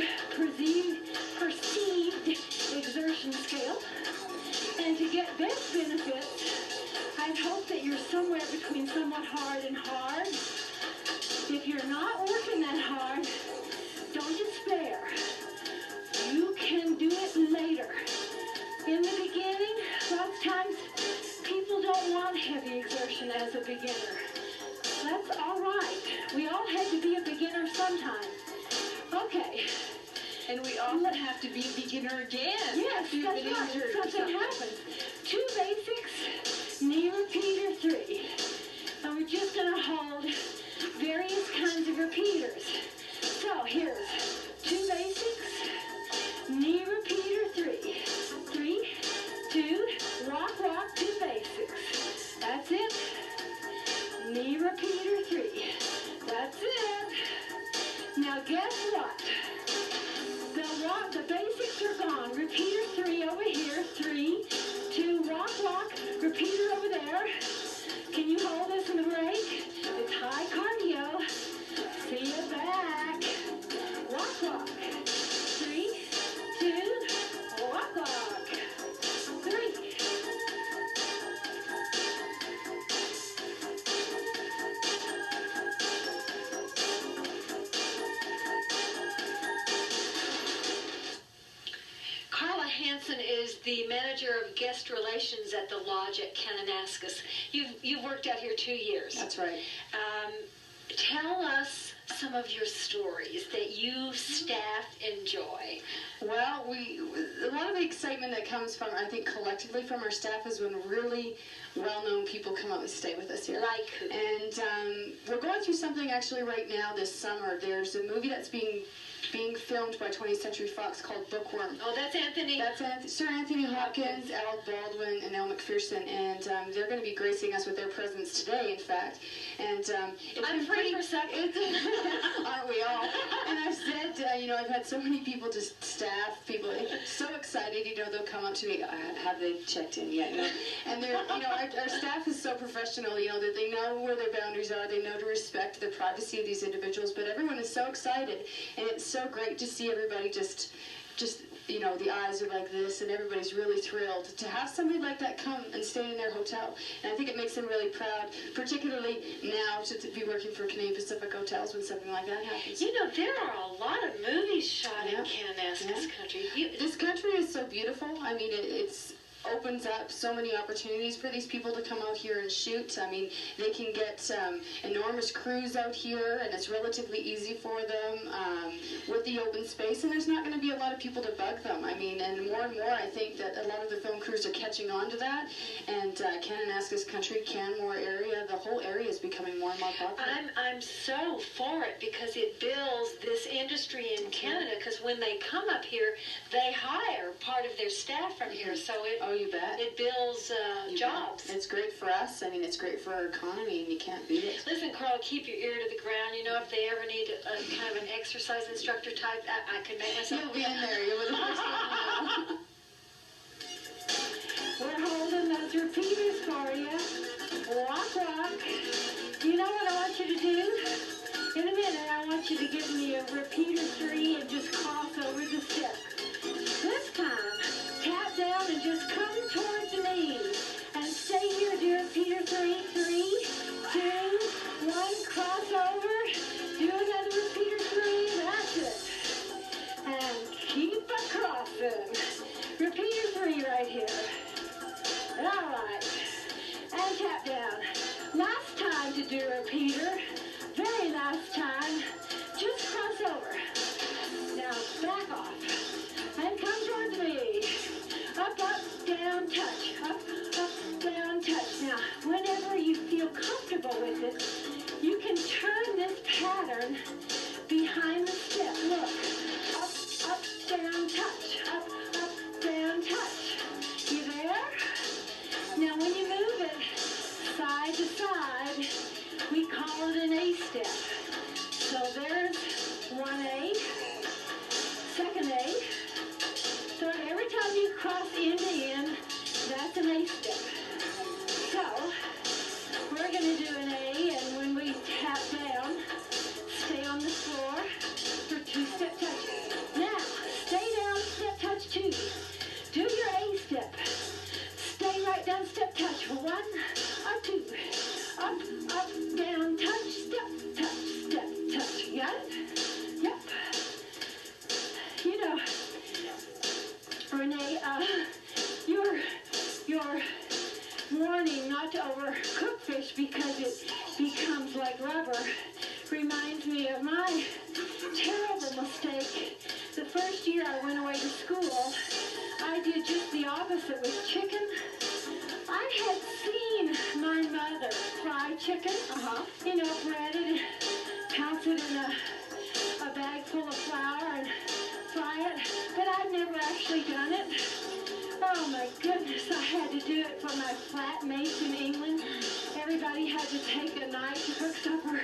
perceived exertion scale. And to get best benefits, I'd hope that you're somewhere between somewhat hard and hard. If you're not working that hard, don't despair. You can do it later. In the beginning, lots of times, people don't want heavy exertion as a beginner. That's all right. We all had to be a beginner sometime. Okay. And we often have to be a beginner again. Yes, after you've that's been right. injured or Something happens. 2 basics, knee repeater 3. And we're just going to hold various kinds of repeaters. So here's 2 basics, knee repeater 3. 3, 2, walk, 2 basics. That's it. Knee repeater 3. That's it. Now guess what? The basics are gone. Repeater 3 over here. 3, 2, walk, walk, repeater over there. Can you hold this in the break? It's high cardio. See you back. Walk. 3, 2, walk. 3. Carla Hansen is the manager of guest relations at the lodge at Kananaskis. You've worked out here 2 years. That's right. Tell us some of your stories that you staff enjoy. Well, a lot of the excitement that comes from, I think, collectively from our staff is when really well-known people come out and stay with us here. Like who? And we're going through something actually right now this summer. There's a movie that's being filmed by 20th Century Fox called Bookworm. Oh, that's Anthony. That's Sir Anthony Hopkins, Al Baldwin, and Elle Macpherson, and they're going to be gracing us with their presence today, in fact. And I'm free for seconds. Aren't we all? And I've said, I've had so many people, just staff people, so excited. They'll come up to me. Have they checked in yet? And they're, our staff is so professional. That they know where their boundaries are. They know to respect the privacy of these individuals. But everyone is so excited, and it's so great to see everybody just the eyes are like this, and everybody's really thrilled to have somebody like that come and stay in their hotel. And I think it makes them really proud, particularly now to be working for Canadian Pacific Hotels when something like that happens. There are a lot of movies shot in Kananaskis country. This country is so beautiful. I mean, it's opens up so many opportunities for these people to come out here and shoot. I mean, they can get enormous crews out here, and it's relatively easy for them with the open space, and there's not going to be a lot of people to bug them. I mean, and more, I think that a lot of the film crews are catching on to that, and Kananaskis country, Canmore area, the whole area is becoming more and more popular. I'm so for it because it builds this industry in Canada, because when they come up here, they hire part of their staff from here, so Oh, you bet. It builds jobs. It's great for us. I mean, it's great for our economy, and you can't beat it. Listen, Carl, keep your ear to the ground. If they ever need a kind of an exercise instructor type, I can make myself. You'll be in there. You'll be the first one. We're holding those repeaters for you. Walk. You know what I want you to do? In a minute, I want you to give me a repeater 3 and just cross over the step. This time, tap down and just come towards me. And stay here, do repeater 3, 3, 2, 1, cross over. Do another repeater 3, that's it. And keep a-crossing. Repeater 3 right here. All right. And tap down. Last time to do a repeater. Very last time. Just cross over. Now back off. And come towards me. Up, down, touch. Up, down, touch. Now, whenever you feel comfortable with it, you can turn this pattern behind the step. Look. Up, down, touch. Up, down, touch. You there? Now, when you move it side to side, we call it an A step. So there's 1A, second A, third. Every time you cross end to end, that's an A step. So we're going to do an A, and when we tap down, stay on the floor for 2-step touches. Now, stay down, step touch 2. Do your A step. Stay right down, step touch. 1 or 2. Up, down, touch, step, touch. You got it? Yep. Renee, your warning not to overcook fish because it becomes like rubber reminds me of my terrible mistake. The first year I went away to school, I did just the opposite with chicken. I had seen my mother fry chicken, bread it, pounce it in a bag full of flour and fry it, but I'd never actually done it. Oh my goodness, I had to do it for my flatmates in England. Everybody had to take a knife to cook supper.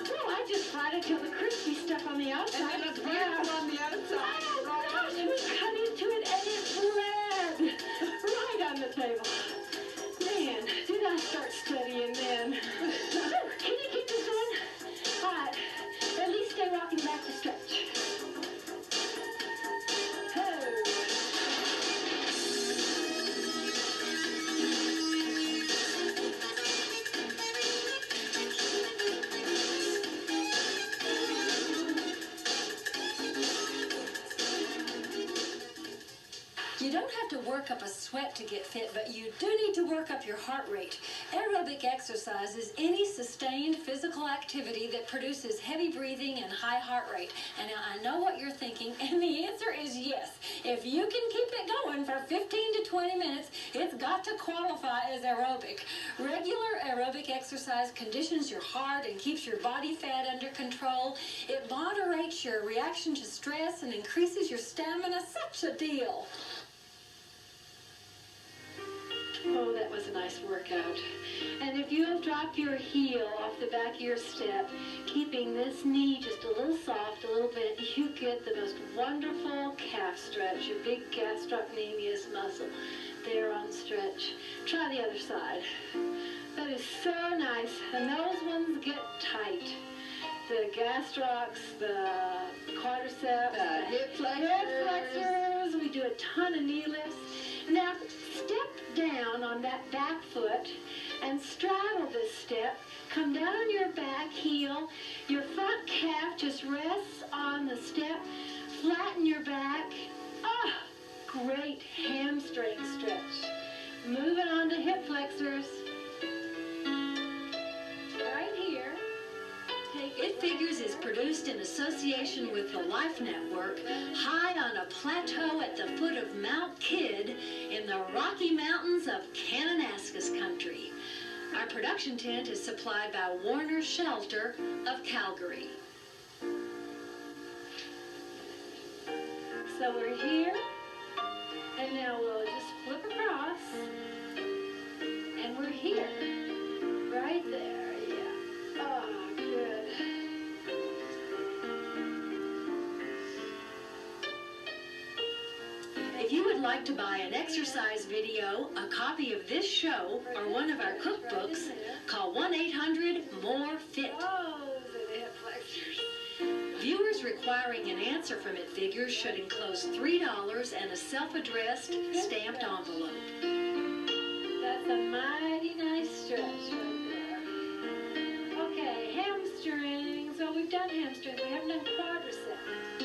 Well, I just fried it till the crispy stuff on the outside. And then it's brown on the outside. Oh gosh, we cut into it and it bled right on the table. work up a sweat to get fit, but you do need to work up your heart rate. Aerobic exercise is any sustained physical activity that produces heavy breathing and high heart rate. And now I know what you're thinking, and the answer is yes. If you can keep it going for 15 to 20 minutes, it's got to qualify as aerobic. Regular aerobic exercise conditions your heart and keeps your body fat under control. It moderates your reaction to stress and increases your stamina. Such a deal. Oh, that was a nice workout. And if you'll drop your heel off the back of your step, keeping this knee just a little soft, a little bit, you get the most wonderful calf stretch, your big gastrocnemius muscle there on stretch. Try the other side. That is so nice. And those ones get tight. The gastrocs, the quadriceps, The hip flexors. hip flexors. We do a ton of knee lifts. Now, step down on that back foot and straddle this step. Come down on your back heel. Your front calf just rests on the step. Flatten your back. Ah, great hamstring stretch. Moving on to hip flexors. Right here. It Figures is produced in association with the Life Network, high on a plateau at the foot of Mount Kidd in the Rocky Mountains of Kananaskis country. Our production tent is supplied by Warner Shelter of Calgary. So we're here, and now we'll just flip across, and we're here, right there, yeah. Oh, good. If you would like to buy an exercise video, a copy of this show, or one of our cookbooks, call 1-800-MORE-FIT. Oh, those are the hip flexors. Viewers requiring an answer from It Figures should enclose $3 and a self-addressed stamped envelope. That's a mighty nice stretch right there. Okay, hamstrings. Oh, we've done hamstrings. We haven't done quadriceps.